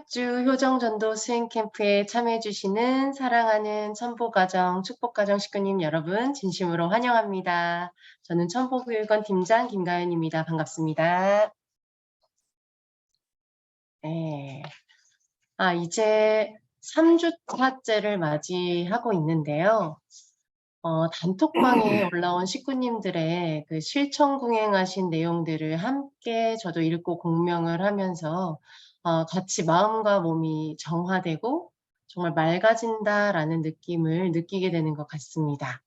6주 효정전도 수행캠프에 참여해주시는 사랑하는 천보가정, 축복가정 식구님 여러분 진심으로 환영합니다. 저는 천보교육원 팀장 김가연입니다. 반갑습니다. 네. 이제 3주차째를 맞이하고 있는데요. 단톡방에 올라온 식구님들의 그 실천궁행하신 내용들을 함께 저도 읽고 공명을 하면서 같이 마음과 몸이 정화되고 정말 맑아진다라는 느낌을 느끼게 되는 것 같습니다.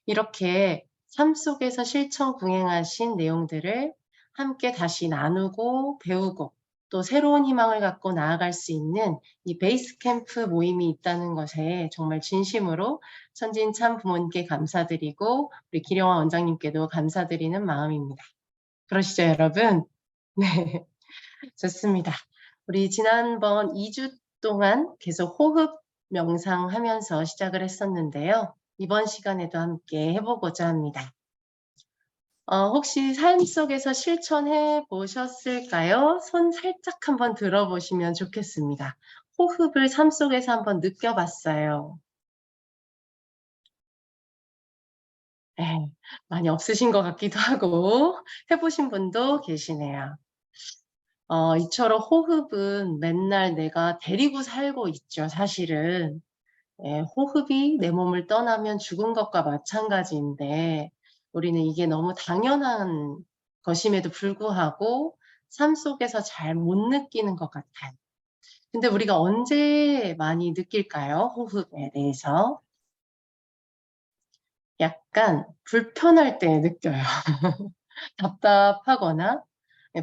이렇게 삶 속에서 실천궁행하신 내용들을 함께 다시 나누고 배우고 또 새로운 희망을 갖고 나아갈 수 있는 이 베이스 캠프 모임이 있다는 것에 정말 진심으로 천진참 부모님께 감사드리고 우리 기령화 원장님께도 감사드리는 마음입니다. 그러시죠, 여러분? 네, 좋습니다. 우리 지난번 2주 동안 계속 호흡 명상하면서 시작을 했었는데요. 이번 시간에도 함께 해보고자 합니다. 혹시 삶 속에서 실천해 보셨을까요? 손 살짝 한번 들어보시면 좋겠습니다. 호흡을 삶 속에서 한번 느껴봤어요. 네, 많이 없으신 것 같기도 하고 해보신 분도 계시네요. 이처럼 호흡은 맨날 내가 데리고 살고 있죠, 사실은. 예, 호흡이 내 몸을 떠나면 죽은 것과 마찬가지인데 우리는 이게 너무 당연한 것임에도 불구하고 삶 속에서 잘 못 느끼는 것 같아요. 근데 우리가 언제 많이 느낄까요? 호흡에 대해서. 약간 불편할 때 느껴요. 답답하거나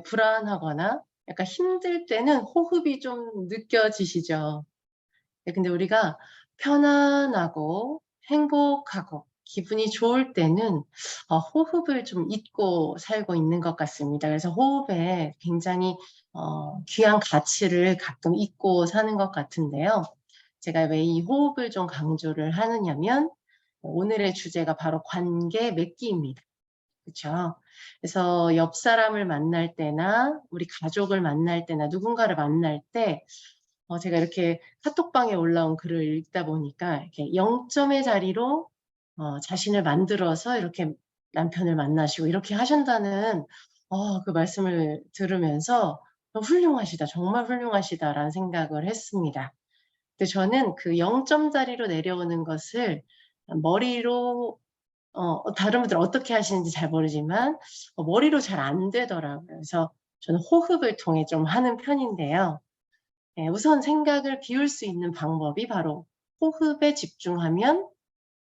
불안하거나 약간 힘들 때는 호흡이 좀 느껴지시죠. 근데 우리가 편안하고 행복하고 기분이 좋을 때는 호흡을 좀 잊고 살고 있는 것 같습니다. 그래서 호흡에 굉장히 귀한 가치를 가끔 잊고 사는 것 같은데요. 제가 왜 이 호흡을 좀 강조를 하느냐면 오늘의 주제가 바로 관계 맺기입니다. 그렇죠? 그래서 옆 사람을 만날 때나 우리 가족을 만날 때나 누군가를 만날 때 제가 이렇게 카톡방에 올라온 글을 읽다 보니까 이렇게 0점의 자리로 자신을 만들어서 이렇게 남편을 만나시고 이렇게 하신다는 그 말씀을 들으면서 훌륭하시다, 정말 훌륭하시다라는 생각을 했습니다. 근데 저는 그 0점 자리로 내려오는 것을 머리로 다른 분들은 어떻게 하시는지 잘 모르지만 머리로 잘 안 되더라고요. 그래서 저는 호흡을 통해 좀 하는 편인데요. 네, 우선 생각을 비울 수 있는 방법이 바로 호흡에 집중하면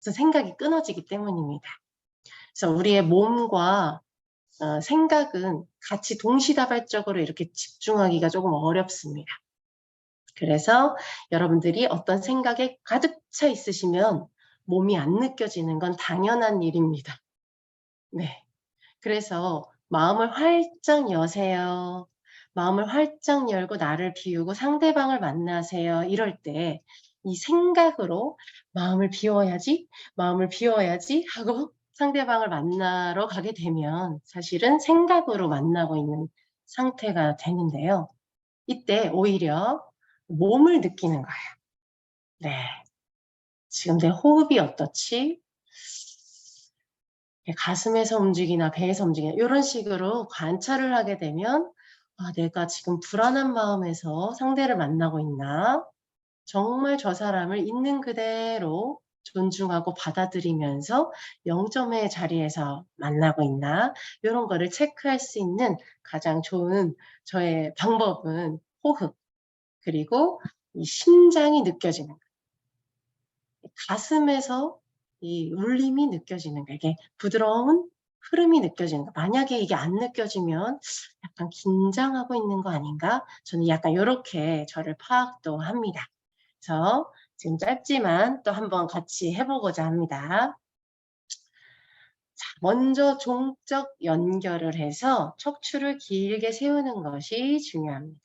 생각이 끊어지기 때문입니다. 그래서 우리의 몸과 생각은 같이 동시다발적으로 이렇게 집중하기가 조금 어렵습니다. 그래서 여러분들이 어떤 생각에 가득 차 있으시면 몸이 안 느껴지는 건 당연한 일입니다. 네. 그래서 마음을 활짝 여세요. 마음을 활짝 열고 나를 비우고 상대방을 만나세요. 이럴 때 이 생각으로 마음을 비워야지, 마음을 비워야지 하고 상대방을 만나러 가게 되면 사실은 생각으로 만나고 있는 상태가 되는데요. 이때 오히려 몸을 느끼는 거예요. 네. 지금 내 호흡이 어떻지? 가슴에서 움직이나 배에서 움직이나 이런 식으로 관찰을 하게 되면 내가 지금 불안한 마음에서 상대를 만나고 있나? 정말 저 사람을 있는 그대로 존중하고 받아들이면서 0점의 자리에서 만나고 있나? 이런 거를 체크할 수 있는 가장 좋은 저의 방법은 호흡, 그리고 이 심장이 느껴지는 거. 가슴에서 이 울림이 느껴지는 거, 이게 부드러운 흐름이 느껴지는 거. 만약에 이게 안 느껴지면 약간 긴장하고 있는 거 아닌가? 저는 약간 요렇게 저를 파악도 합니다. 그래서 지금 짧지만 또 한번 같이 해보고자 합니다. 자, 먼저 종적 연결을 해서 척추를 길게 세우는 것이 중요합니다.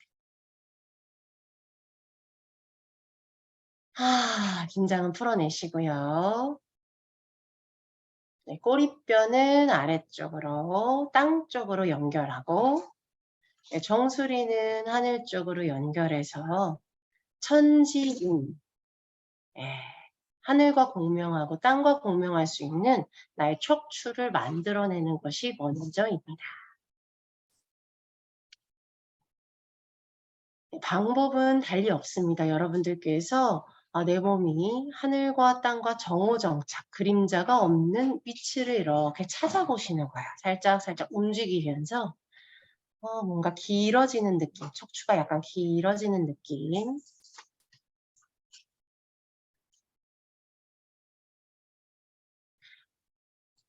긴장은 풀어내시고요. 네, 꼬리뼈는 아래쪽으로 땅 쪽으로 연결하고 정수리는 하늘 쪽으로 연결해서 천지인, 예, 하늘과 공명하고 땅과 공명할 수 있는 나의 척추를 만들어내는 것이 먼저입니다. 방법은 달리 없습니다. 여러분들께서 내 몸이 하늘과 땅과 정오정착, 그림자가 없는 위치를 이렇게 찾아보시는 거예요. 살짝 움직이면서 뭔가 길어지는 느낌, 척추가 약간 길어지는 느낌.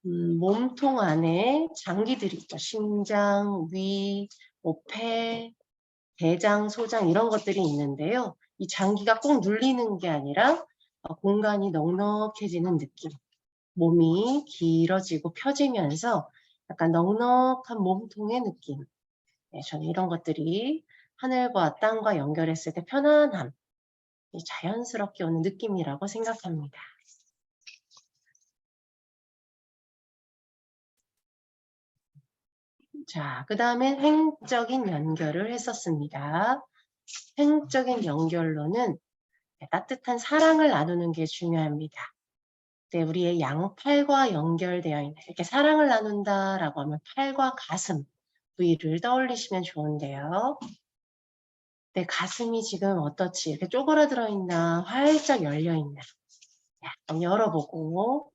몸통 안에 장기들이 있죠. 심장, 위, 폐, 대장, 소장 이런 것들이 있는데요. 이 장기가 꼭 눌리는 게 아니라 공간이 넉넉해지는 느낌. 몸이 길어지고 펴지면서 약간 넉넉한 몸통의 느낌. 네, 저는 이런 것들이 하늘과 땅과 연결했을 때 편안함, 자연스럽게 오는 느낌이라고 생각합니다. 자, 그 다음에 횡적인 연결을 했었습니다. 횡적인 연결로는 따뜻한 사랑을 나누는 게 중요합니다. 네, 우리의 양팔과 연결되어 있는, 이렇게 사랑을 나눈다라고 하면 팔과 가슴 부위를 떠올리시면 좋은데요. 내 가슴이 지금 어떻지? 이렇게 쪼그라들어 있나? 활짝 열려 있나? 약간 열어보고,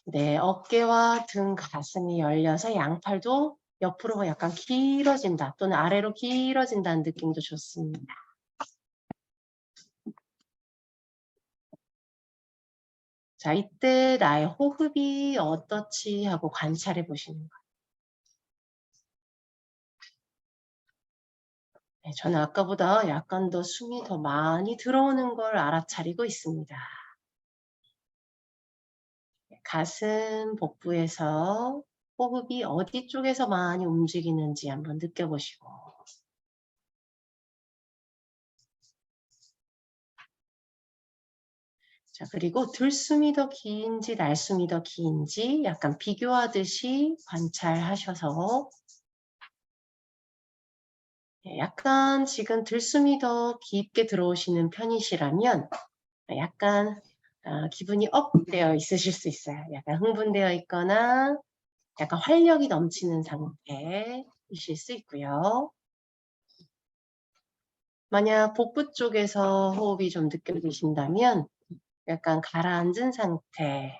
네, 어깨와 등, 가슴이 열려서 양팔도 옆으로 약간 길어진다 또는 아래로 길어진다는 느낌도 좋습니다. 자, 이때 나의 호흡이 어떻지 하고 관찰해 보시는 거예요. 네, 저는 아까보다 약간 더 숨이 더 많이 들어오는 걸 알아차리고 있습니다. 가슴 복부에서 호흡이 어디 쪽에서 많이 움직이는지 한번 느껴보시고, 자, 그리고 들숨이 더 긴지 날숨이 더 긴지 약간 비교하듯이 관찰하셔서 약간 지금 들숨이 더 깊게 들어오시는 편이시라면 약간 기분이 업되어 있으실 수 있어요. 약간 흥분되어 있거나 약간 활력이 넘치는 상태이실 수 있고요. 만약 복부 쪽에서 호흡이 좀 느껴지신다면 약간 가라앉은 상태,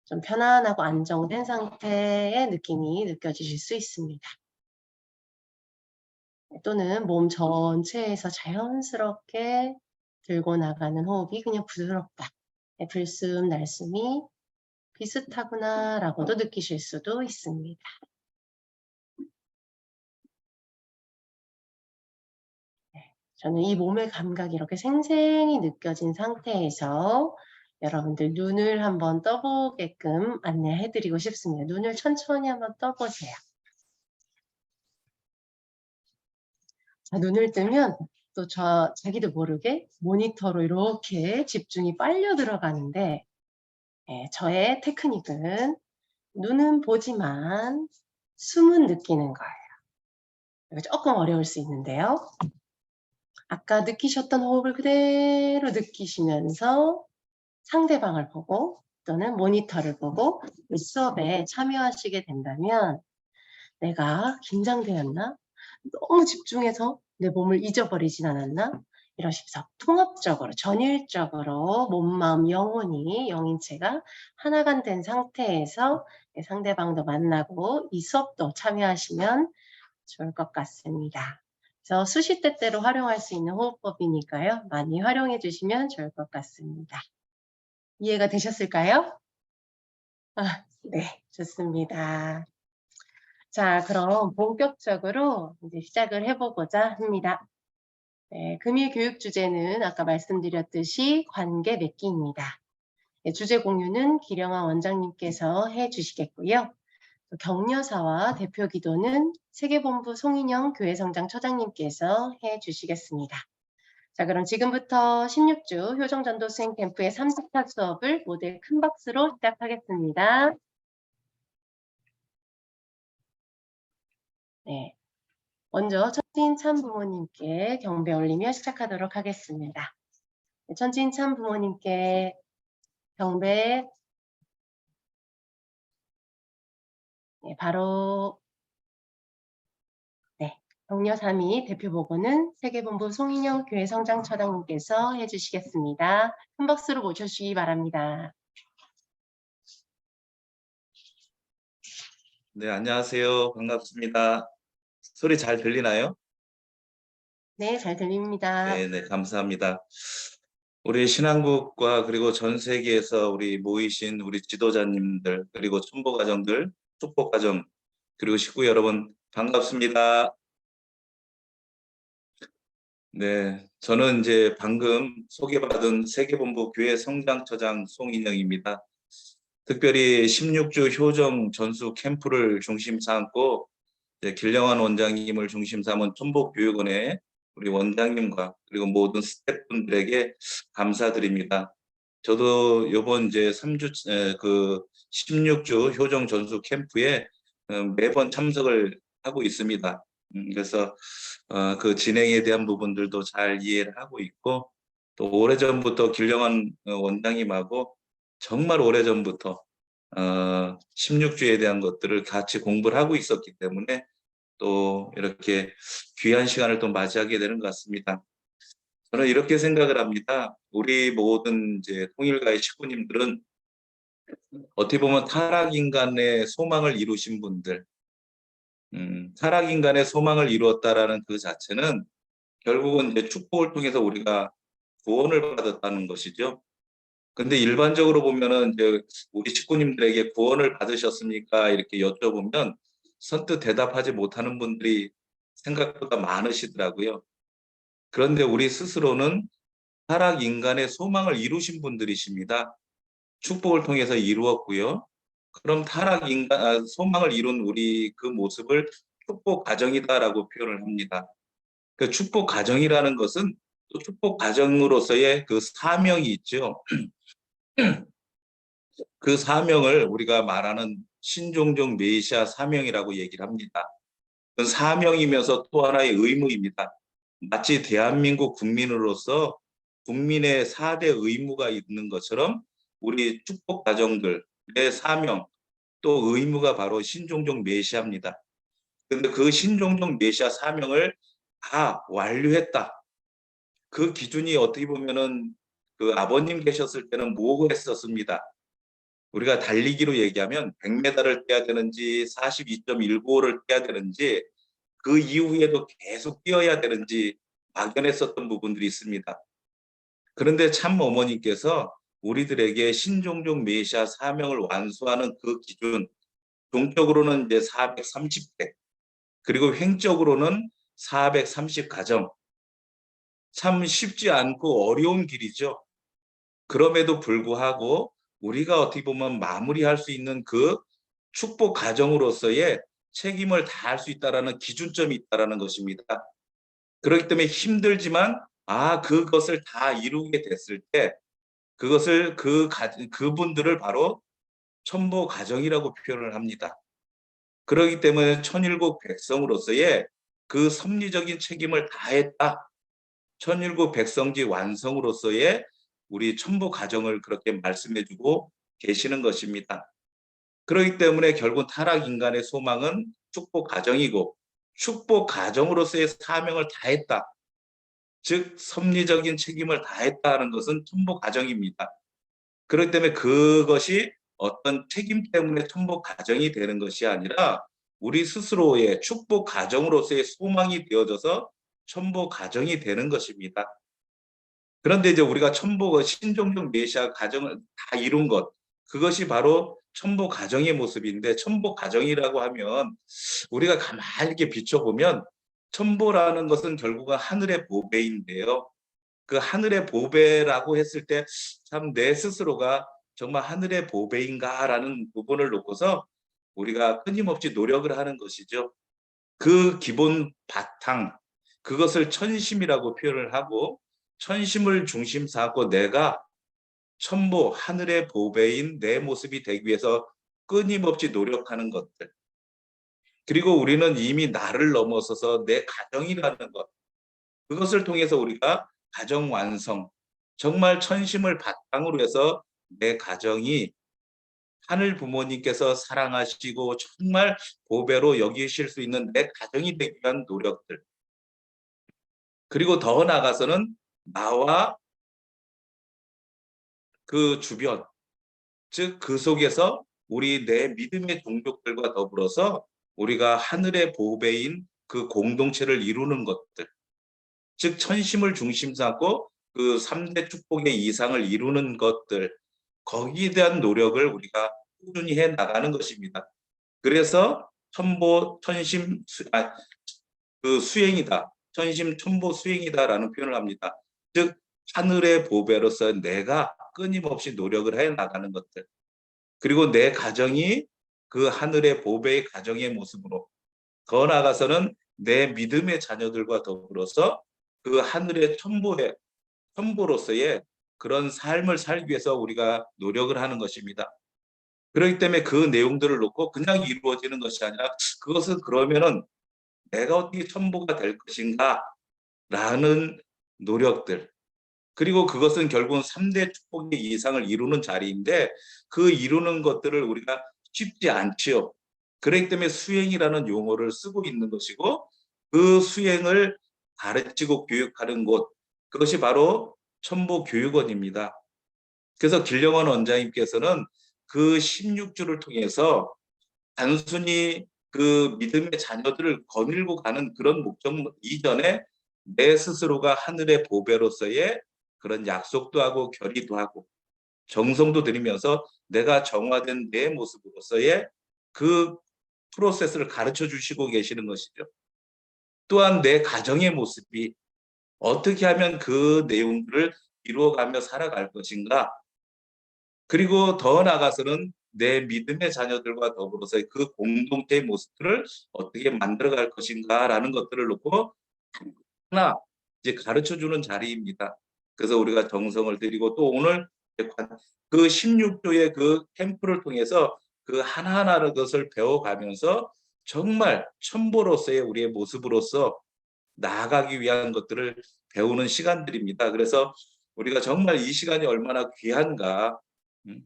좀 편안하고 안정된 상태의 느낌이 느껴지실 수 있습니다. 또는 몸 전체에서 자연스럽게 들고 나가는 호흡이 그냥 부드럽다. 들숨, 날숨이 비슷하구나라고도 느끼실 수도 있습니다. 저는 이 몸의 감각이 이렇게 생생히 느껴진 상태에서 여러분들 눈을 한번 떠보게끔 안내해드리고 싶습니다. 눈을 천천히 한번 떠보세요. 자, 눈을 뜨면 또 자기도 모르게 모니터로 이렇게 집중이 빨려 들어가는데 저의 테크닉은 눈은 보지만 숨은 느끼는 거예요. 이거 조금 어려울 수 있는데요. 아까 느끼셨던 호흡을 그대로 느끼시면서 상대방을 보고 또는 모니터를 보고 이 수업에 참여하시게 된다면 내가 긴장되었나? 너무 집중해서 내 몸을 잊어버리진 않았나? 이러시면서 통합적으로 전일적으로 몸, 마음, 영혼이 영인체가 하나가 된 상태에서 상대방도 만나고 이 수업도 참여하시면 좋을 것 같습니다. 그래서 수시때때로 활용할 수 있는 호흡법이니까요. 많이 활용해 주시면 좋을 것 같습니다. 이해가 되셨을까요? 네, 좋습니다. 자, 그럼 본격적으로 이제 시작을 해보고자 합니다. 네, 금일 교육 주제는 아까 말씀드렸듯이 관계 맺기입니다. 네, 주제 공유는 기령아 원장님께서 해주시겠고요. 격려사와 대표 기도는 세계본부 송인영 교회성장처장님께서 해주시겠습니다. 자, 그럼 지금부터 16주 효정전도 수행 캠프의 3주차 수업을 모두 큰 박수로 시작하겠습니다. 네. 먼저 천진 참부모님께 경배 올리며 시작하도록 하겠습니다. 천진 참부모님께 경배. 네, 바로 네, 동료3위 대표 보고는 세계본부 송인영 교회 성장처장님께서 해주시겠습니다. 큰 박수로 모셔주시기 바랍니다. 네, 안녕하세요. 반갑습니다. 소리 잘 들리나요? 네, 잘 들립니다. 네, 감사합니다. 우리 신앙국과 그리고 전 세계에서 우리 모이신 우리 지도자님들, 그리고 촌보가정들, 축복가정, 그리고 식구 여러분 반갑습니다. 네, 저는 이제 방금 소개받은 세계본부 교회 성장처장 송인영입니다. 특별히 16주 효정 전수 캠프를 중심 삼고 길령환 원장님을 중심 삼은 촌복교육원의 우리 원장님과 그리고 모든 스태프분들에게 감사드립니다. 저도 이번 이제 16주 효정 전수 캠프에 매번 참석을 하고 있습니다. 그래서 그 진행에 대한 부분들도 잘 이해를 하고 있고, 또 오래전부터 길령환 원장님하고 정말 오래전부터 16주에 대한 것들을 같이 공부를 하고 있었기 때문에 또 이렇게 귀한 시간을 또 맞이하게 되는 것 같습니다. 저는 이렇게 생각을 합니다. 우리 모든 이제 통일가의 식구님들은 어떻게 보면 타락 인간의 소망을 이루신 분들, 타락 인간의 소망을 이루었다라는 그 자체는 결국은 이제 축복을 통해서 우리가 구원을 받았다는 것이죠. 근데 일반적으로 보면은 이제 우리 식구님들에게 구원을 받으셨습니까? 이렇게 여쭤보면 선뜻 대답하지 못하는 분들이 생각보다 많으시더라고요. 그런데 우리 스스로는 타락 인간의 소망을 이루신 분들이십니다. 축복을 통해서 이루었고요. 그럼 타락 인간, 소망을 이룬 우리 그 모습을 축복 가정이다라고 표현을 합니다. 그 축복 가정이라는 것은 또 축복 가정으로서의 그 사명이 있죠. 그 사명을 우리가 말하는 신종적 메시아 사명이라고 얘기를 합니다. 그건 사명이면서 또 하나의 의무입니다. 마치 대한민국 국민으로서 국민의 4대 의무가 있는 것처럼 우리 축복 가정들의 사명 또 의무가 바로 신종적 메시아입니다. 그런데 그 신종적 메시아 사명을 다 완료했다. 그 기준이 어떻게 보면은 그 아버님 계셨을 때는 뭐고 했었습니다. 우리가 달리기로 얘기하면 100m를 뛰어야 되는지 42.195를 뛰어야 되는지 그 이후에도 계속 뛰어야 되는지 막연했었던 부분들이 있습니다. 그런데 참 어머니께서 우리들에게 신종적 메시아 사명을 완수하는 그 기준, 종적으로는 이제 430대, 그리고 횡적으로는 430가정. 참 쉽지 않고 어려운 길이죠. 그럼에도 불구하고 우리가 어떻게 보면 마무리할 수 있는 그 축복 가정으로서의 책임을 다할 수 있다라는 기준점이 있다라는 것입니다. 그렇기 때문에 힘들지만 그것을 다 이루게 됐을 때 그것을 그분들을 바로 천보 가정이라고 표현을 합니다. 그렇기 때문에 천일국 백성으로서의 그 섭리적인 책임을 다했다. 천일국 백성지 완성으로서의 우리 천부 가정을 그렇게 말씀해주고 계시는 것입니다. 그렇기 때문에 결국 타락 인간의 소망은 축복 가정이고 축복 가정으로서의 사명을 다했다. 즉 섭리적인 책임을 다했다는 것은 천부 가정입니다. 그렇기 때문에 그것이 어떤 책임 때문에 천부 가정이 되는 것이 아니라 우리 스스로의 축복 가정으로서의 소망이 되어져서 천부 가정이 되는 것입니다. 그런데 이제 우리가 천보가 신종적 메시아 가정을 다 이룬 것, 그것이 바로 천보 가정의 모습인데, 천보 가정이라고 하면 우리가 가만히 이렇게 비춰보면 천보라는 것은 결국은 하늘의 보배인데요. 그 하늘의 보배라고 했을 때 참 내 스스로가 정말 하늘의 보배인가라는 부분을 놓고서 우리가 끊임없이 노력을 하는 것이죠. 그 기본 바탕, 그것을 천심이라고 표현을 하고 천심을 중심 삼고 내가 천보 하늘의 보배인 내 모습이 되기 위해서 끊임없이 노력하는 것들. 그리고 우리는 이미 나를 넘어서서 내 가정이라는 것, 그것을 통해서 우리가 가정 완성, 정말 천심을 바탕으로 해서 내 가정이 하늘 부모님께서 사랑하시고 정말 보배로 여기실 수 있는 내 가정이 되기 위한 노력들, 그리고 더 나아가서는 나와 그 주변, 즉 그 속에서 우리 내 믿음의 종족들과 더불어서 우리가 하늘의 보배인 그 공동체를 이루는 것들, 즉 천심을 중심 삼고 그 3대 축복의 이상을 이루는 것들, 거기에 대한 노력을 우리가 꾸준히 해 나가는 것입니다. 그래서 그 수행이다. 천심 천보 수행이다라는 표현을 합니다. 즉 하늘의 보배로서 내가 끊임없이 노력을 해 나가는 것들. 그리고 내 가정이 그 하늘의 보배의 가정의 모습으로, 더 나아가서는 내 믿음의 자녀들과 더불어서 그 하늘의 천보로서의 그런 삶을 살기 위해서 우리가 노력을 하는 것입니다. 그렇기 때문에 그 내용들을 놓고 그냥 이루어지는 것이 아니라 그것은 그러면은 내가 어떻게 천보가 될 것인가 라는 노력들, 그리고 그것은 결국은 3대 축복의 이상을 이루는 자리인데 그 이루는 것들을 우리가 쉽지 않지요. 그렇기 때문에 수행이라는 용어를 쓰고 있는 것이고, 그 수행을 가르치고 교육하는 곳, 그것이 바로 천보교육원입니다. 그래서 길령원 원장님께서는 그 16주를 통해서 단순히 그 믿음의 자녀들을 거닐고 가는 그런 목적 이전에 내 스스로가 하늘의 보배로서의 그런 약속도 하고 결의도 하고 정성도 들이면서 내가 정화된 내 모습으로서의 그 프로세스를 가르쳐 주시고 계시는 것이죠. 또한 내 가정의 모습이 어떻게 하면 그 내용들을 이루어가며 살아갈 것인가, 그리고 더 나아가서는 내 믿음의 자녀들과 더불어서 그 공동체의 모습들을 어떻게 만들어갈 것인가라는 것들을 놓고 하나 이제 가르쳐주는 자리입니다. 그래서 우리가 정성을 들이고 또 오늘 그 16조의 그 캠프를 통해서 그 하나하나의 것을 배워가면서 정말 천보로서의 우리의 모습으로서 나아가기 위한 것들을 배우는 시간들입니다. 그래서 우리가 정말 이 시간이 얼마나 귀한가. 음,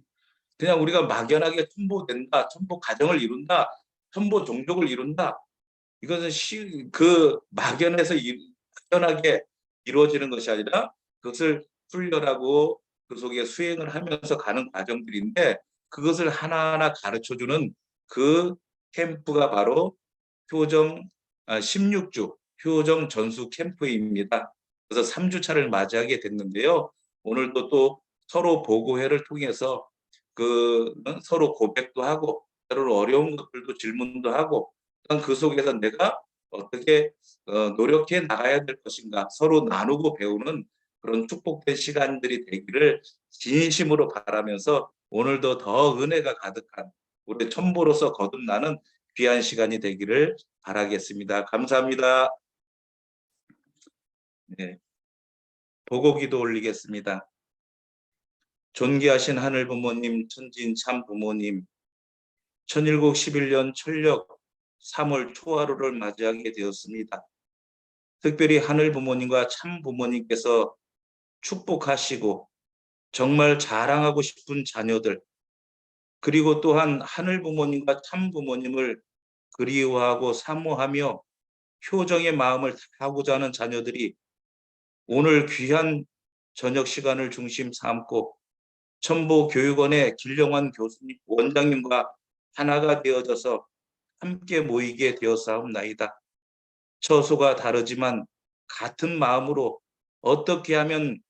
그냥 우리가 막연하게 천보된다, 천보 가정을 이룬다, 천보 종족을 이룬다. 이것은 그 막연해서 막연하게 이루어지는 것이 아니라 그것을 훈련하고 그 속에 수행을 하면서 가는 과정들인데, 그것을 하나하나 가르쳐주는 그 캠프가 바로 효정 16주 효정 전수 캠프입니다. 그래서 3주차를 맞이하게 됐는데요. 오늘도 또 서로 보고회를 통해서 서로 고백도 하고 서로 어려운 것들도 질문도 하고, 그 속에서 내가 어떻게 노력해 나가야 될 것인가 서로 나누고 배우는 그런 축복된 시간들이 되기를 진심으로 바라면서 오늘도 더 은혜가 가득한 우리 천보로서 거듭나는 귀한 시간이 되기를 바라겠습니다. 감사합니다. 네, 보고기도 올리겠습니다. 존귀하신 하늘 부모님, 천진 참 부모님, 천일국 11년 철력 3월 초하루를 맞이하게 되었습니다. 특별히 하늘 부모님과 참 부모님께서 축복하시고 정말 자랑하고 싶은 자녀들, 그리고 또한 하늘 부모님과 참 부모님을 그리워하고 사모하며 효정의 마음을 다하고자 하는 자녀들이 오늘 귀한 저녁 시간을 중심 삼고 천보교육원의 길령환 교수님, 원장님과 하나가 되어져서 함께 모이게 되었사옵나이다. 처소가 다르지만 같은 마음으로 어떻게 하면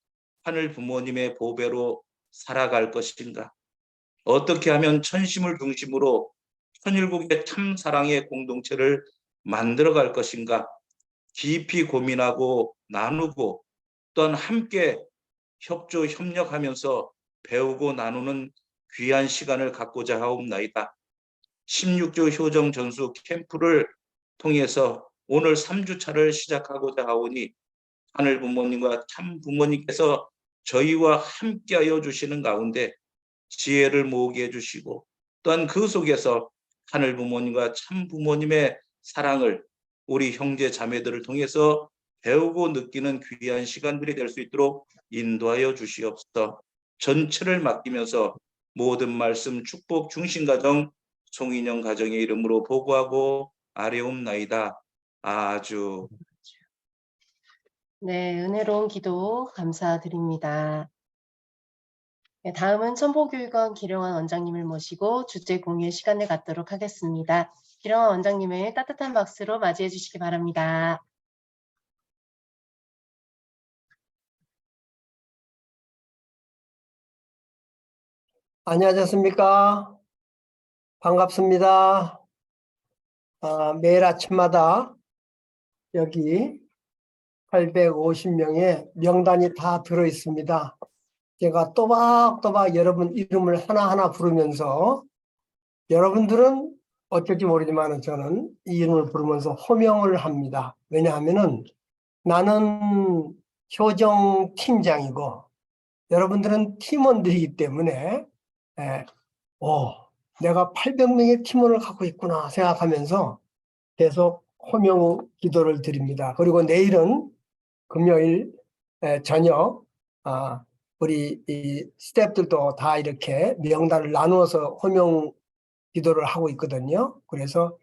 하늘 부모님의 보배로 살아갈 것인가? 어떻게 하면 천심을 중심으로 천일국의 참 사랑의 공동체를 만들어갈 것인가? 깊이 고민하고 나누고 또한 함께 협조 협력하면서 배우고 나누는 귀한 시간을 갖고자 하옵나이다. 16주 효정 전수 캠프를 통해서 오늘 3주차를 시작하고자 하오니 하늘 부모님과 참 부모님께서 저희와 함께하여 주시는 가운데 지혜를 모으게 해주시고 또한 그 속에서 하늘 부모님과 참 부모님의 사랑을 우리 형제 자매들을 통해서 배우고 느끼는 귀한 시간들이 될 수 있도록 인도하여 주시옵소서. 전체를 맡기면서 모든 말씀 축복 중심 가정 송인영 가정의 이름으로 보고하고 아뢰옵나이다. 아주. 네, 은혜로운 기도 감사드립니다. 네, 다음은 천보교육원 기령환 원장님을 모시고 주제 공유의 시간을 갖도록 하겠습니다. 기령환 원장님을 따뜻한 박수로 맞이해 주시기 바랍니다. 안녕하셨습니까? 반갑습니다. 매일 아침마다 여기 850명의 명단이 다 들어 있습니다. 제가 또박또박 여러분 이름을 하나하나 부르면서 여러분들은 어쩔지 모르지만 저는 이 이름을 부르면서 호명을 합니다. 왜냐하면은 나는 효정 팀장이고 여러분들은 팀원들이기 때문에 내가 800명의 팀원을 갖고 있구나 생각하면서 계속 호명 기도를 드립니다. 그리고 내일은 금요일 저녁 우리 이 스태프들도 다 이렇게 명단을 나누어서 호명 기도를 하고 있거든요. 그래서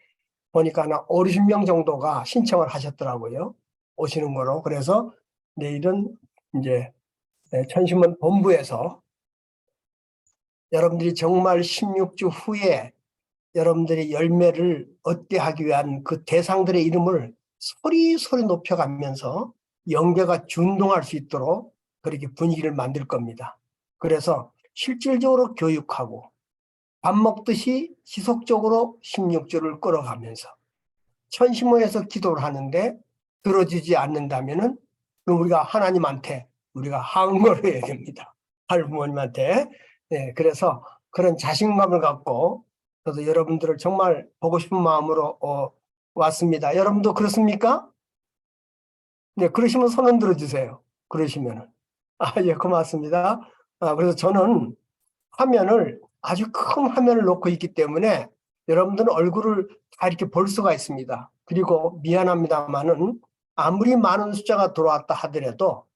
보니까 한 5, 60명 정도가 신청을 하셨더라고요. 오시는 거로. 그래서 내일은 이제 천심원 본부에서 여러분들이 정말 16주 후에 여러분들이 열매를 얻게 하기 위한 그 대상들의 이름을 소리 높여가면서 영계가 준동할 수 있도록 그렇게 분위기를 만들 겁니다. 그래서 실질적으로 교육하고 밥 먹듯이 지속적으로 16주를 끌어가면서 천심원에서 기도를 하는데 들어주지 않는다면은 우리가 하나님한테 우리가 항거를 해야 됩니다. 할부모님한테. 네, 그래서 그런 자신감을 갖고 저도 여러분들을 정말 보고 싶은 마음으로 왔습니다. 여러분도 그렇습니까? 네, 그러시면 손 흔들어 주세요. 그러시면은. 예, 고맙습니다. 그래서 저는 화면을 아주 큰 화면을 놓고 있기 때문에 여러분들은 얼굴을 다 이렇게 볼 수가 있습니다. 그리고 미안합니다만은 아무리 많은 숫자가 들어왔다 하더라도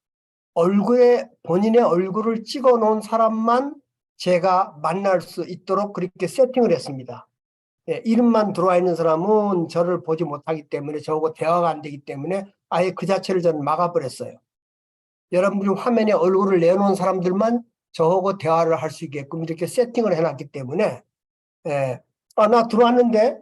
본인의 얼굴을 찍어 놓은 사람만 제가 만날 수 있도록 그렇게 세팅을 했습니다. 이름만 들어와 있는 사람은 저를 보지 못하기 때문에 저하고 대화가 안 되기 때문에 아예 그 자체를 저는 막아버렸어요. 여러분들이 화면에 얼굴을 내놓은 사람들만 저하고 대화를 할 수 있게끔 이렇게 세팅을 해놨기 때문에 나 들어왔는데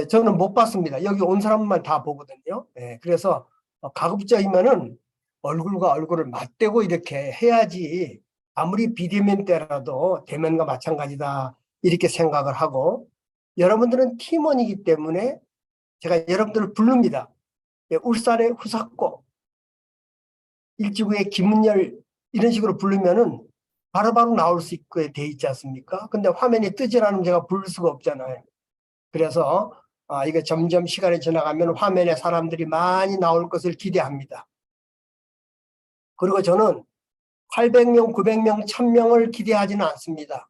저는 못 봤습니다. 여기 온 사람만 다 보거든요. 그래서 가급적이면은 얼굴과 얼굴을 맞대고 이렇게 해야지 아무리 비대면 때라도 대면과 마찬가지다 이렇게 생각을 하고 여러분들은 팀원이기 때문에 제가 여러분들을 부릅니다. 울산의 후사고 일지구의 김은열 이런 식으로 부르면은 바로바로 나올 수 있게 돼 있지 않습니까? 근데 화면이 뜨지 않으면 제가 부를 수가 없잖아요. 그래서 이게 점점 시간이 지나가면 화면에 사람들이 많이 나올 것을 기대합니다. 그리고 저는 800명, 900명, 1000명을 기대하지는 않습니다.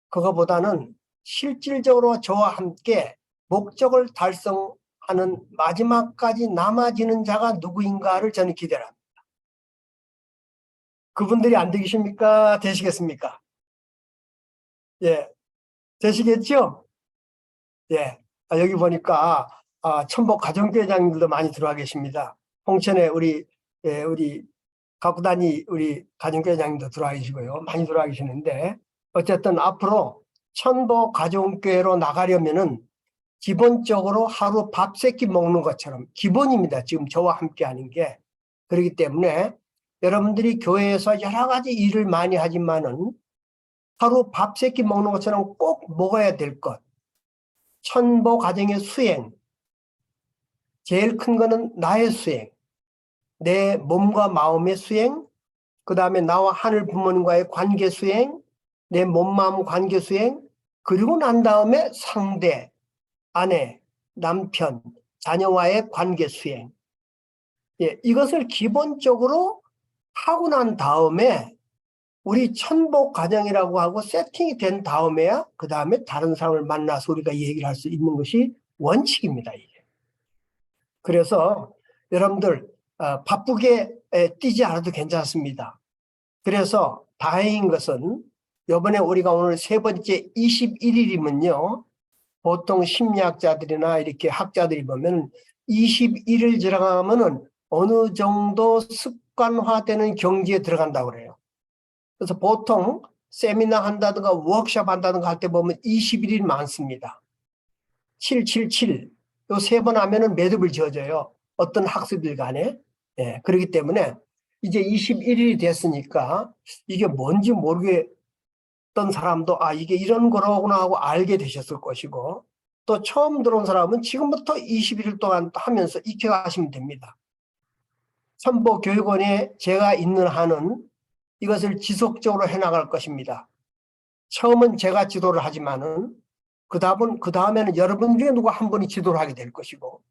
그거보다는 실질적으로 저와 함께 목적을 달성하는 마지막까지 남아지는 자가 누구인가를 저는 기대합니다. 그분들이 안 되십니까? 되시겠습니까? 예, 되시겠죠? 예, 여기 보니까 천복 가정교회장님들도 많이 들어와 계십니다. 홍천에 우리 가구단위 우리 가정교회장님도 들어와 계시고요. 많이 들어와 계시는데 어쨌든 앞으로 천복 가정교회로 나가려면은 기본적으로 하루 밥 3끼 먹는 것처럼 기본입니다. 지금 저와 함께 하는 게. 그렇기 때문에 여러분들이 교회에서 여러 가지 일을 많이 하지만은 하루 밥 3끼 먹는 것처럼 꼭 먹어야 될 것. 천보 가정의 수행. 제일 큰 거는 나의 수행. 내 몸과 마음의 수행. 그 다음에 나와 하늘 부모님과의 관계 수행. 내 몸, 마음 관계 수행. 그리고 난 다음에 상대, 아내, 남편, 자녀와의 관계 수행. 이것을 기본적으로 하고 난 다음에 우리 천복 가정이라고 하고 세팅이 된 다음에야 그 다음에 다른 사람을 만나서 우리가 얘기를 할 수 있는 것이 원칙입니다. 이게. 그래서 여러분들 바쁘게 뛰지 않아도 괜찮습니다. 그래서 다행인 것은 이번에 우리가 오늘 세 번째 21일이면요. 보통 심리학자들이나 이렇게 학자들이 보면 21일 지나가면은 어느 정도 습관화되는 경지에 들어간다고 그래요. 그래서 보통 세미나 한다든가 워크숍 한다든가 할 때 보면 21일 많습니다. 777. 요 세 번 하면은 매듭을 지어줘요. 어떤 학습일 간에. 예, 그렇기 때문에 이제 21일이 됐으니까 이게 뭔지 모르겠던 사람도 이게 이런 거로구나 하고 알게 되셨을 것이고 또 처음 들어온 사람은 지금부터 21일 동안 하면서 익혀가시면 됩니다. 천보교육원에 제가 있는 한은 이것을 지속적으로 해나갈 것입니다. 처음은 제가 지도를 하지만은 그 다음에는 여러분 중에 누가 한 분이 지도를 하게 될 것이고,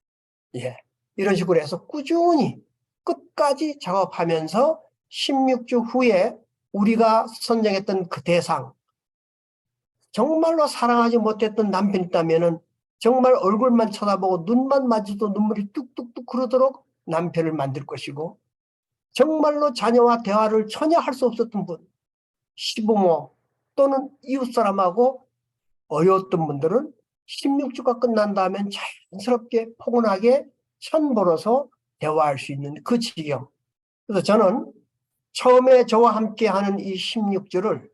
예. 이런 식으로 해서 꾸준히 끝까지 작업하면서 16주 후에 우리가 선정했던 그 대상, 정말로 사랑하지 못했던 남편이 있다면은 정말 얼굴만 쳐다보고 눈만 마주도 눈물이 뚝뚝뚝 흐르도록 남편을 만들 것이고, 정말로 자녀와 대화를 전혀 할 수 없었던 분, 시부모 또는 이웃사람하고 어려웠던 분들은 16주가 끝난 다음엔 자연스럽게 포근하게 천벌어서 대화할 수 있는 그 지경. 그래서 저는 처음에 저와 함께 하는 이 16주를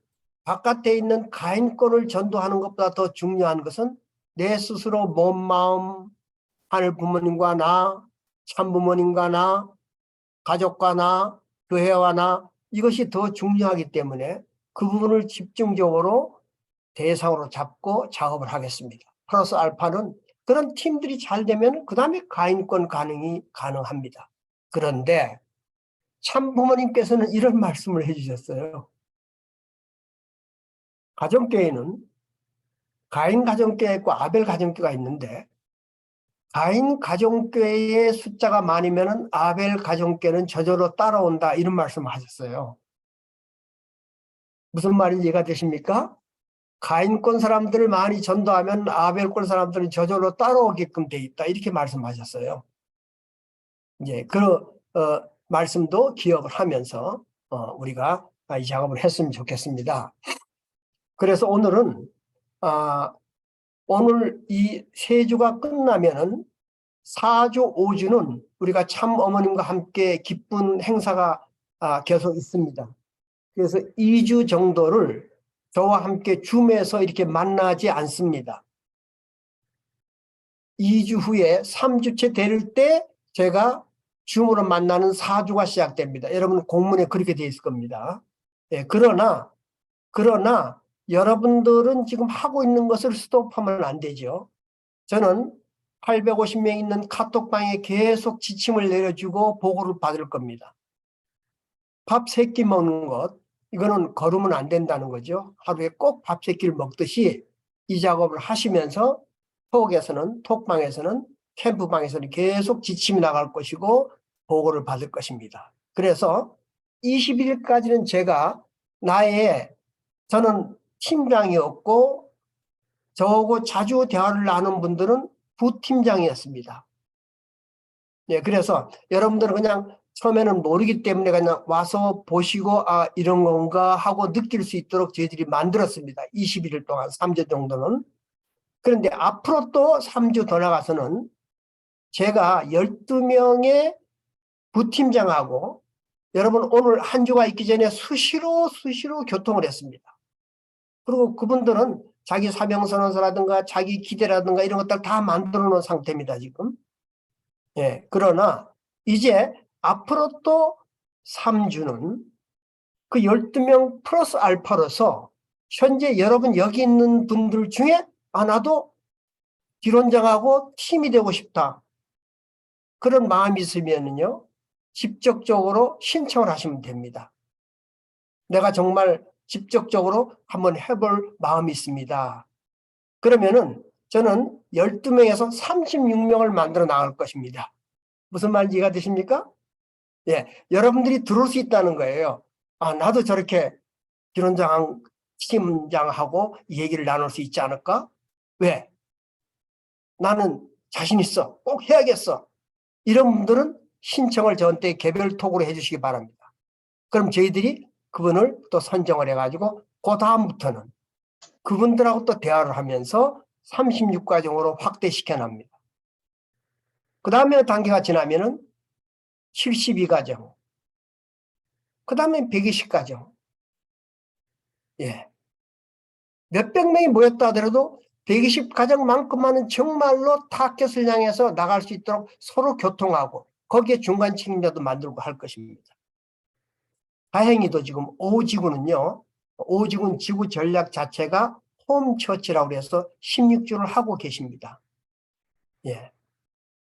바깥에 있는 가인권을 전도하는 것보다 더 중요한 것은 내 스스로 몸, 마음, 하늘 부모님과 나, 참부모님과 나, 가족과 나, 교회와 나, 이것이 더 중요하기 때문에 그 부분을 집중적으로 대상으로 잡고 작업을 하겠습니다. 플러스 알파는 그런 팀들이 잘 되면 그 다음에 가인권 가능합니다. 그런데 참부모님께서는 이런 말씀을 해주셨어요. 가정교회는 가인 가정교회 있고 아벨 가정교회가 있는데 가인 가정교회의 숫자가 많으면 아벨 가정교회는 저절로 따라온다 이런 말씀을 하셨어요. 무슨 말인지 이해가 되십니까? 가인권 사람들을 많이 전도하면 아벨권 사람들은 저절로 따라오게끔 돼 있다 이렇게 말씀하셨어요. 이제 그 말씀도 기억을 하면서 우리가 이 작업을 했으면 좋겠습니다. 그래서 오늘은 오늘 이 세 주가 끝나면은 4주, 5주는 우리가 참 어머님과 함께 기쁜 행사가 계속 있습니다. 그래서 2주 정도를 저와 함께 줌에서 이렇게 만나지 않습니다. 2주 후에 3주째 될 때 제가 줌으로 만나는 4주가 시작됩니다. 여러분 공문에 그렇게 되어 있을 겁니다. 예, 그러나 여러분들은 지금 하고 있는 것을 스톱하면 안 되죠. 저는 850명 있는 카톡방에 계속 지침을 내려주고 보고를 받을 겁니다. 밥 3끼 먹는 것, 이거는 거르면 안 된다는 거죠. 하루에 꼭 밥 3끼를 먹듯이 이 작업을 하시면서 톡방에서는 캠프방에서는 계속 지침이 나갈 것이고 보고를 받을 것입니다. 그래서 20일까지는 제가 저는 팀장이었고 저하고 자주 대화를 나눈 분들은 부팀장이었습니다. 네, 그래서 여러분들은 그냥 처음에는 모르기 때문에 그냥 와서 보시고 이런 건가 하고 느낄 수 있도록 저희들이 만들었습니다. 21일 동안 3주 정도는. 그런데 앞으로 또 3주 더 나가서는 제가 12명의 부팀장하고 여러분 오늘 한 주가 있기 전에 수시로 교통을 했습니다. 그리고 그분들은 자기 사명선언서라든가 자기 기대라든가 이런 것들 다 만들어 놓은 상태입니다, 지금. 예, 그러나 이제 앞으로 또 3주는 그 12명 플러스 알파로서 현재 여러분 여기 있는 분들 중에 나도 기론장하고 팀이 되고 싶다. 그런 마음이 있으면요, 직접적으로 신청을 하시면 됩니다. 내가 정말 직접적으로 한번 해볼 마음이 있습니다. 그러면은 저는 12명에서 36명을 만들어 나갈 것입니다. 무슨 말인지 이해가 되십니까? 예, 여러분들이 들어올 수 있다는 거예요. 나도 저렇게 기론장 팀장하고 얘기를 나눌 수 있지 않을까? 왜? 나는 자신 있어. 꼭 해야겠어. 이런 분들은 신청을 저한테 개별 톡으로 해주시기 바랍니다. 그럼 저희들이 그분을 또 선정을 해가지고 그 다음부터는 그분들하고 또 대화를 하면서 36과정으로 확대시켜 납니다. 그 다음에 단계가 지나면은 72과정, 그 다음에 120과정. 예. 몇백 명이 모였다 하더라도 120과정만큼만은 정말로 타켓을 향해서 나갈 수 있도록 서로 교통하고 거기에 중간 책임자도 만들고 할 것입니다. 다행히도 지금 5지구는요. 5지구는 지구 전략 자체가 홈처치라고 해서 16주를 하고 계십니다. 예.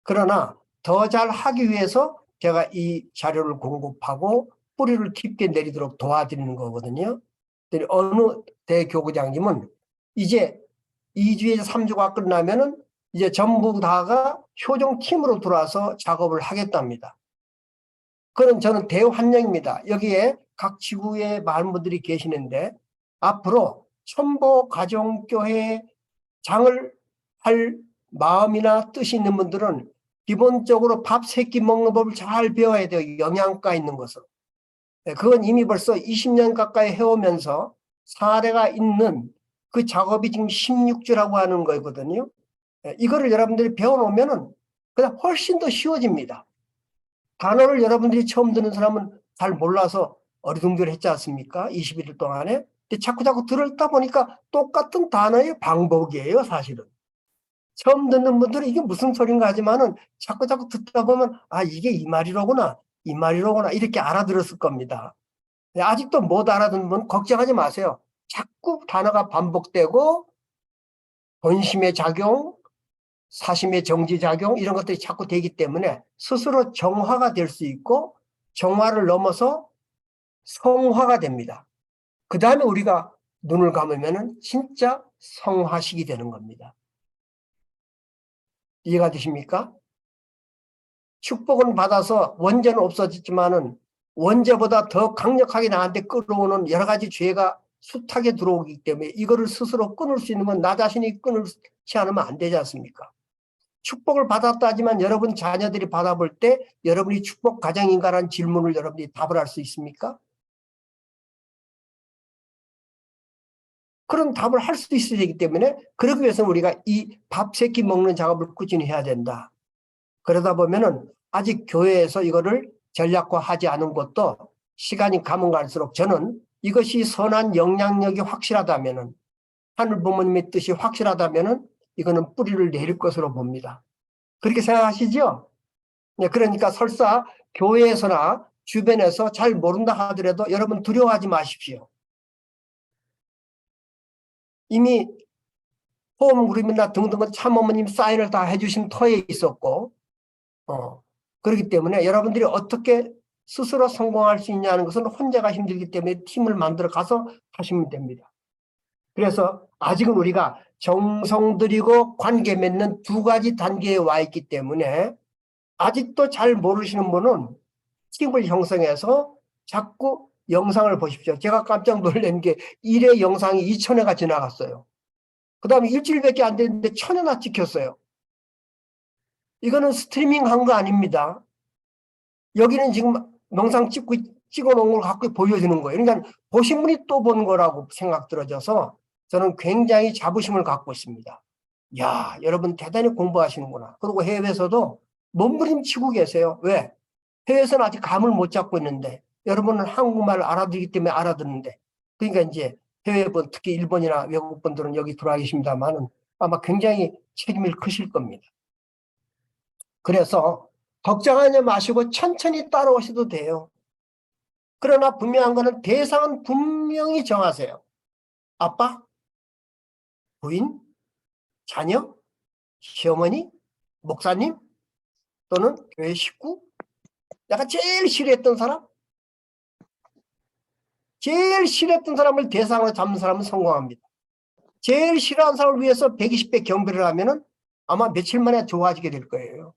그러나 더 잘 하기 위해서 제가 이 자료를 공급하고 뿌리를 깊게 내리도록 도와드리는 거거든요. 어느 대교구장님은 이제 2주에서 3주가 끝나면은 이제 전부 다가 효정팀으로 들어와서 작업을 하겠답니다. 그건 저는 대환영입니다. 여기에 각 지구의 많은 분들이 계시는데 앞으로 첨보가정교회 장을 할 마음이나 뜻이 있는 분들은 기본적으로 밥 3끼 먹는 법을 잘 배워야 돼요. 영양가 있는 것을. 그건 이미 벌써 20년 가까이 해오면서 사례가 있는 그 작업이 지금 16주라고 하는 거거든요. 이거를 여러분들이 배워놓으면은 그냥 훨씬 더 쉬워집니다. 단어를 여러분들이 처음 듣는 사람은 잘 몰라서 어리둥절했지 않습니까? 21일 동안에. 근데 자꾸 들었다 보니까 똑같은 단어의 반복이에요, 사실은. 처음 듣는 분들은 이게 무슨 소린가 하지만은 자꾸 듣다 보면 아, 이게 이 말이로구나, 이 말이로구나 이렇게 알아들었을 겁니다. 아직도 못 알아듣는 분 걱정하지 마세요. 자꾸 단어가 반복되고 본심의 작용, 사심의 정지작용 이런 것들이 자꾸 되기 때문에 스스로 정화가 될 수 있고 정화를 넘어서 성화가 됩니다. 그 다음에 우리가 눈을 감으면 진짜 성화식이 되는 겁니다. 이해가 되십니까? 축복은 받아서 원죄는 없어졌지만은 원죄보다 더 강력하게 나한테 끌어오는 여러 가지 죄가 숱하게 들어오기 때문에 이거를 스스로 끊을 수 있는 건 나 자신이 끊지 않으면 안 되지 않습니까? 축복을 받았다 하지만 여러분 자녀들이 받아볼 때 여러분이 축복 가정인가라는 질문을 여러분이 답을 할 수 있습니까? 그런 답을 할 수 있어야 되기 때문에 그러기 위해서는 우리가 이 밥 3끼 먹는 작업을 꾸준히 해야 된다. 그러다 보면은 아직 교회에서 이거를 전략화하지 않은 것도 시간이 가면 갈수록 저는 이것이 선한 영향력이 확실하다면은 하늘 부모님의 뜻이 확실하다면은 이거는 뿌리를 내릴 것으로 봅니다. 그렇게 생각하시죠? 네, 그러니까 설사 교회에서나 주변에서 잘 모른다 하더라도 여러분 두려워하지 마십시오. 이미 호흡그룹이나 등등은 참어머님 사인을 다 해주신 터에 있었고 그렇기 때문에 여러분들이 어떻게 스스로 성공할 수 있냐는 것은 혼자가 힘들기 때문에 팀을 만들어 가서 하시면 됩니다. 그래서 아직은 우리가 정성 들이고 관계 맺는 2가지 단계에 와 있기 때문에 아직도 잘 모르시는 분은 팀을 형성해서 자꾸 영상을 보십시오. 제가 깜짝 놀란 게 1회 영상이 2,000회가 지나갔어요. 그 다음에 일주일밖에 안 됐는데 1,000회나 찍혔어요. 이거는 스트리밍 한 거 아닙니다. 여기는 지금 영상 찍어놓은 걸 갖고 보여주는 거예요. 그러니까 보신 분이 또 본 거라고 생각 들어져서 저는 굉장히 자부심을 갖고 있습니다. 야, 여러분 대단히 공부하시는구나. 그리고 해외에서도 몸부림치고 계세요. 왜? 해외에서는 아직 감을 못 잡고 있는데 여러분은 한국말을 알아듣기 때문에 알아듣는데 그러니까 이제 해외분 특히 일본이나 외국 분들은 여기 들어와 계십니다만은 아마 굉장히 책임이 크실 겁니다. 그래서 걱정하지 마시고 천천히 따라오셔도 돼요. 그러나 분명한 거는 대상은 분명히 정하세요. 아빠, 부인, 자녀, 시어머니, 목사님 또는 교회 식구, 내가 제일 싫어했던 사람, 제일 싫어했던 사람을 대상으로 잡는 사람은 성공합니다. 제일 싫어하는 사람을 위해서 120배 경배를 하면은 아마 며칠 만에 좋아지게 될 거예요.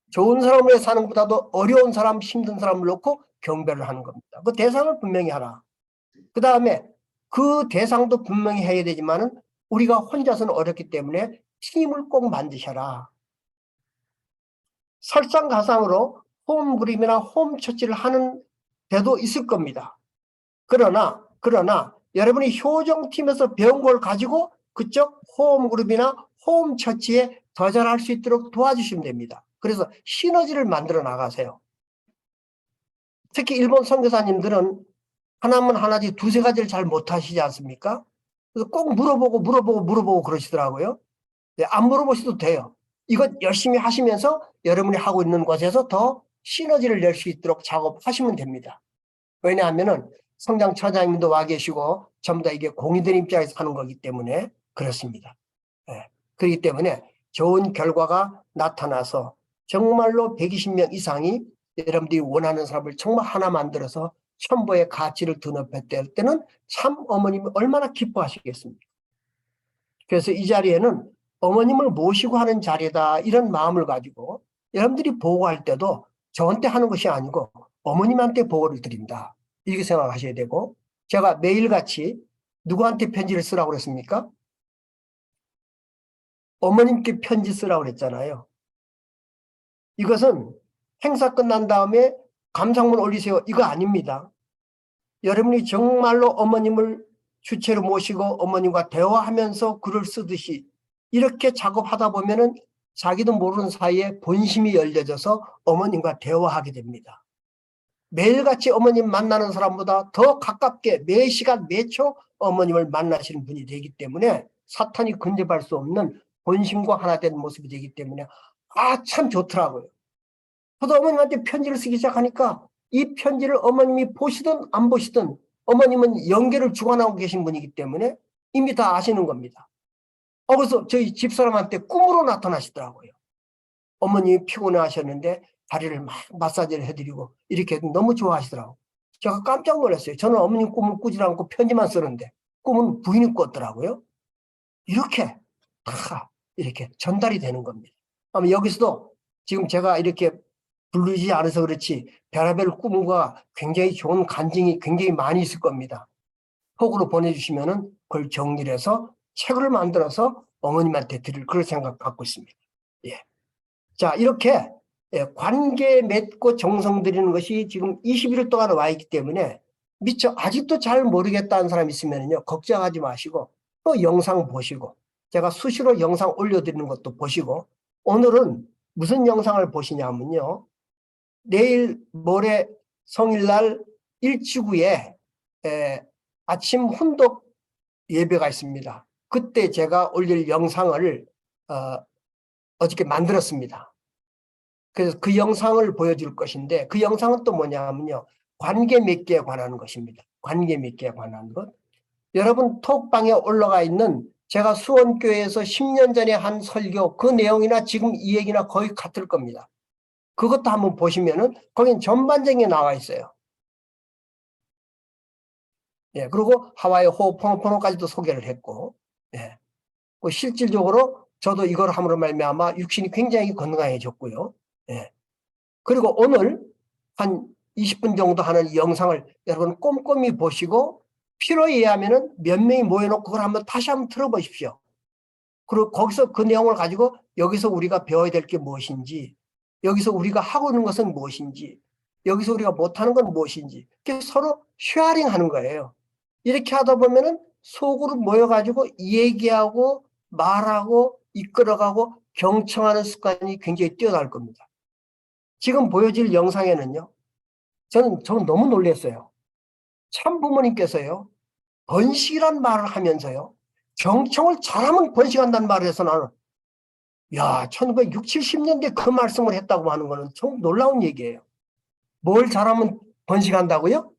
좋은 사람을 위해 사는 것보다도 어려운 사람, 힘든 사람을 놓고 경배를 하는 겁니다. 그 대상을 분명히 하라. 그 다음에 그 대상도 분명히 해야 되지만은 우리가 혼자서는 어렵기 때문에 팀을 꼭 만드셔라. 설상가상으로 홈그림이나 홈처치를 하는 데도 있을 겁니다. 그러나 여러분이 효정팀에서 배운 걸 가지고 그쪽 홈그룹이나 홈처치에 더 잘할 수 있도록 도와주시면 됩니다. 그래서 시너지를 만들어 나가세요. 특히 일본 선교사님들은 하나면 하나지 두세 가지를 잘 못하시지 않습니까? 그래서 꼭 물어보고 그러시더라고요. 네, 안 물어보셔도 돼요. 이것 열심히 하시면서 여러분이 하고 있는 것에서 더 시너지를 낼 수 있도록 작업하시면 됩니다. 왜냐하면은 성장 처장님도 와 계시고 전부 다 이게 공인된 입장에서 하는 거기 때문에 그렇습니다. 예. 그렇기 때문에 좋은 결과가 나타나서 정말로 120명 이상이 여러분들이 원하는 사람을 정말 하나 만들어서 천보의 가치를 드높였을 때는 참 어머님이 얼마나 기뻐하시겠습니까? 그래서 이 자리에는 어머님을 모시고 하는 자리다 이런 마음을 가지고 여러분들이 보고할 때도 저한테 하는 것이 아니고 어머님한테 보고를 드린다. 이렇게 생각하셔야 되고 제가 매일같이 누구한테 편지를 쓰라고 그랬습니까? 어머님께 편지 쓰라고 그랬잖아요. 이것은 행사 끝난 다음에 감상문 올리세요. 이거 아닙니다. 여러분이 정말로 어머님을 주체로 모시고 어머님과 대화하면서 글을 쓰듯이 이렇게 작업하다 보면은 자기도 모르는 사이에 본심이 열려져서 어머님과 대화하게 됩니다. 매일같이 어머님 만나는 사람보다 더 가깝게 매 시간 매 초 어머님을 만나시는 분이 되기 때문에 사탄이 근접할 수 없는 본심과 하나 된 모습이 되기 때문에 참 좋더라고요. 저도 어머님한테 편지를 쓰기 시작하니까 이 편지를 어머님이 보시든 안 보시든 어머님은 연계를 주관하고 계신 분이기 때문에 이미 다 아시는 겁니다. 그래서 저희 집사람한테 꿈으로 나타나시더라고요. 어머님이 피곤해 하셨는데 다리를 막 마사지를 해드리고 이렇게 너무 좋아하시더라고요. 제가 깜짝 놀랐어요. 저는 어머님 꿈을 꾸지 않고 편지만 쓰는데 꿈은 부인이 꿨더라고요. 이렇게 다 이렇게 전달이 되는 겁니다. 아마 여기서도 지금 제가 이렇게 부르지 않아서 그렇지 별의별 꿈과 굉장히 좋은 간증이 굉장히 많이 있을 겁니다. 톡으로 보내주시면은 그걸 정리를 해서 책을 만들어서 어머님한테 드릴 그런 생각 갖고 있습니다. 예. 자, 이렇게 관계 맺고 정성 들이는 것이 지금 21일 동안 와 있기 때문에 미처 아직도 잘 모르겠다는 사람 있으면요 걱정하지 마시고 또 영상 보시고 제가 수시로 영상 올려드리는 것도 보시고 오늘은 무슨 영상을 보시냐면요 내일 모레 성일날 일지구에 아침 훈독 예배가 있습니다. 그때 제가 올릴 영상을 어저께 만들었습니다. 그래서 그 영상을 보여줄 것인데 그 영상은 또 뭐냐면요. 관계 맺기에 관한 것입니다. 관계 맺기에 관한 것. 여러분 톡방에 올라가 있는 제가 수원교회에서 10년 전에 한 설교 그 내용이나 지금 이 얘기나 거의 같을 겁니다. 그것도 한번 보시면은 거긴 전반적인 게 나와 있어요. 예, 그리고 하와이 호호포노포노까지도 소개를 했고, 예. 실질적으로 저도 이걸 함으로 말미암아 육신이 굉장히 건강해졌고요. 예. 그리고 오늘 한 20분 정도 하는 이 영상을 여러분 꼼꼼히 보시고 필요에 의하면은 몇 명이 모여놓고 그걸 한번 다시 한번 틀어보십시오. 그리고 거기서 그 내용을 가지고 여기서 우리가 배워야 될 게 무엇인지, 여기서 우리가 하고 있는 것은 무엇인지, 여기서 우리가 못하는 건 무엇인지, 서로 쉐어링 하는 거예요. 이렇게 하다 보면은 속으로 모여가지고 얘기하고 말하고 이끌어가고 경청하는 습관이 굉장히 뛰어날 겁니다. 지금 보여질 영상에는요, 저는 너무 놀랐어요. 참부모님께서요, 번식이란 말을 하면서요, 경청을 잘하면 번식한다는 말을 해서 나는, 1960, 70년대 그 말씀을 했다고 하는 거는 좀 놀라운 얘기예요. 뭘 잘하면 번식한다고요?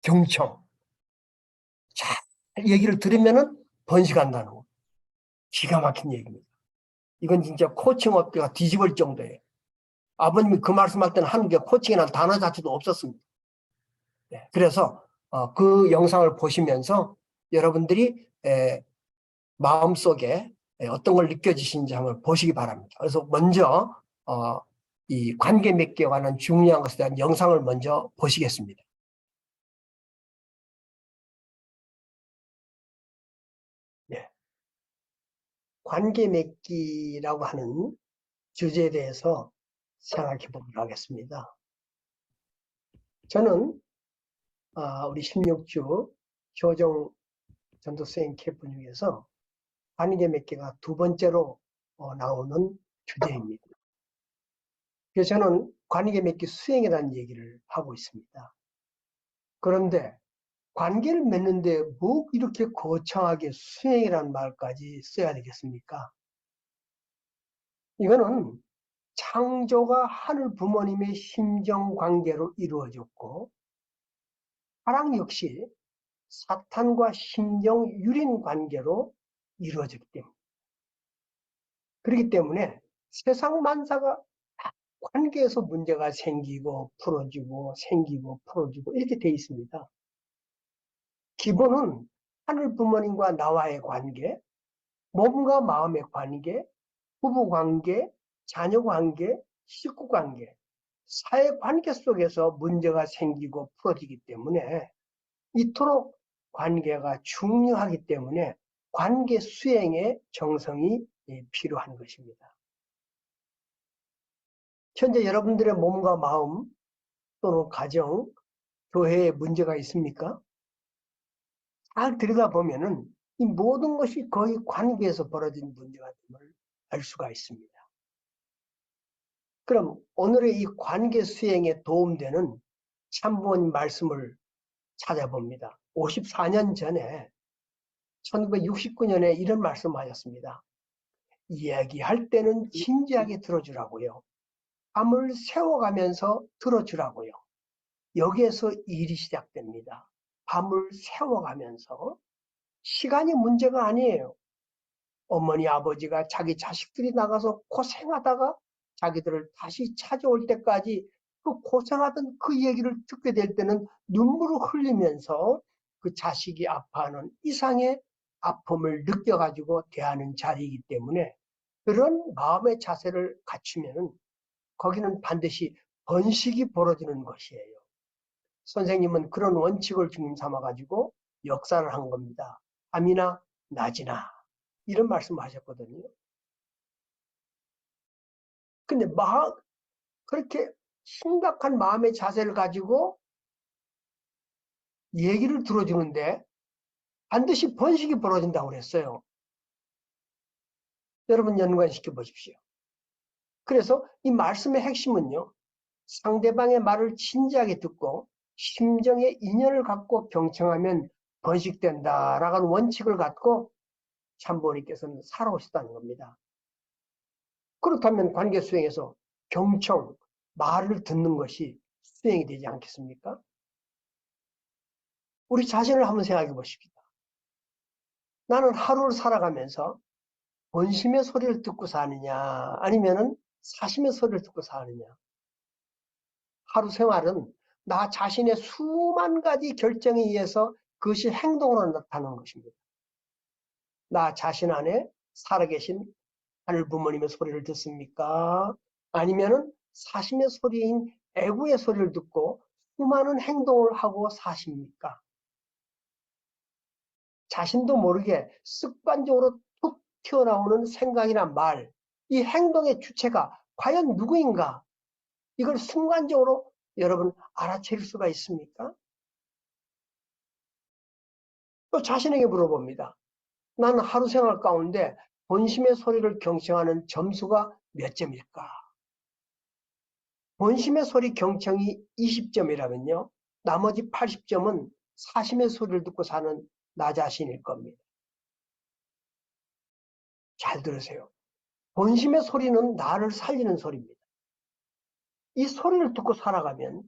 경청. 잘 얘기를 들으면은 번식한다는 거. 기가 막힌 얘기입니다. 이건 진짜 코칭 업계가 뒤집을 정도예요. 아버님이 그 말씀할 때는 하는 게 코칭이라는 단어 자체도 없었습니다. 네, 그래서 그 영상을 보시면서 여러분들이 마음속에 어떤 걸 느껴지시는지 한번 보시기 바랍니다. 그래서 먼저 이 관계 맺기에 관한 중요한 것에 대한 영상을 먼저 보시겠습니다. 관계 맺기라고 하는 주제에 대해서 생각해 보도록 하겠습니다. 저는 우리 16주 교정 전도수행 캠프 중에서 관계 맺기가 두 번째로 나오는 주제입니다. 그래서 저는 관계 맺기 수행이라는 얘기를 하고 있습니다. 그런데 관계를 맺는데 뭐 이렇게 거창하게 수행이라는 말까지 써야 되겠습니까? 이거는 창조가 하늘 부모님의 심정 관계로 이루어졌고, 사랑 역시 사탄과 심정 유린 관계로 이루어졌기 때문에, 그렇기 때문에 세상 만사가 다 관계에서 문제가 생기고 풀어지고 생기고 풀어지고 이렇게 돼 있습니다. 기본은 하늘 부모님과 나와의 관계, 몸과 마음의 관계, 부부 관계, 자녀 관계, 식구 관계, 사회 관계 속에서 문제가 생기고 풀어지기 때문에 이토록 관계가 중요하기 때문에 관계 수행의 정성이 필요한 것입니다. 현재 여러분들의 몸과 마음 또는 가정, 교회에 문제가 있습니까? 잘 들여다보면은 이 모든 것이 거의 관계에서 벌어진 문제가 됨을 알 수가 있습니다. 그럼 오늘의 이 관계 수행에 도움되는 참부모님 말씀을 찾아봅니다. 54년 전에 1969년에 이런 말씀하셨습니다. 이야기할 때는 진지하게 들어주라고요. 밤을 세워가면서 들어주라고요. 여기에서 일이 시작됩니다. 밤을 세워가면서. 시간이 문제가 아니에요. 어머니 아버지가 자기 자식들이 나가서 고생하다가 자기들을 다시 찾아올 때까지 그 고생하던 그 얘기를 듣게 될 때는 눈물을 흘리면서 그 자식이 아파하는 이상의 아픔을 느껴가지고 대하는 자리이기 때문에 그런 마음의 자세를 갖추면 거기는 반드시 번식이 벌어지는 것이에요. 선생님은 그런 원칙을 중심 삼아가지고 역사를 한 겁니다. 밤이나 낮이나 이런 말씀을 하셨거든요. 근데 그렇게 심각한 마음의 자세를 가지고 얘기를 들어주는데 반드시 번식이 벌어진다고 그랬어요. 여러분 연관시켜 보십시오. 그래서 이 말씀의 핵심은요. 상대방의 말을 진지하게 듣고 심정의 인연을 갖고 경청하면 번식된다라고 하는 원칙을 갖고 참부모님께서는 살아오셨다는 겁니다. 그렇다면 관계 수행에서 경청, 말을 듣는 것이 수행이 되지 않겠습니까? 우리 자신을 한번 생각해 보십시다. 나는 하루를 살아가면서 본심의 소리를 듣고 사느냐 아니면은 사심의 소리를 듣고 사느냐. 하루 생활은 나 자신의 수만 가지 결정에 의해서 그것이 행동으로 나타나는 것입니다. 나 자신 안에 살아계신 하늘 부모님의 소리를 듣습니까? 아니면은 사심의 소리인 애구의 소리를 듣고 수많은 행동을 하고 사십니까? 자신도 모르게 습관적으로 툭 튀어나오는 생각이나 말, 이 행동의 주체가 과연 누구인가? 이걸 순간적으로 여러분 알아챌 수가 있습니까? 또 자신에게 물어봅니다. 나는 하루 생활 가운데 본심의 소리를 경청하는 점수가 몇 점일까? 본심의 소리 경청이 20점이라면요. 나머지 80점은 사심의 소리를 듣고 사는 나 자신일 겁니다. 잘 들으세요. 본심의 소리는 나를 살리는 소리입니다. 이 소리를 듣고 살아가면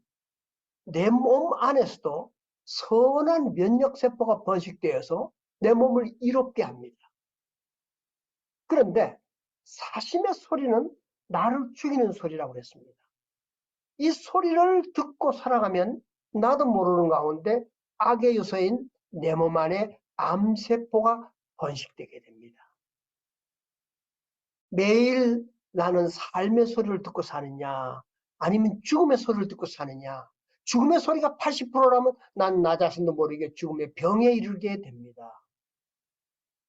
내 몸 안에서도 선한 면역세포가 번식되어서 내 몸을 이롭게 합니다. 그런데 사심의 소리는 나를 죽이는 소리라고 했습니다. 이 소리를 듣고 살아가면 나도 모르는 가운데 악의 요소인 내 몸 안에 암세포가 번식되게 됩니다. 매일 나는 삶의 소리를 듣고 사느냐 아니면 죽음의 소리를 듣고 사느냐. 죽음의 소리가 80%라면 난 나 자신도 모르게 죽음의 병에 이르게 됩니다.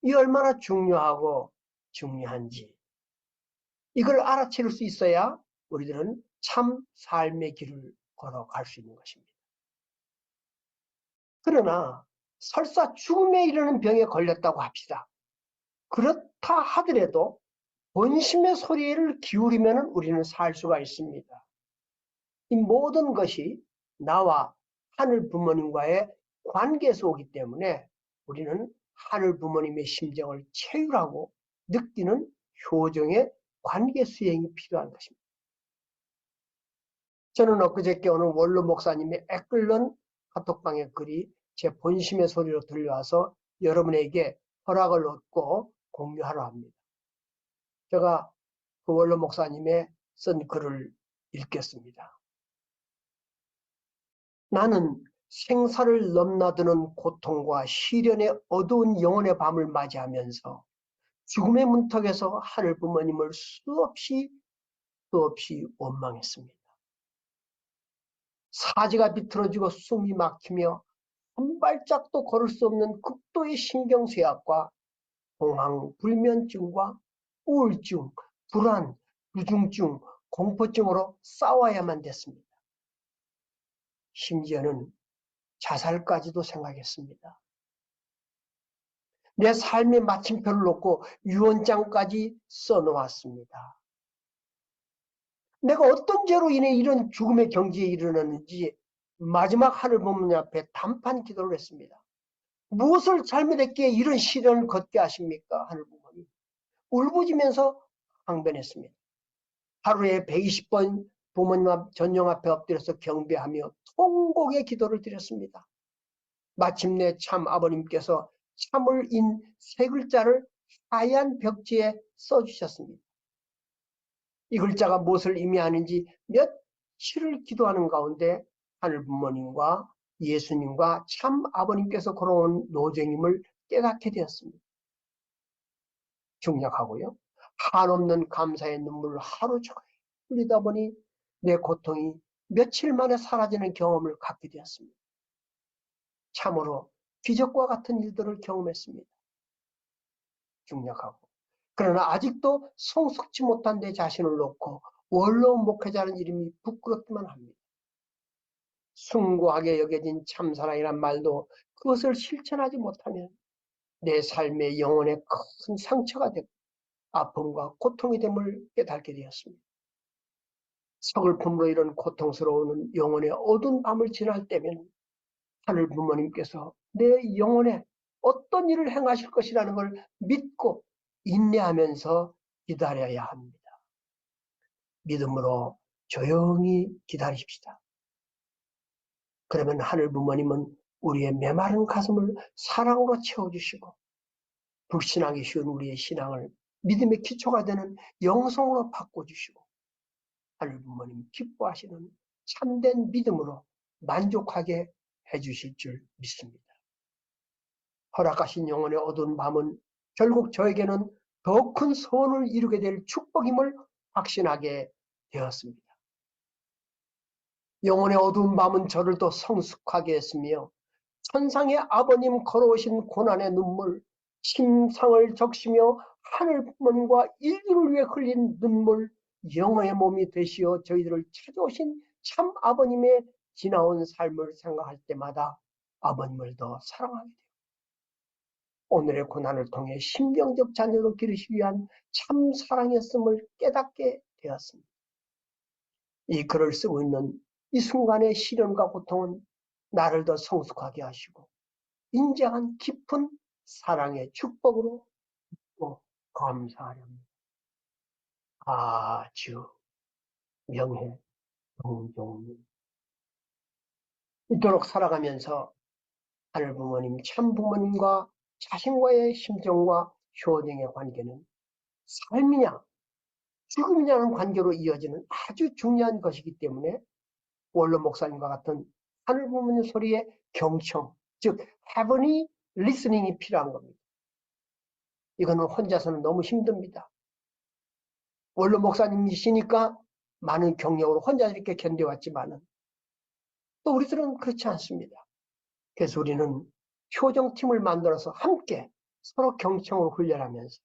이 얼마나 중요하고 중요한지 이걸 알아채릴 수 있어야 우리들은 참 삶의 길을 걸어갈 수 있는 것입니다. 그러나 설사 죽음에 이르는 병에 걸렸다고 합시다. 그렇다 하더라도 본심의 소리를 기울이면 우리는 살 수가 있습니다. 이 모든 것이 나와 하늘 부모님과의 관계에서 오기 때문에 우리는 하늘 부모님의 심정을 체휼하고 느끼는 효정의 관계 수행이 필요한 것입니다. 저는 엊그저께 오늘 원로 목사님의 애끓는 카톡방의 글이 제 본심의 소리로 들려와서 여러분에게 허락을 얻고 공유하려 합니다. 제가 그 원로 목사님의 쓴 글을 읽겠습니다. 나는 생사를 넘나드는 고통과 시련의 어두운 영혼의 밤을 맞이하면서 죽음의 문턱에서 하늘 부모님을 수없이 원망했습니다. 사지가 비틀어지고 숨이 막히며 한 발짝도 걸을 수 없는 극도의 신경쇠약과 공황불면증과 우울증, 불안, 부중증, 공포증으로 싸워야만 됐습니다. 심지어는 자살까지도 생각했습니다. 내 삶의 마침표를 놓고 유언장까지 써놓았습니다. 내가 어떤 죄로 인해 이런 죽음의 경지에 이르렀는지 마지막 하늘 부모님 앞에 단판 기도를 했습니다. 무엇을 잘못했기에 이런 시련을 걷게 하십니까? 하늘 부모님. 울부짖으면서 항변했습니다. 하루에 120번 부모님 앞 전용 앞에 엎드려서 경배하며 통곡의 기도를 드렸습니다. 마침내 참 아버님께서 참을 인 세 글자를 하얀 벽지에 써주셨습니다. 이 글자가 무엇을 의미하는지 며칠을 기도하는 가운데 하늘 부모님과 예수님과 참 아버님께서 걸어온 노정임을 깨닫게 되었습니다. 중략하고요. 한없는 감사의 눈물을 하루 종일 흘리다 보니 내 고통이 며칠 만에 사라지는 경험을 갖게 되었습니다. 참으로 기적과 같은 일들을 경험했습니다. 중략하고. 그러나 아직도 성숙치 못한 내 자신을 놓고 원로 목회자라는 이름이 부끄럽기만 합니다. 숭고하게 여겨진 참사랑이란 말도 그것을 실천하지 못하면 내 삶의 영혼에 큰 상처가 되고 아픔과 고통이 됨을 깨닫게 되었습니다. 서글픔으로 이런 고통스러운 영혼의 어두운 밤을 지날 때면 하늘 부모님께서 내 영혼에 어떤 일을 행하실 것이라는 걸 믿고 인내하면서 기다려야 합니다. 믿음으로 조용히 기다리십시다. 그러면 하늘 부모님은 우리의 메마른 가슴을 사랑으로 채워주시고 불신하기 쉬운 우리의 신앙을 믿음의 기초가 되는 영성으로 바꿔주시고 하늘 부모님 기뻐하시는 참된 믿음으로 만족하게 해주실 줄 믿습니다. 허락하신 영혼의 어두운 밤은 결국 저에게는 더 큰 소원을 이루게 될 축복임을 확신하게 되었습니다. 영혼의 어두운 밤은 저를 더 성숙하게 했으며 천상의 아버님 걸어오신 고난의 눈물, 심상을 적시며 하늘 부모님과 인류를 위해 흘린 눈물, 영혼의 몸이 되시어 저희들을 찾아오신 참 아버님의 지나온 삶을 생각할 때마다 아버님을 더 사랑하게 돼요. 오늘의 고난을 통해 심정적 자녀로 기르시기 위한 참 사랑이었음을 깨닫게 되었습니다. 이 글을 쓰고 있는 이 순간의 시련과 고통은 나를 더 성숙하게 하시고 인정한 깊은 사랑의 축복으로 믿고 감사하렵니다. 아주 명예 동종님 이토록 살아가면서 하늘 부모님, 참 부모님과 자신과의 심정과 효정의 관계는 삶이냐 죽음이냐는 관계로 이어지는 아주 중요한 것이기 때문에 원로 목사님과 같은 하늘 부모님 소리의 경청, 즉 heavenly listening이 필요한 겁니다. 이거는 혼자서는 너무 힘듭니다. 원로 목사님이시니까 많은 경력으로 혼자 이렇게 견뎌왔지만은 또 우리들은 그렇지 않습니다. 그래서 우리는 효정팀을 만들어서 함께 서로 경청을 훈련하면서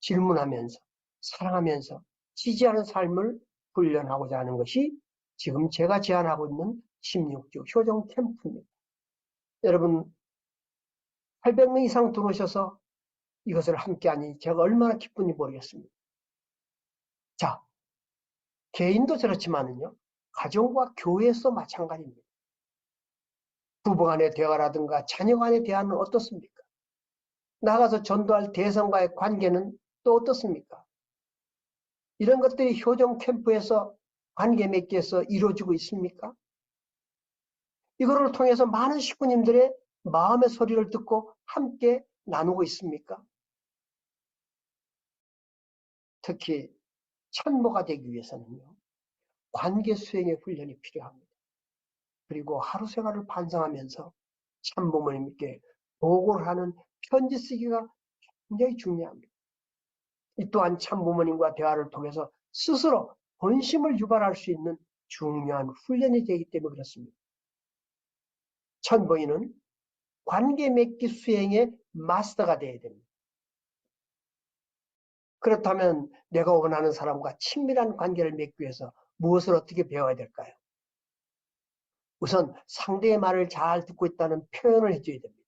질문하면서 사랑하면서 지지하는 삶을 훈련하고자 하는 것이 지금 제가 제안하고 있는 16주 효정 캠프입니다. 여러분 800명 이상 들어오셔서 이것을 함께하니 제가 얼마나 기쁜지 모르겠습니다. 자, 개인도 저렇지만은요, 가정과 교회에서 마찬가지입니다. 부부 간의 대화라든가 자녀 간의 대화는 어떻습니까? 나가서 전도할 대성과의 관계는 또 어떻습니까? 이런 것들이 효정 캠프에서 관계 맺기에서 이루어지고 있습니까? 이거를 통해서 많은 식구님들의 마음의 소리를 듣고 함께 나누고 있습니까? 특히 참모가 되기 위해서는요, 관계 수행의 훈련이 필요합니다. 그리고 하루 생활을 반성하면서 참부모님께 보고를 하는 편지 쓰기가 굉장히 중요합니다. 이 또한 참부모님과 대화를 통해서 스스로 본심을 유발할 수 있는 중요한 훈련이 되기 때문에 그렇습니다. 천부인은 관계 맺기 수행의 마스터가 되어야 됩니다. 그렇다면 내가 원하는 사람과 친밀한 관계를 맺기 위해서 무엇을 어떻게 배워야 될까요? 우선 상대의 말을 잘 듣고 있다는 표현을 해줘야 됩니다.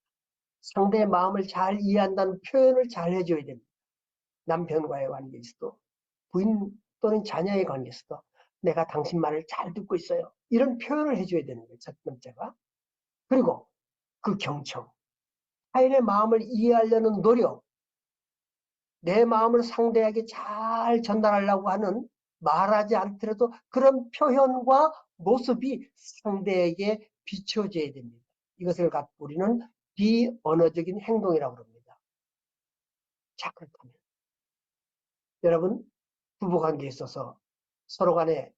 상대의 마음을 잘 이해한다는 표현을 잘 해줘야 됩니다. 남편과의 관계에서도 부인 또는 자녀의 관계에서도 내가 당신 말을 잘 듣고 있어요. 이런 표현을 해줘야 되는 거예요. 첫 번째가. 그리고 그 경청, 타인의 마음을 이해하려는 노력, 내 마음을 상대에게 잘 전달하려고 하는 말하지 않더라도 그런 표현과 모습이 상대에게 비춰져야 됩니다. 이것을 갖고 우리는 비언어적인 행동이라고 합니다. 자, 그렇다면 여러분 부부관계에 있어서 서로 간의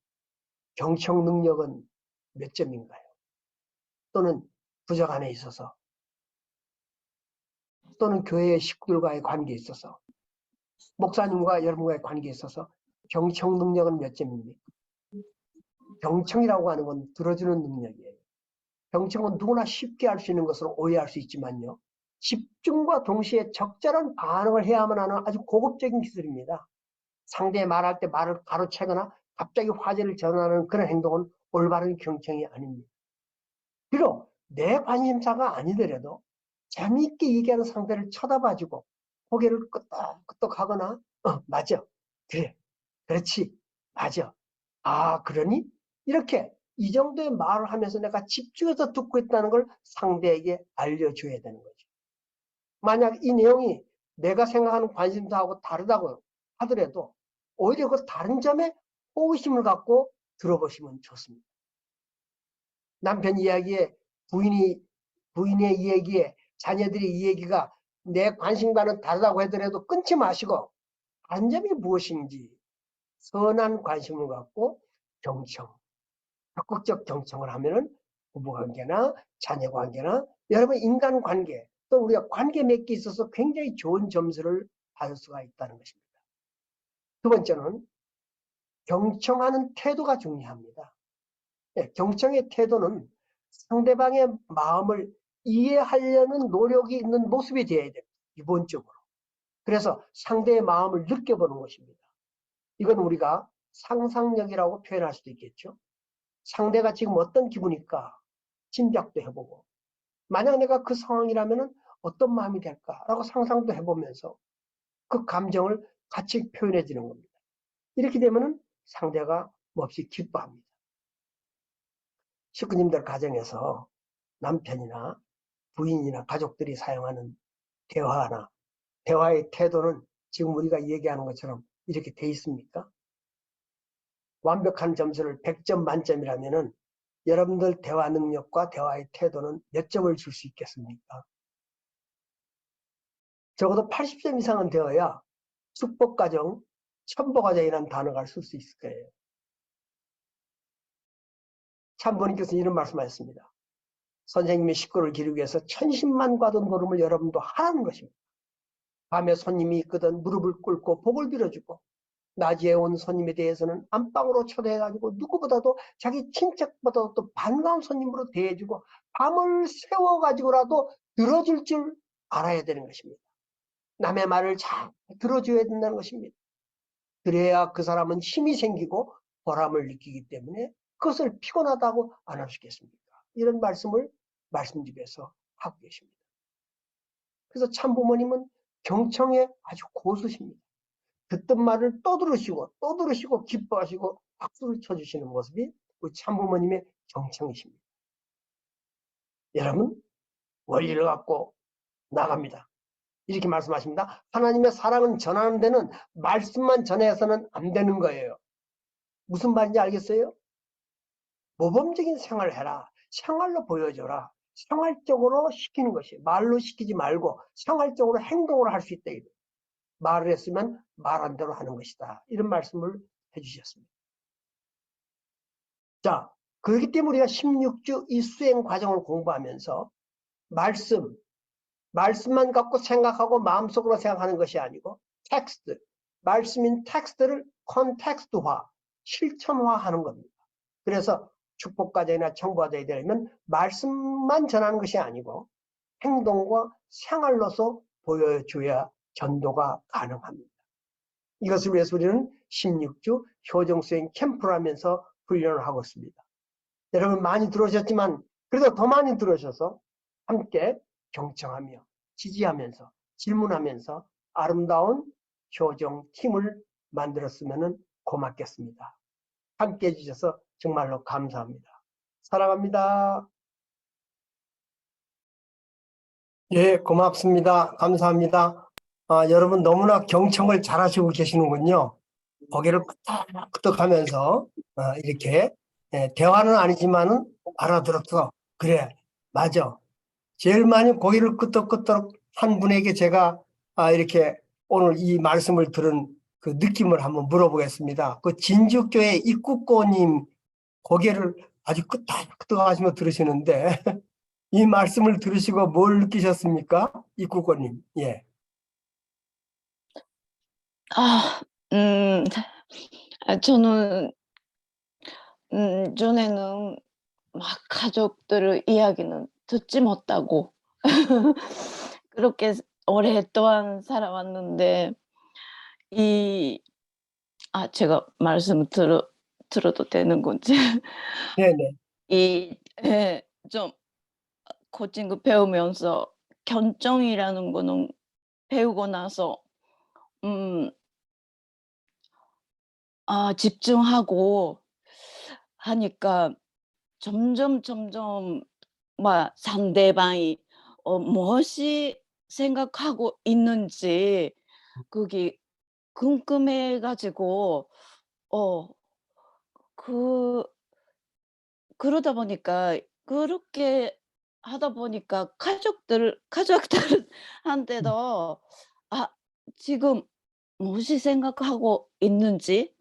경청 능력은 몇 점인가요? 또는 부부간에 있어서 또는 교회의 식구들과의 관계에 있어서 목사님과 여러분과의 관계에 있어서 경청 능력은 몇 점입니까? 경청이라고 하는 건 들어주는 능력이에요. 경청은 누구나 쉽게 할 수 있는 것으로 오해할 수 있지만요. 집중과 동시에 적절한 반응을 해야만 하는 아주 고급적인 기술입니다. 상대의 말할 때 말을 가로채거나 갑자기 화제를 전환하는 그런 행동은 올바른 경청이 아닙니다. 비록 내 관심사가 아니더라도 재미있게 얘기하는 상대를 쳐다봐주고 고개를 끄덕끄덕 하거나 맞아, 그래, 그렇지, 맞아, 아 그러니? 이렇게 이 정도의 말을 하면서 내가 집중해서 듣고 있다는 걸 상대에게 알려줘야 되는 거죠. 만약 이 내용이 내가 생각하는 관심사하고 다르다고 하더라도 오히려 그 다른 점에 호기심을 갖고 들어보시면 좋습니다. 남편 이야기에 부인의 이야기에 자녀들의 이야기가 내 관심과는 다르다고 하더라도 끊지 마시고 단점이 무엇인지 선한 관심을 갖고 경청, 적극적 경청을 하면은 부부관계나 자녀관계나 여러분 인간관계 또 우리가 관계 맺기 있어서 굉장히 좋은 점수를 받을 수가 있다는 것입니다. 두 번째는 경청하는 태도가 중요합니다. 경청의 태도는 상대방의 마음을 이해하려는 노력이 있는 모습이 되어야 됩니다. 기본적으로. 그래서 상대의 마음을 느껴보는 것입니다. 이건 우리가 상상력이라고 표현할 수도 있겠죠. 상대가 지금 어떤 기분일까 짐작도 해보고 만약 내가 그 상황이라면 어떤 마음이 될까라고 상상도 해보면서 그 감정을 같이 표현해 주는 겁니다. 이렇게 되면 상대가 몹시 기뻐합니다. 식구님들 가정에서 남편이나 부인이나 가족들이 사용하는 대화의 태도는 지금 우리가 얘기하는 것처럼 이렇게 돼 있습니까? 완벽한 점수를 100점 만점이라면은 여러분들 대화 능력과 대화의 태도는 몇 점을 줄 수 있겠습니까? 적어도 80점 이상은 되어야 축복가정, 천복가정이라는 단어가 쓸 수 있을 거예요. 참부님께서 이런 말씀하셨습니다. 선생님의 식구를 기르기 위해서 천신만 과도 노름을 여러분도 하라는 것입니다. 밤에 손님이 있거든 무릎을 꿇고 복을 빌어주고 낮에 온 손님에 대해서는 안방으로 초대해가지고 누구보다도 자기 친척보다도 또 반가운 손님으로 대해주고 밤을 새워가지고라도 들어줄 줄 알아야 되는 것입니다. 남의 말을 잘 들어줘야 된다는 것입니다. 그래야 그 사람은 힘이 생기고 보람을 느끼기 때문에 그것을 피곤하다고 안 할 수 있겠습니까? 이런 말씀을 말씀집에서 하고 계십니다. 그래서 참부모님은 경청에 아주 고수십니다. 듣던 말을 또 들으시고 기뻐하시고 박수를 쳐주시는 모습이 우리 참부모님의 경청이십니다. 여러분, 원리를 갖고 나갑니다. 이렇게 말씀하십니다. 하나님의 사랑은 전하는 데는 말씀만 전해서는 안 되는 거예요. 무슨 말인지 알겠어요? 모범적인 생활을 해라. 생활로 보여줘라. 생활적으로 시키는 것이 말로 시키지 말고 생활적으로 행동으로 할 수 있다. 말을 했으면 말한 대로 하는 것이다. 이런 말씀을 해주셨습니다. 자, 그렇기 때문에 우리가 16주 이 수행 과정을 공부하면서 말씀만 갖고 생각하고 마음속으로 생각하는 것이 아니고 텍스트, 말씀인 텍스트를 컨텍스트화, 실천화하는 겁니다. 그래서 축복과정이나 청부과정이 되려면 말씀만 전하는 것이 아니고 행동과 생활로서 보여줘야 전도가 가능합니다. 이것을 위해서 우리는 16주 효정수행 캠프를 하면서 훈련을 하고 있습니다. 여러분 많이 들어오셨지만 그래도 더 많이 들어오셔서 함께 경청하며 지지하면서 질문하면서 아름다운 효정팀을 만들었으면 고맙겠습니다. 함께 해주셔서 정말로 감사합니다. 사랑합니다. 예, 고맙습니다. 감사합니다. 여러분 너무나 경청을 잘하시고 계시는군요. 고개를 끄덕끄덕 하면서 이렇게 대화는 아니지만은 알아들었어. 그래, 맞아. 제일 많이 고개를 끄덕끄덕 한 분에게 제가 이렇게 오늘 이 말씀을 들은 그 느낌을 한번 물어보겠습니다. 그 진주교회 입국고님 고개를 아주 끄덕끄덕 하시며 들으시는데 이 말씀을 들으시고 뭘 느끼셨습니까? 입국고님. 예. 아, 저는, 전에는 막 가족들의 이야기는 듣지 못하고, 그렇게 오랫동안 살아왔는데, 제가 들어도 되는 건지, 네네. 좀, 코칭 배우면서, 견정이라는 거는 배우고 나서, 음, 집중하고 하니까, 점점 상대방이 무엇이 생각하고 있는지 그게 궁금해 가지고 어 그 그러다 보니까 그렇게 하다 보니까 가족들한테도 지금 무엇이 생각하고 있는지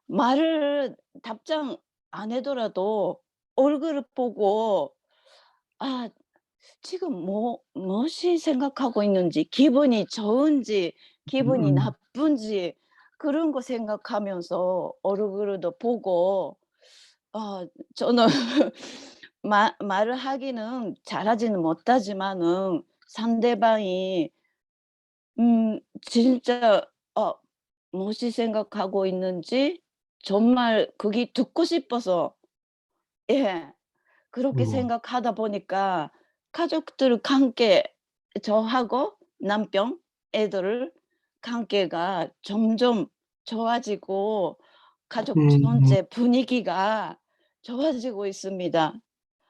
말을 답장 안 하더라도 얼굴을 보고 지금 무엇이 생각하고 있는지, 기분이 좋은지 기분이 나쁜지 그런 거 생각하면서 얼굴도 보고 저는 말을 하기는 잘하지는 못하지만은 상대방이 진짜 무엇이 생각하고 있는지 정말 그게 듣고 싶어서 예. 그렇게 생각하다 보니까 가족들 관계 저하고 남편, 애들 관계가 점점 좋아지고 가족 전체 분위기가 좋아지고 있습니다.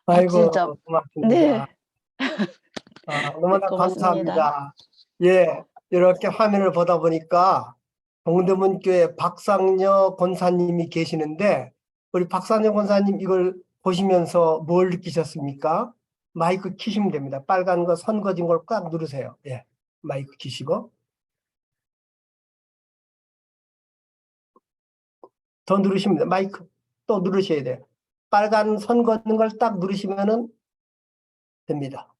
아이고, 진짜 고맙습니다. 네. 너무나 고맙습니다. 감사합니다. 예, 이렇게 화면을 보다 보니까 동대문교회 박상녀 권사님이 계시는데 우리 박상녀 권사님 이걸 보시면서 뭘 느끼셨습니까? 마이크 키시면 됩니다. 빨간 거 선 거진 걸 꽉 누르세요. 예, 마이크 키시고 더 누르시면 돼요. 마이크 또 누르셔야 돼요. 빨간 선 걷는 걸 딱 누르시면은 됩니다.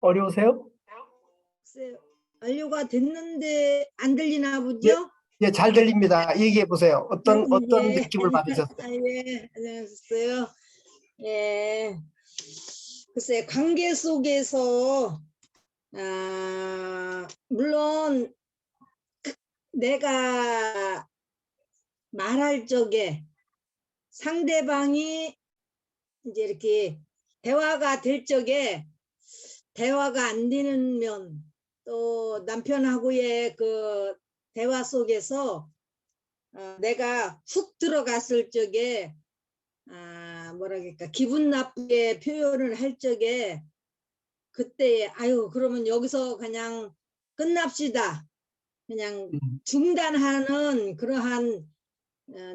어려우세요? 글쎄요. 완료가 됐는데 안 들리나 보죠? 예, 잘 들립니다. 얘기해 보세요. 어떤 예. 느낌을 받으셨어요? 아, 예, 안녕하셨어요. 예. 글쎄, 관계 속에서, 물론 내가 말할 적에 상대방이 이제 이렇게 대화가 될 적에 대화가 안 되는 면, 또 남편하고의 그 대화 속에서 내가 훅 들어갔을 적에 뭐라 그럴까, 기분 나쁘게 표현을 할 적에 그때 아유 그러면 여기서 그냥 끝납시다, 그냥 중단하는 그러한,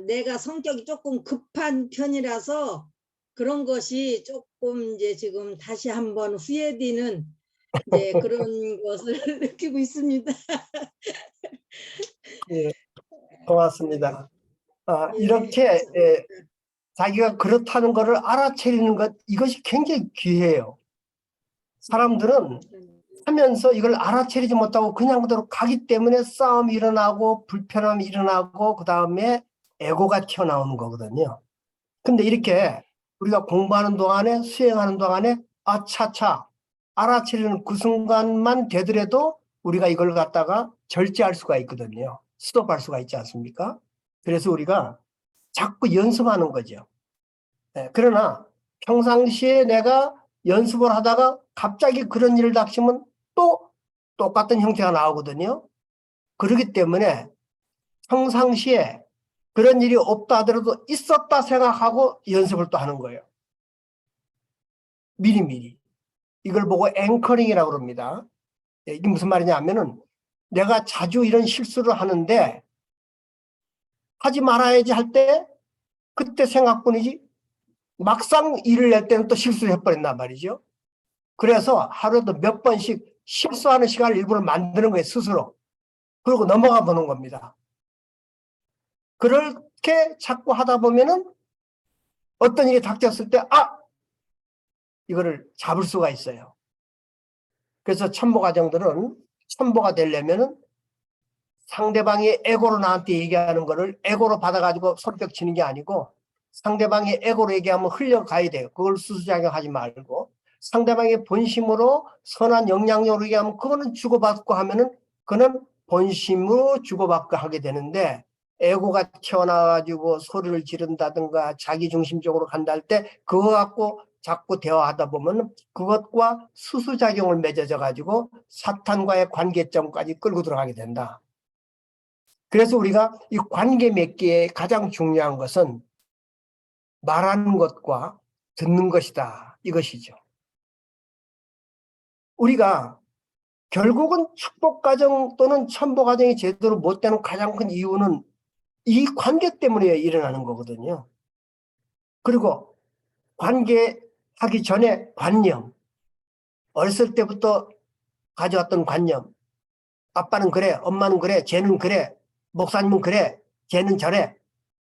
내가 성격이 조금 급한 편이라서 그런 것이 조금 이제 지금 다시 한번 후회되는 이제 그런 것을 느끼고 있습니다. 예, 고맙습니다. 예, 이렇게 감사합니다. 자기가 그렇다는 것을 알아차리는 것, 이것이 굉장히 귀해요. 사람들은 하면서 이걸 알아차리지 못하고 그냥 그대로 가기 때문에 싸움이 일어나고 불편함이 일어나고 그 다음에 에고가 튀어나오는 거거든요. 근데 이렇게 우리가 공부하는 동안에 수행하는 동안에 차차 알아차리는 그 순간만 되더라도 우리가 이걸 갖다가 절제할 수가 있거든요. 스톱할 수가 있지 않습니까? 그래서 우리가 자꾸 연습하는 거죠. 네, 그러나 평상시에 내가 연습을 하다가 갑자기 그런 일을 닥치면 또 똑같은 형태가 나오거든요. 그렇기 때문에 평상시에 그런 일이 없다 하더라도 있었다 생각하고 연습을 또 하는 거예요. 미리미리. 이걸 보고 앵커링이라고 합니다. 이게 무슨 말이냐 하면은 내가 자주 이런 실수를 하는데 하지 말아야지 할 때 그때 생각뿐이지 막상 일을 낼 때는 또 실수를 해버린단 말이죠. 그래서 하루에도 몇 번씩 실수하는 시간을 일부러 만드는 거예요, 스스로. 그리고 넘어가 보는 겁니다. 그렇게 자꾸 하다 보면은 어떤 일이 닥쳤을 때, 이거를 잡을 수가 있어요. 그래서 첨보과정들은 첨보가 되려면은 상대방이 에고로 나한테 얘기하는 거를 에고로 받아가지고 손뼉 치는 게 아니고 상대방이 에고로 얘기하면 흘려가야 돼요. 그걸 수수작용하지 말고 상대방의 본심으로 선한 영향력으로 얘기하면 그거는 주고받고 하면은 그는 본심으로 주고받고 하게 되는데 에고가 튀어나와가지고 소리를 지른다든가 자기중심적으로 간다 할 때 그거 갖고 자꾸 대화하다 보면 그것과 수수작용을 맺어져 가지고 사탄과의 관계점까지 끌고 들어가게 된다. 그래서 우리가 이 관계 맺기에 가장 중요한 것은 말하는 것과 듣는 것이다. 이것이죠. 우리가 결국은 축복과정 또는 첨보과정이 제대로 못 되는 가장 큰 이유는 이 관계 때문에 일어나는 거거든요. 그리고 관계하기 전에 관념, 어렸을 때부터 가져왔던 관념, 아빠는 그래, 엄마는 그래, 쟤는 그래, 목사님은 그래, 쟤는 저래,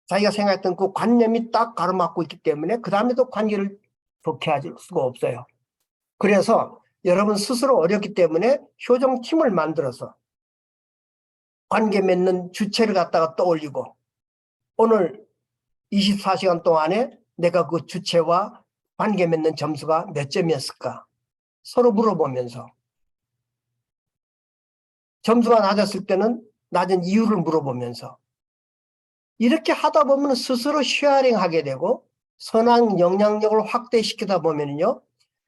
자기가 생각했던 그 관념이 딱 가로막고 있기 때문에 그 다음에도 관계를 좋게 할 수가 없어요. 그래서 여러분 스스로 어렵기 때문에 효정팀을 만들어서 관계 맺는 주체를 갖다가 떠올리고 오늘 24시간 동안에 내가 그 주체와 관계 맺는 점수가 몇 점이었을까 서로 물어보면서 점수가 낮았을 때는 낮은 이유를 물어보면서 이렇게 하다 보면 스스로 쉐어링하게 되고 선한 영향력을 확대시키다 보면요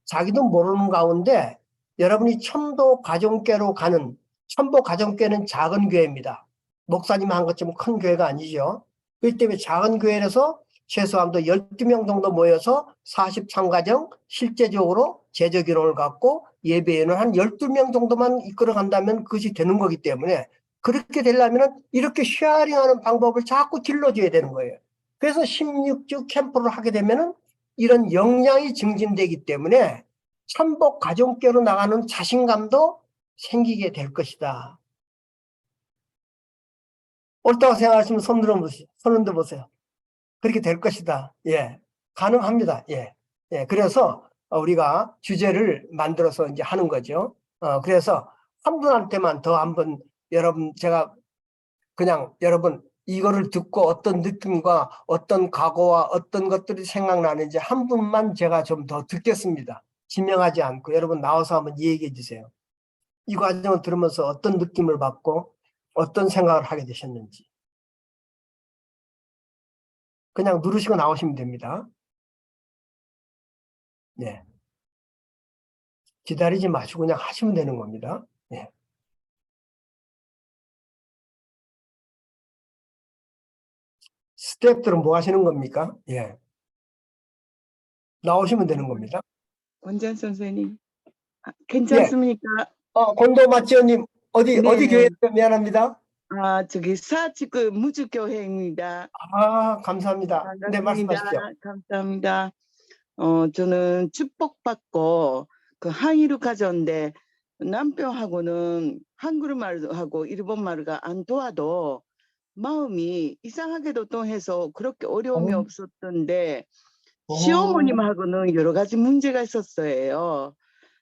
자기도 모르는 가운데 여러분이 첨도 가정교회로 가는 첨보 가정교회는 작은 교회입니다. 목사님 한 것처럼 큰 교회가 아니죠. 그렇기 때문에 작은 교회에서 최소한도 12명 정도 모여서 43가정 실제적으로 제적기록을 갖고 예배에는 한 12명 정도만 이끌어 간다면 그것이 되는 거기 때문에 그렇게 되려면 이렇게 쉐어링하는 방법을 자꾸 길러줘야 되는 거예요. 그래서 16주 캠프를 하게 되면 이런 역량이 증진되기 때문에 천복 가정교로 나가는 자신감도 생기게 될 것이다. 옳다고 생각하시면 손 들어보세요. 그렇게 될 것이다. 예, 가능합니다. 예, 그래서 우리가 주제를 만들어서 이제 하는 거죠. 그래서 한 분한테만 더 한번 여러분 제가 그냥 여러분 이거를 듣고 어떤 느낌과 어떤 각오와 어떤 것들이 생각나는지 한 분만 제가 좀 더 듣겠습니다. 지명하지 않고 여러분 나와서 한번 얘기해 주세요. 이 과정을 들으면서 어떤 느낌을 받고 어떤 생각을 하게 되셨는지. 그냥 누르시고 나오시면 됩니다. 네. 기다리지 마시고 그냥 하시면 되는 겁니다. 네. 스태프들은 뭐 하시는 겁니까? 예. 나오시면 되는 겁니다. 원장 선생님, 예. 괜찮습니까? 권도 마치오님 어디 네. 교회예요? 미안합니다. 저기 사직구 무주교회입니다. 감사합니다. 네, 말씀하십시오. 감사합니다. 저는 축복받고 그 항의를 가졌는데 남편하고는 한국말하고 일본말가 안 도와도 마음이 이상하게도 통해서 그렇게 어려움이 없었던데 시어머님하고는 여러 가지 문제가 있었어요.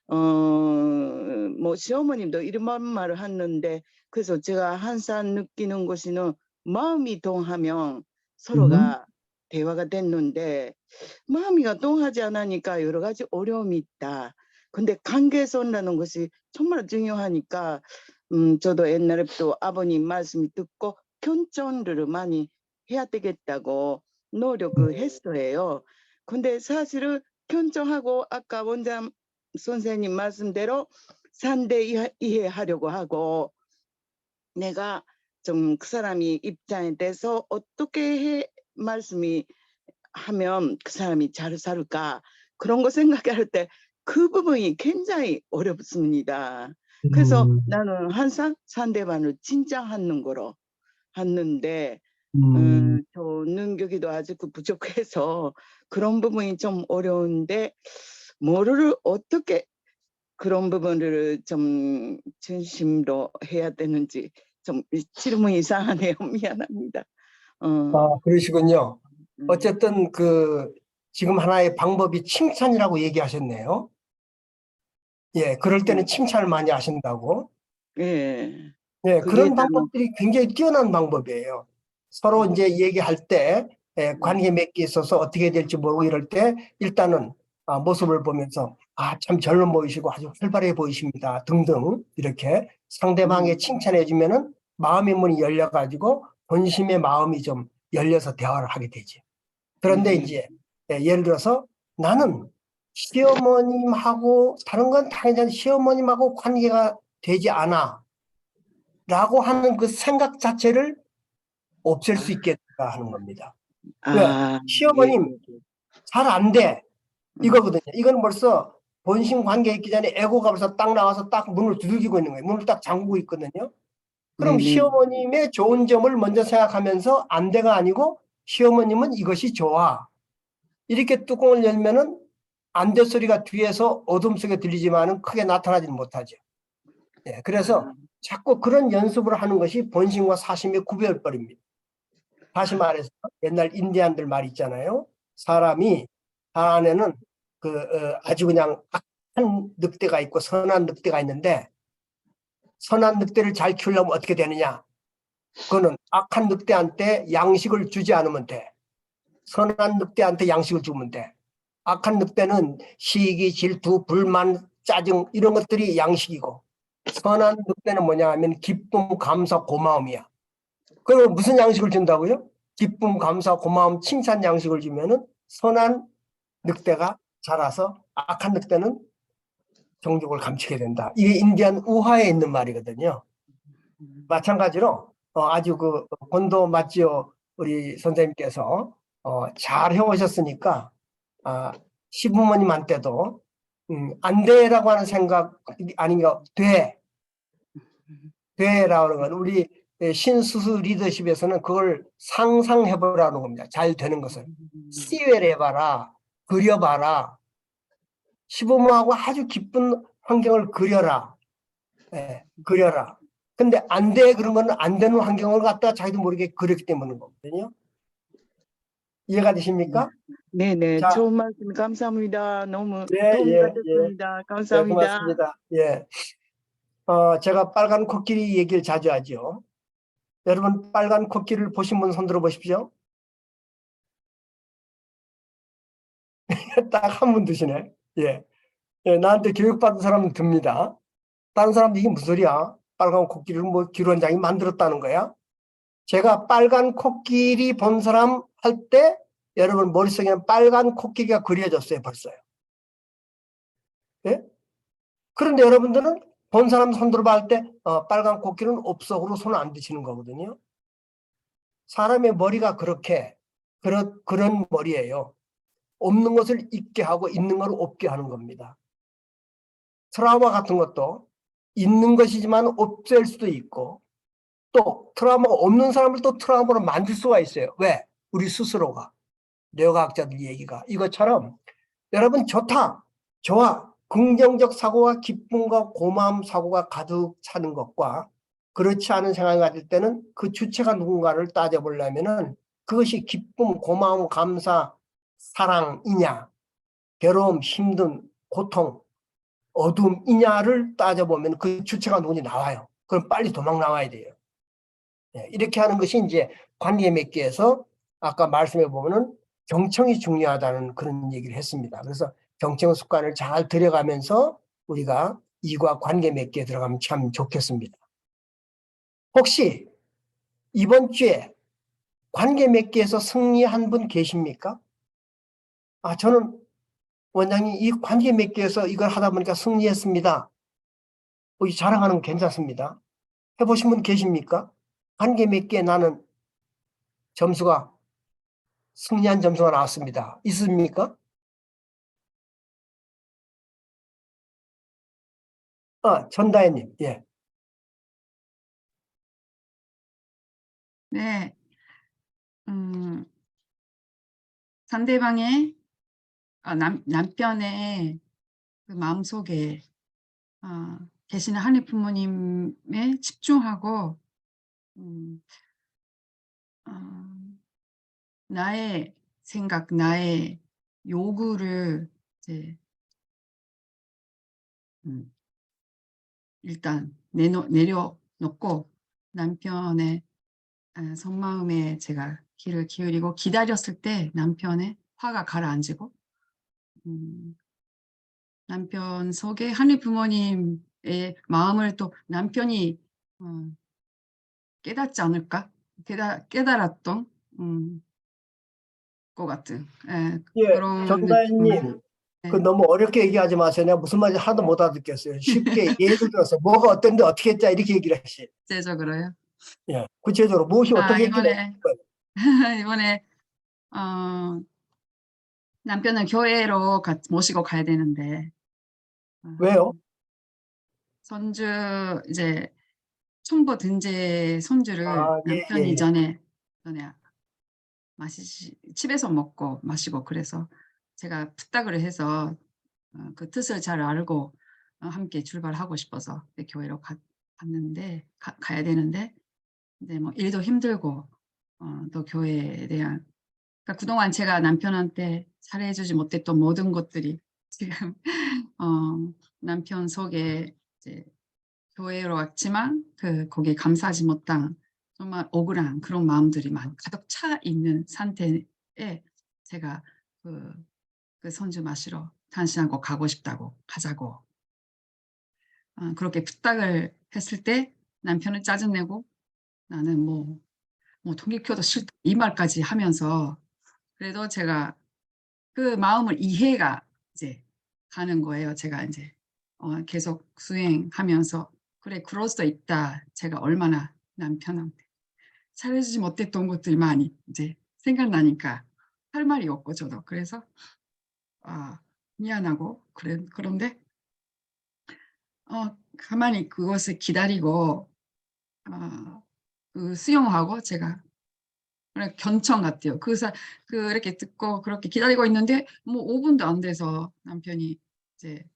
뭐 시어머님도 일본말을 하는데 그래서 제가 항상 느끼는 것은 마음이 동하면 서로가 대화가 됐는데 마음이 동하지 않으니까 여러 가지 어려움이 있다. 근데 관계선이라는 것이 정말 중요하니까 저도 옛날에부터 아버님 말씀 듣고 견전을 많이 해야 되겠다고 노력을 했어요. 근데 사실은 견전하고 아까 원장 선생님 말씀대로 상대 이해하려고 하고 내가 좀 그 사람이 입장에 대해서 어떻게 말씀이 하면 그 사람이 잘 살까 그런 거 생각할 때 그 부분이 굉장히 어렵습니다. 그래서 나는 항상 상대방을 진짜하는 거로 했는데 저 능력이도 아직 부족해서 그런 부분이 좀 어려운데 뭐를 어떻게 그런 부분을 좀 진심으로 해야 되는지 좀 질문이 이상하네요. 미안합니다. 그러시군요. 어쨌든 지금 하나의 방법이 칭찬이라고 얘기하셨네요. 예, 그럴 때는 칭찬을 많이 하신다고. 예. 예, 그게 그런 나는 방법들이 굉장히 뛰어난 방법이에요. 서로 이제 얘기할 때 관계 맺기 있어서 어떻게 될지 모르고 이럴 때 일단은 모습을 보면서 참 젊어 보이시고 아주 활발해 보이십니다 등등 이렇게 상대방의 칭찬해 주면은 마음의 문이 열려 가지고 본심의 마음이 좀 열려서 대화를 하게 되죠. 그런데 이제 예를 들어서 나는 시어머님하고 다른 건 당연히 시어머님하고 관계가 되지 않아 라고 하는 그 생각 자체를 없앨 수 있겠다 하는 겁니다. 왜? 시어머님 잘 안 돼. 이거거든요. 이건 벌써 본심 관계 있기 전에 에고가 벌써 딱 나와서 딱 문을 두들기고 있는 거예요. 문을 딱 잠그고 있거든요. 그럼 시어머님의 좋은 점을 먼저 생각하면서 안 돼가 아니고 시어머님은 이것이 좋아. 이렇게 뚜껑을 열면은 안 돼 소리가 뒤에서 어둠 속에 들리지만은 크게 나타나지는 못하죠. 예, 그래서 자꾸 그런 연습을 하는 것이 본심과 사심의 구별법입니다. 다시 말해서 옛날 인디안들 말 있잖아요. 사람이 안에는 아주 그냥 악한 늑대가 있고 선한 늑대가 있는데 선한 늑대를 잘 키우려면 어떻게 되느냐? 그거는 악한 늑대한테 양식을 주지 않으면 돼. 선한 늑대한테 양식을 주면 돼. 악한 늑대는 시기, 질투, 불만, 짜증 이런 것들이 양식이고 선한 늑대는 뭐냐 하면 기쁨, 감사, 고마움이야. 그럼 무슨 양식을 준다고요? 기쁨, 감사, 고마움, 칭찬 양식을 주면은 선한 늑대가 자라서 악한 늑대는 정욕을 감추게 된다. 이게 인디안 우화에 있는 말이거든요. 마찬가지로 아주 곤도 마찌오 우리 선생님께서 잘 해오셨으니까 시부모님한테도 안 돼라고 하는 생각 아닌가 돼라고 하는 건 우리 신수수 리더십에서는 그걸 상상해보라는 겁니다. 잘 되는 것을 시외를 해봐라, 그려봐라. 시부모하고 아주 기쁜 환경을 그려라. 그려라. 근데 안 돼 그런 거는 안 되는 환경을 갖다가 자기도 모르게 그렸기 때문인 거거든요. 이해가 되십니까? 네네. 자, 좋은 말씀 감사합니다. 너무 예, 도움이 예, 예. 되셨습니다. 예, 감사합니다. 고맙습니다. 예. 제가 빨간 코끼리 얘기를 자주 하죠. 여러분, 빨간 코끼리를 보신 분 손 들어 보십시오. 딱 한 분 드시네. 예. 예, 나한테 교육받은 사람은 듭니다. 다른 사람들 이게 무슨 소리야? 빨간 코끼리를 뭐 기론장이 만들었다는 거야? 제가 빨간 코끼리 본 사람 할 때 여러분 머릿속에는 빨간 코끼리가 그려졌어요, 벌써요. 예? 그런데 여러분들은 본 사람 손 들어봐 할 때 빨간 코끼리는 없어. 그러고 손 안 드시는 거거든요. 사람의 머리가 그렇게 그런 머리예요. 없는 것을 있게 하고 있는 걸 없게 하는 겁니다. 트라우마 같은 것도 있는 것이지만 없앨 수도 있고 또 트라우마가 없는 사람을 또 트라우마로 만들 수가 있어요. 왜? 우리 스스로가. 뇌과학자들 얘기가. 이것처럼 여러분 좋다, 좋아, 긍정적 사고와 기쁨과 고마움 사고가 가득 차는 것과 그렇지 않은 생각이 가질 때는 그 주체가 누군가를 따져보려면은 그것이 기쁨, 고마움, 감사, 사랑이냐, 괴로움, 힘든 고통, 어둠이냐를 따져보면 그 주체가 누군지 나와요. 그럼 빨리 도망 나와야 돼요. 이렇게 하는 것이 이제 관계 맺기에서 아까 말씀해 보면은 경청이 중요하다는 그런 얘기를 했습니다. 그래서 경청 습관을 잘 들여가면서 우리가 이과 관계 맺기에 들어가면 참 좋겠습니다. 혹시 이번 주에 관계 맺기에서 승리한 분 계십니까? 저는 원장님 이 관계 맺기에서 이걸 하다 보니까 승리했습니다. 이 자랑하는 거 괜찮습니다. 해보신 분 계십니까? 관계 맺기에 나는 점수가 승리한 점수가 나왔습니다. 있습니까? 전다혜님, 예. 네, 상대방의 남편의 그 마음속에 계시는 하나님 부모님에 집중하고 나의 생각, 나의 요구를 이제 일단 내려놓고 남편의 속마음에 제가 귀를 기울이고 기다렸을 때 남편의 화가 가라앉고 남편 속에 하나님 부모님의 마음을 또 남편이 깨닫지 않을까? 깨달았던 것 같은 그런 전다혜님, 네. 그 너무 어렵게 얘기하지 마세요. 내가 무슨 말인지 하나도 못 알아듣겠어요. 쉽게 예를 들어서 뭐가 어떤데 어떻게 했자 이렇게 얘기를 하시. 구체적으로요. 예, 구체적으로 무엇이 어떻게 했길래? 이번에 남편을 교회로 모시고 가야 되는데 왜요? 손주 이제 총부 등재 손주를 남편이 예. 전에 집에서 먹고 마시고 그래서 제가 부탁을 해서 그 뜻을 잘 알고 함께 출발하고 싶어서 교회로 갔는데 가야 되는데 이제 뭐 일도 힘들고 또 교회에 대한 그러니까 그동안 제가 남편한테 잘해주지 못했던 모든 것들이 지금 남편 속에 이제 교회로 왔지만 거기에 감사하지 못한 정말 억울한 그런 마음들이 가득 차 있는 상태에 제가 그 손주 마시러 당신하고 가고 싶다고 가자고 그렇게 부탁을 했을 때 남편은 짜증내고 나는 뭐 통일교도 싫다 이 말까지 하면서 그래도 제가 그 마음을 이해가 이제 가는 거예요. 제가 이제 계속 수행하면서 그래 그럴 수도 있다. 제가 얼마나 남편한테 잘해주지 못했던 것들이 많이 이제 생각나니까 할 말이 없고 저도 그래서 미안하고 그런데 가만히 그것을 기다리고 그 수용하고 제가 견청 같아요. 그렇게 듣고 그렇게 기다리고 있는데 뭐 5분도 안 돼서 남편이 이제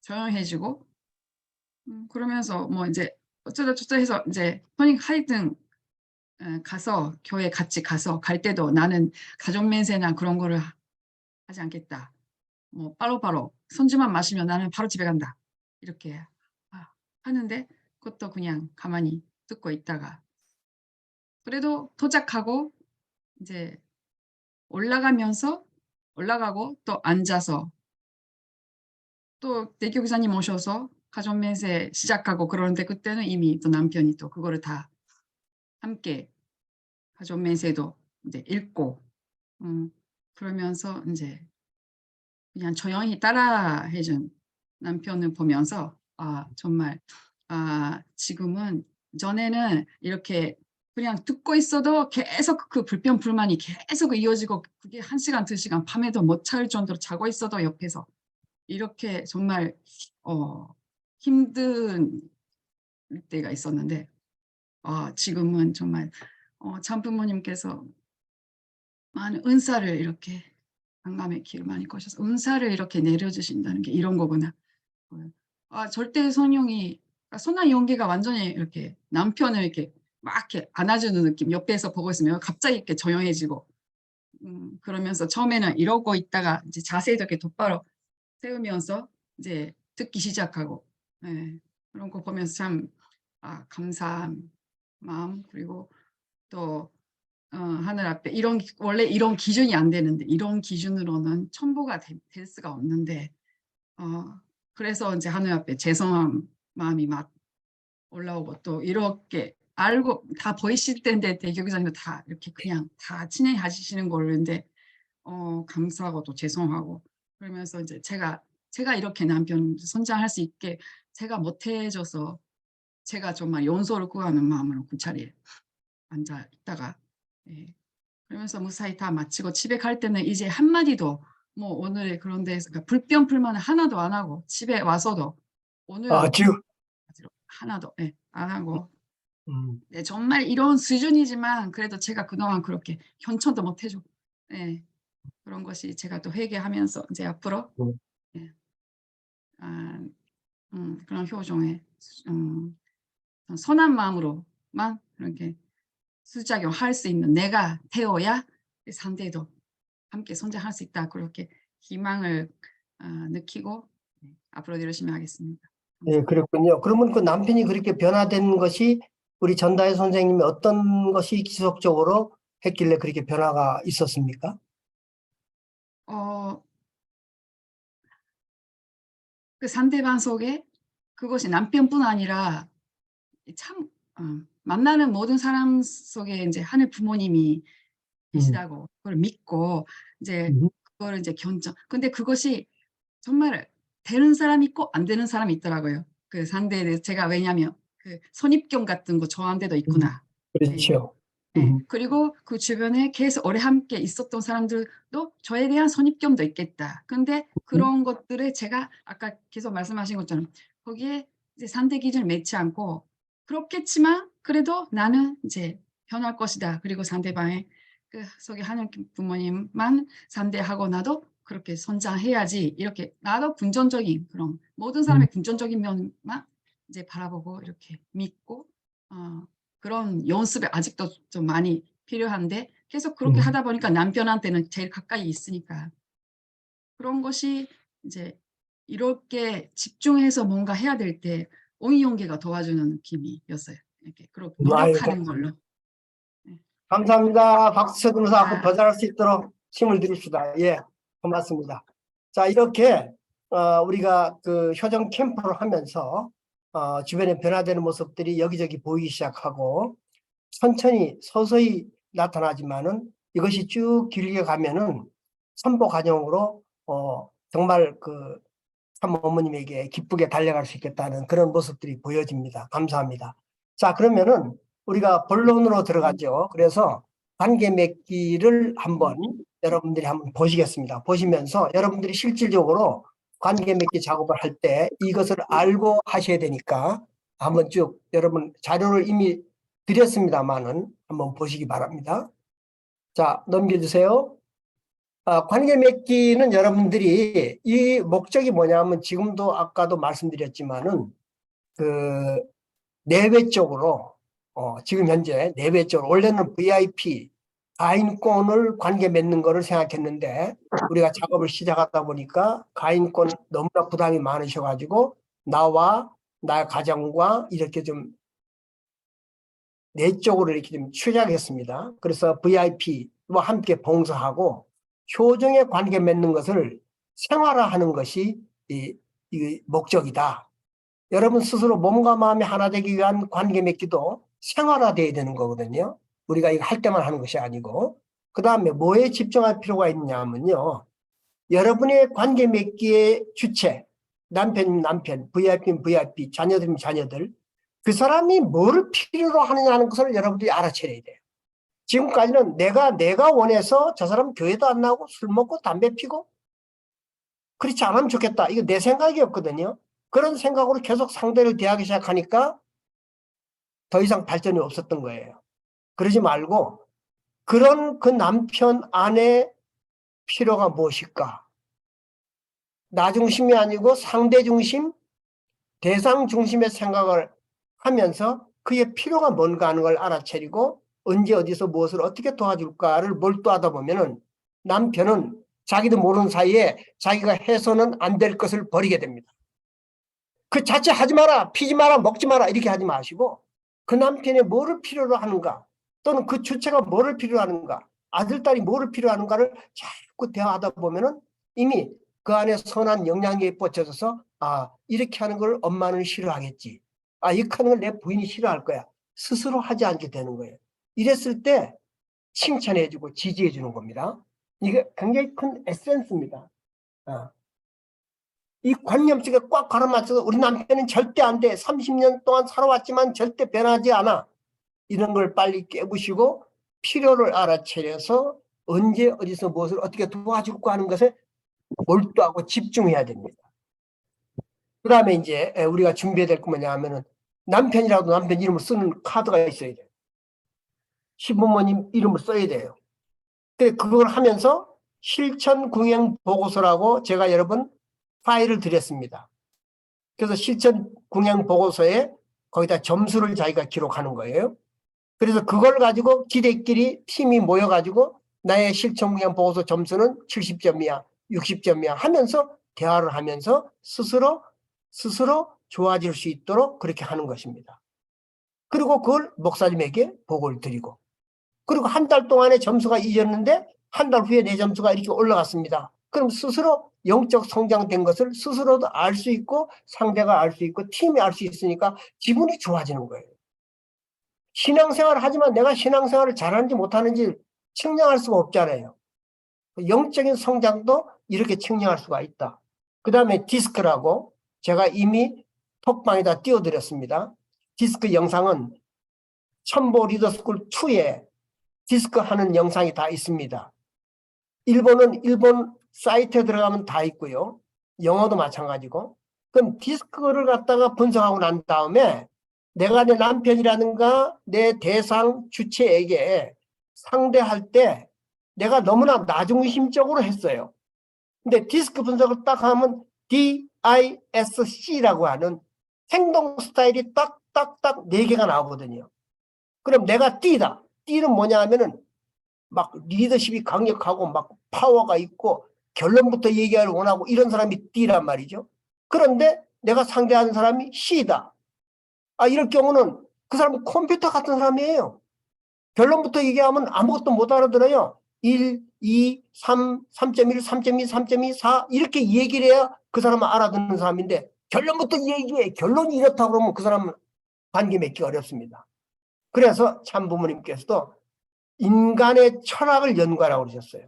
조용해지고 그러면서 뭐 이제 어쩌다 저쩌다 해서 이제 하여튼 가서 교회 같이 가서 갈 때도 나는 가족 맹세나 그런 거를 하지 않겠다. 뭐 바로바로 손주만 마시면 나는 바로 집에 간다. 이렇게 하는데 그것도 그냥 가만히 듣고 있다가 그래도 도착하고 이제 올라가고 또 앉아서 또 대교 기사님 오셔서 가족 맹세 시작하고 그러는데 그때는 이미 또 남편이 또 그거를 다 함께 가족 맹세도 이제 읽고 그러면서 이제 그냥 조용히 따라해준 남편을 보면서 정말 지금은 전에는 이렇게 그냥 듣고 있어도 계속 그 불평 불만이 계속 이어지고 그게 1시간 2시간 밤에도 못 잘 정도로 자고 있어도 옆에서 이렇게 정말 힘든 때가 있었는데 지금은 정말 참부모님께서 많은 은사를 이렇게 강감의 길을 많이 거셔서 은사를 이렇게 내려주신다는 게 이런 거구나. 절대 선용이 선한 용기가 완전히 이렇게 남편을 이렇게 막 이렇게 안아주는 느낌. 옆에서 보고 있으면 갑자기 이렇게 조용해지고 그러면서 처음에는 이러고 있다가 이제 자세도 이렇게 똑바로 세우면서 이제 듣기 시작하고 그런 거 보면서 참 감사한 마음 그리고 또 하늘 앞에 원래 이런 기준이 안 되는데 이런 기준으로는 첨부가 될 수가 없는데 그래서 이제 하늘 앞에 죄송한 마음이 막 올라오고 또 이렇게 알고 다 보이실 텐데 대교기사님도 다 이렇게 그냥 다 진행하시는 걸는데 감사하고 또 죄송하고 그러면서 이제 제가 이렇게 남편 선장할 수 있게 제가 못해줘서 제가 정말 용서를 구하는 마음으로 그 자리에 앉아 있다가 그러면서 무사히 다 마치고 집에 갈 때는 이제 한마디도 뭐 오늘의 그런 데서 그러니까 불평 불만을 하나도 안 하고 집에 와서도 오늘 지금 하나도 안 하고 음. 정말 이런 수준이지만 그래도 제가 그동안 그렇게 현천도 못 해주고 그런 것이 제가 또 회개하면서 이제 앞으로 그런 효종에 선한 마음으로만 이렇게 수작용할 수 있는 내가 되어야 상대도 함께 성장할 수 있다. 그렇게 희망을 느끼고 앞으로 열심히 하겠습니다. 네, 그렇군요. 그러면 그 남편이 그렇게 변화된 것이 우리 전다혜 선생님이 어떤 것이 지속적으로 했길래 그렇게 변화가 있었습니까? 그 상대방 속에 그것이 남편뿐 아니라 참 만나는 모든 사람 속에 이제 하늘 부모님이 계시다고 그걸 믿고 이제 그걸 이제 근데 그것이 정말 되는 사람이 있고 안 되는 사람이 있더라고요. 그 상대에 대해서 제가 왜냐하면 그 선입견 같은 거 저한테도 있구나. 그렇죠. 그리고 그 주변에 계속 오래 함께 있었던 사람들도 저에 대한 선입견도 있겠다. 근데 그런 것들을 제가 아까 계속 말씀하신 것처럼 거기에 이제 상대 기준을 맺지 않고 그렇겠지만 그래도 나는 이제 변할 것이다. 그리고 상대방의 그 속에 하는 부모님만 상대하고 나도 그렇게 성장해야지. 이렇게 나도 긍정적인 그런 모든 사람의 긍정적인 면만 이제 바라보고 이렇게 믿고 그런 연습이 아직도 좀 많이 필요한데 계속 그렇게 하다 보니까 남편한테는 제일 가까이 있으니까 그런 것이 이제 이렇게 집중해서 뭔가 해야 될 때 옹이용기가 도와주는 느낌이었어요. 이렇게 그렇게 노력하는 걸로. 감사합니다. 박수 쳐주면서 앞으로 더 잘할 수 있도록 힘을 드립시다. 예, 고맙습니다. 자, 이렇게 우리가 그 효정 캠프를 하면서 주변에 변화되는 모습들이 여기저기 보이기 시작하고 천천히 서서히 나타나지만은 이것이 쭉 길게 가면은 선보 과정으로 정말 그 참어머님에게 기쁘게 달려갈 수 있겠다는 그런 모습들이 보여집니다. 감사합니다. 자, 그러면은 우리가 본론으로 들어가죠. 그래서 관계 맺기를 한번 여러분들이 한번 보시겠습니다. 보시면서 여러분들이 실질적으로 관계 맺기 작업을 할 때 이것을 알고 하셔야 되니까 한번 쭉 여러분 자료를 이미 드렸습니다만은 한번 보시기 바랍니다. 자, 넘겨주세요. 관계 맺기는 여러분들이 이 목적이 뭐냐면 지금도 아까도 말씀드렸지만은 그 내외적으로 지금 현재 내외적으로 원래는 VIP 가인권을 관계 맺는 거를 생각했는데 우리가 작업을 시작하다 보니까 가인권 너무나 부담이 많으셔가지고 나와 나의 가정과 이렇게 좀 내적으로 이렇게 좀 취약했습니다. 그래서 VIP와 함께 봉사하고 효정의 관계 맺는 것을 생활화하는 것이 이 목적이다. 여러분 스스로 몸과 마음이 하나 되기 위한 관계 맺기도 생활화돼야 되는 거거든요. 우리가 이거 할 때만 하는 것이 아니고. 그 다음에 뭐에 집중할 필요가 있냐면요. 여러분의 관계 맺기의 주체, 남편이면 남편, VIP면 VIP, 자녀들이면 자녀들, 그 사람이 뭐를 필요로 하느냐는 것을 여러분들이 알아채야 돼요. 지금까지는 내가 원해서 저 사람 교회도 안 나오고 술 먹고 담배 피고 그렇지 않으면 좋겠다. 이거 내 생각이었거든요. 그런 생각으로 계속 상대를 대하기 시작하니까 더 이상 발전이 없었던 거예요. 그러지 말고 그런 그 남편 아내 필요가 무엇일까? 나 중심이 아니고 상대 중심, 대상 중심의 생각을 하면서 그의 필요가 뭔가 하는 걸 알아차리고 언제 어디서 무엇을 어떻게 도와줄까를 몰두하다 보면은 남편은 자기도 모르는 사이에 자기가 해서는 안 될 것을 버리게 됩니다. 그 자체 하지 마라, 피지 마라, 먹지 마라 이렇게 하지 마시고 그 남편이 뭐를 필요로 하는가 또는 그 주체가 뭐를 필요로 하는가 아들, 딸이 뭐를 필요로 하는가를 자꾸 대화하다 보면은 이미 그 안에 선한 영향력이 뻗쳐져서 이렇게 하는 걸 엄마는 싫어하겠지. 이렇게 하는 걸 내 부인이 싫어할 거야. 스스로 하지 않게 되는 거예요. 이랬을 때 칭찬해주고 지지해주는 겁니다. 이게 굉장히 큰 에센스입니다. 이 관념 속에 꽉 가로맞춰서 우리 남편은 절대 안 돼. 30년 동안 살아왔지만 절대 변하지 않아. 이런 걸 빨리 깨부시고 필요를 알아차려서 언제 어디서 무엇을 어떻게 도와줄까 하는 것에 몰두하고 집중해야 됩니다. 그 다음에 이제 우리가 준비해야 될 거 뭐냐 하면은 남편이라도 남편 이름을 쓰는 카드가 있어야 돼요. 시부모님 이름을 써야 돼요. 그걸 하면서 실천 궁행 보고서라고 제가 여러분 파일을 드렸습니다. 그래서 실천 궁행 보고서에 거기다 점수를 자기가 기록하는 거예요. 그래서 그걸 가지고 지들끼리 팀이 모여가지고 나의 실천 궁행 보고서 점수는 70점이야, 60점이야 하면서 대화를 하면서 스스로 좋아질 수 있도록 그렇게 하는 것입니다. 그리고 그걸 목사님에게 보고를 드리고 그리고 한 달 동안의 점수가 잊었는데 한 달 후에 내 점수가 이렇게 올라갔습니다. 그럼 스스로 영적 성장된 것을 스스로도 알 수 있고 상대가 알 수 있고 팀이 알 수 있으니까 기분이 좋아지는 거예요. 신앙생활을 하지만 내가 신앙생활을 잘하는지 못하는지 측량할 수가 없잖아요. 영적인 성장도 이렇게 측량할 수가 있다. 그 다음에 디스크라고 제가 이미 톡방에다 띄워드렸습니다. 디스크 영상은 첨보 리더스쿨 2에 디스크 하는 영상이 다 있습니다. 일본은 일본 사이트에 들어가면 다 있고요. 영어도 마찬가지고. 그럼 디스크를 갖다가 분석하고 난 다음에 내가 내 남편이라든가 내 대상 주체에게 상대할 때 내가 너무나 나중심적으로 했어요. 근데 디스크 분석을 딱 하면 DISC라고 하는 행동 스타일이 딱딱딱 4개가 나오거든요. 그럼 내가 D다. D는 뭐냐 하면은 막 리더십이 강력하고 막 파워가 있고 결론부터 얘기를 원하고 이런 사람이 D란 말이죠. 그런데 내가 상대하는 사람이 C다. 이럴 경우는 그 사람은 컴퓨터 같은 사람이에요. 결론부터 얘기하면 아무것도 못 알아들어요. 1, 2, 3, 3.1, 3.2, 3.2, 4 이렇게 얘기를 해야 그 사람은 알아듣는 사람인데 결론부터 얘기해. 결론이 이렇다고 그러면 그 사람은 관계 맺기가 어렵습니다. 그래서 참부모님께서도 인간의 철학을 연구하라고 그러셨어요.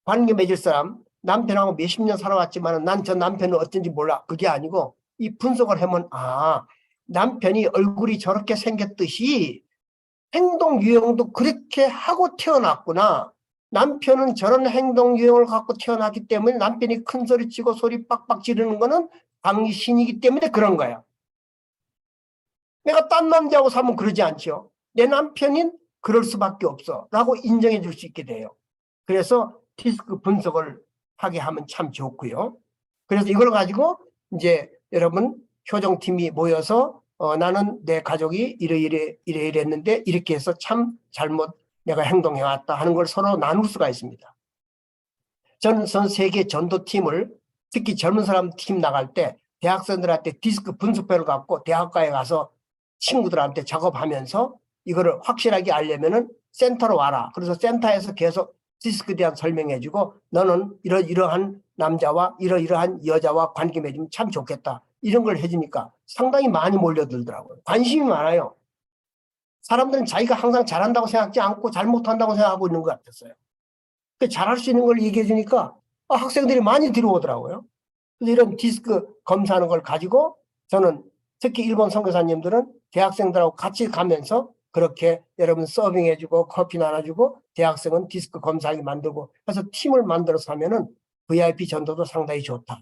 관계 맺을 사람, 남편하고 몇십 년 살아왔지만 난 저 남편은 어쩐지 몰라. 그게 아니고 이 분석을 하면 남편이 얼굴이 저렇게 생겼듯이 행동 유형도 그렇게 하고 태어났구나. 남편은 저런 행동 유형을 갖고 태어났기 때문에 남편이 큰 소리 치고 소리 빡빡 지르는 거는 당신이기 때문에 그런 거야. 내가 딴 남자하고 살면 그러지 않죠. 내 남편인 그럴 수밖에 없어 라고 인정해 줄 수 있게 돼요. 그래서 디스크 분석을 하게 하면 참 좋고요. 그래서 이걸 가지고 이제 여러분 효정팀이 모여서 나는 내 가족이 이랬는데 이렇게 해서 참 잘못 내가 행동해왔다 하는 걸 서로 나눌 수가 있습니다. 저는 전 세계 전도팀을 특히 젊은 사람 팀 나갈 때 대학생들한테 디스크 분수표를 갖고 대학가에 가서 친구들한테 작업하면서 이거를 확실하게 알려면은 센터로 와라. 그래서 센터에서 계속 디스크에 대한 설명해주고 너는 이러한 남자와 이러한 여자와 관계 맺으면 참 좋겠다. 이런 걸 해주니까 상당히 많이 몰려들더라고요. 관심이 많아요. 사람들은 자기가 항상 잘한다고 생각하지 않고 잘못한다고 생각하고 있는 것 같았어요. 잘할 수 있는 걸 얘기해 주니까 학생들이 많이 들어오더라고요. 그래서 이런 디스크 검사하는 걸 가지고 저는 특히 일본 선교사님들은 대학생들하고 같이 가면서 그렇게 여러분 서빙해주고 커피 나눠주고 대학생은 디스크 검사하게 만들고 그래서 팀을 만들어서 하면은 VIP 전도도 상당히 좋다.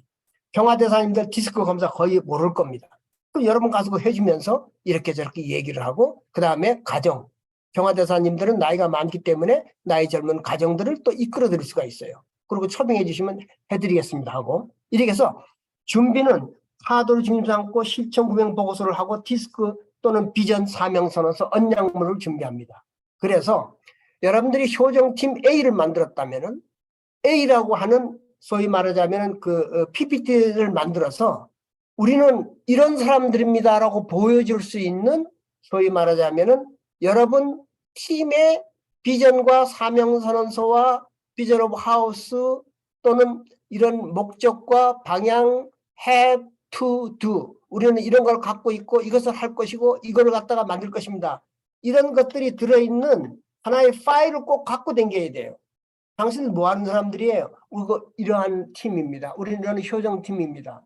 평화대사님들 디스크 검사 거의 모를 겁니다. 그럼 여러분 가서 해주면서 이렇게 저렇게 얘기를 하고 그 다음에 가정. 평화대사님들은 나이가 많기 때문에 나이 젊은 가정들을 또 이끌어 드릴 수가 있어요. 그리고 초빙해 주시면 해드리겠습니다 하고 이렇게 해서 준비는 파도를 중심 삼고 실천 구명 보고서를 하고 디스크 또는 비전 사명선언서 언약문을 준비합니다. 그래서 여러분들이 효정팀 A를 만들었다면은 A라고 하는 소위 말하자면 그 PPT를 만들어서 우리는 이런 사람들입니다라고 보여줄 수 있는 소위 말하자면은 여러분 팀의 비전과 사명선언서와 비전 오브 하우스 또는 이런 목적과 방향 have to do 우리는 이런 걸 갖고 있고 이것을 할 것이고 이걸 갖다가 만들 것입니다. 이런 것들이 들어있는 하나의 파일을 꼭 갖고 다녀야 돼요. 당신들 뭐 하는 사람들이에요? 이러한 팀입니다. 우리는 이런 효정팀입니다.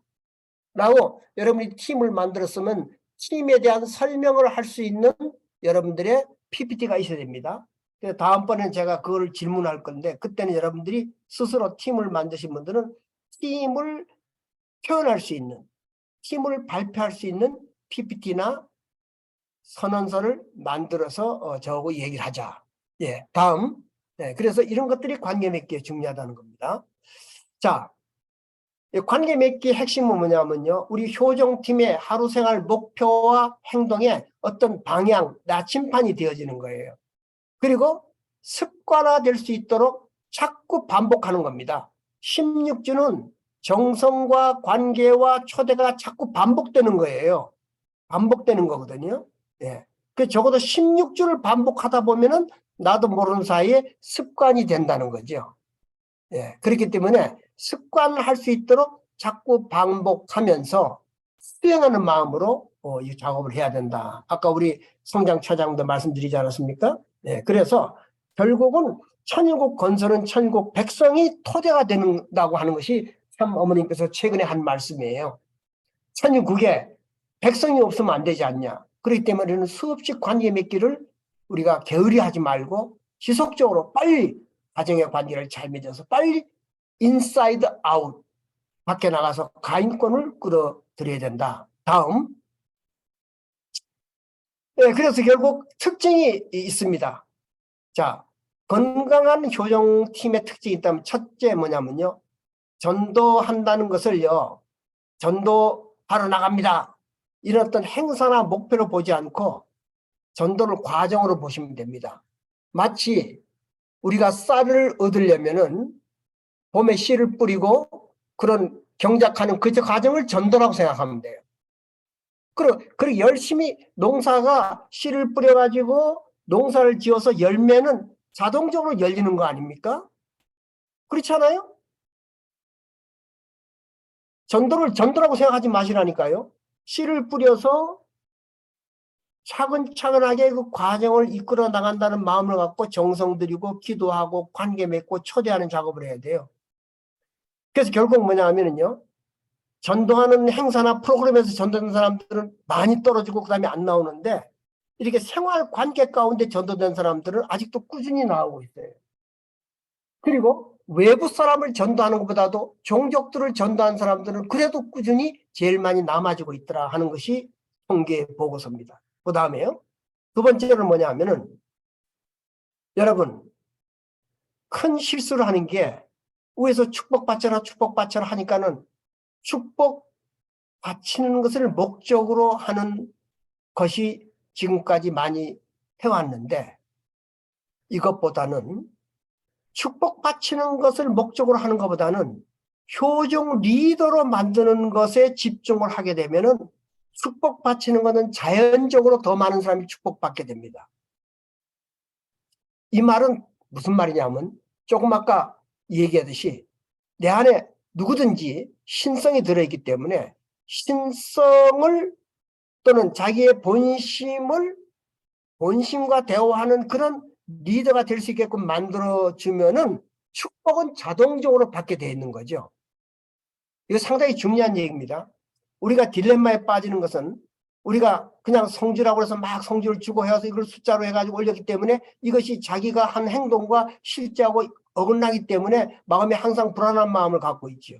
라고 여러분이 팀을 만들었으면 팀에 대한 설명을 할 수 있는 여러분들의 PPT가 있어야 됩니다. 그래서 다음번에는 제가 그걸 질문할 건데 그때는 여러분들이 스스로 팀을 만드신 분들은 팀을 표현할 수 있는 팀을 발표할 수 있는 PPT나 선언서를 만들어서 저하고 얘기를 하자. 예, 다음. 네, 그래서 이런 것들이 관계 맺기에 중요하다는 겁니다. 자, 관계 맺기의 핵심은 뭐냐면요. 우리 효정팀의 하루 생활 목표와 행동의 어떤 방향, 나침판이 되어지는 거예요. 그리고 습관화될 수 있도록 자꾸 반복하는 겁니다. 16주는 정성과 관계와 초대가 자꾸 반복되는 거예요. 반복되는 거거든요. 예. 그 적어도 16주를 반복하다 보면은 나도 모르는 사이에 습관이 된다는 거죠. 예. 그렇기 때문에 습관을 할 수 있도록 자꾸 반복하면서 수행하는 마음으로 이 작업을 해야 된다. 아까 우리 성장처장도 말씀드리지 않았습니까? 예. 그래서 결국은 천일국 건설은 천일국 백성이 토대가 된다고 하는 것이 참 어머님께서 최근에 한 말씀이에요. 천일국에 백성이 없으면 안 되지 않냐. 그렇기 때문에 수없이 관계 맺기를 우리가 게으리하지 말고 지속적으로 빨리 가정의 관계를 잘 맺어서 빨리 인사이드 아웃 밖에 나가서 가인권을 끌어들여야 된다. 다음. 네, 그래서 결국 특징이 있습니다. 자, 건강한 효정팀의 특징이 있다면 첫째 뭐냐면요. 전도한다는 것을요. 전도하러 나갑니다. 이런 어떤 행사나 목표로 보지 않고 전도를 과정으로 보시면 됩니다. 마치 우리가 쌀을 얻으려면은 봄에 씨를 뿌리고 그런 경작하는 그 과정을 전도라고 생각하면 돼요. 그리고 열심히 농사가 씨를 뿌려가지고 농사를 지어서 열매는 자동적으로 열리는 거 아닙니까? 그렇지 않아요? 전도를 전도라고 생각하지 마시라니까요. 씨를 뿌려서 차근차근하게 그 과정을 이끌어 나간다는 마음을 갖고 정성 들이고 기도하고 관계 맺고 초대하는 작업을 해야 돼요. 그래서 결국 뭐냐 하면은요. 전도하는 행사나 프로그램에서 전도된 사람들은 많이 떨어지고 그 다음에 안 나오는데 이렇게 생활 관계 가운데 전도된 사람들은 아직도 꾸준히 나오고 있어요. 그리고 외부 사람을 전도하는 것보다도 종족들을 전도한 사람들은 그래도 꾸준히 제일 많이 남아지고 있더라 하는 것이 통계 보고서입니다. 그 다음에요. 두 번째는 뭐냐 하면은 여러분 큰 실수를 하는 게 위에서 축복받쳐라 하니까는 축복 바치는 것을 목적으로 하는 것이 지금까지 많이 해왔는데 이것보다는 축복받치는 것을 목적으로 하는 것보다는 효종 리더로 만드는 것에 집중을 하게 되면은 축복받치는 것은 자연적으로 더 많은 사람이 축복받게 됩니다. 이 말은 무슨 말이냐면 조금 아까 얘기하듯이 내 안에 누구든지 신성이 들어있기 때문에 신성을 또는 자기의 본심과 대화하는 그런 리더가 될 수 있게끔 만들어주면은 축복은 자동적으로 받게 되어 있는 거죠. 이거 상당히 중요한 얘기입니다. 우리가 딜레마에 빠지는 것은 우리가 그냥 성주라고 해서 막 성주를 주고 해서 이걸 숫자로 해가지고 올렸기 때문에 이것이 자기가 한 행동과 실제하고 어긋나기 때문에 마음에 항상 불안한 마음을 갖고 있지요.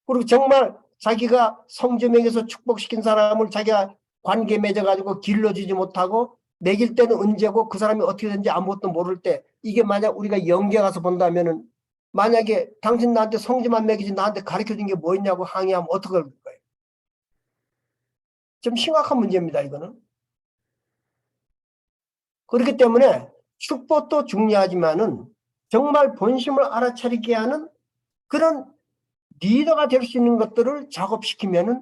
그리고 정말 자기가 성주 명에서 축복시킨 사람을 자기가 관계 맺어가지고 길러주지 못하고 매길 때는 언제고 그 사람이 어떻게 되는지 아무것도 모를 때 이게 만약 우리가 연계 가서 본다면은 만약에 당신 나한테 성주만 먹이지 나한테 가르쳐준 게 뭐 있냐고 항의하면 어떻게 할 거예요? 좀 심각한 문제입니다, 이거는. 그렇기 때문에 축복도 중요하지만은 정말 본심을 알아차리게 하는 그런 리더가 될 수 있는 것들을 작업시키면은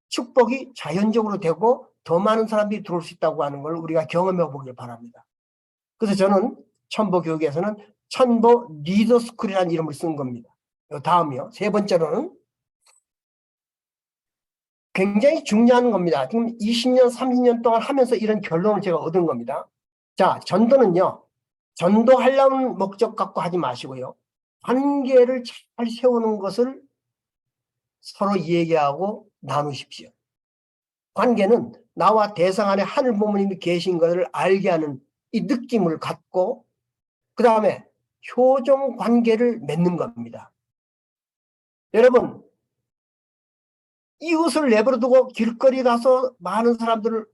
축복이 자연적으로 되고 더 많은 사람들이 들어올 수 있다고 하는 걸 우리가 경험해 보길 바랍니다. 그래서 저는 천보교육에서는 천보 리더스쿨이라는 이름을 쓴 겁니다. 다음이요. 세 번째로는 굉장히 중요한 겁니다. 지금 20년, 30년 동안 하면서 이런 결론을 제가 얻은 겁니다. 자, 전도는요. 전도하려는 목적 갖고 하지 마시고요. 관계를 잘 세우는 것을 서로 얘기하고 나누십시오. 관계는 나와 대상 안에 하늘 부모님이 계신 것을 알게 하는 이 느낌을 갖고 그 다음에 효종 관계를 맺는 겁니다. 여러분, 이웃을 내버려 두고 길거리 가서 많은 사람들을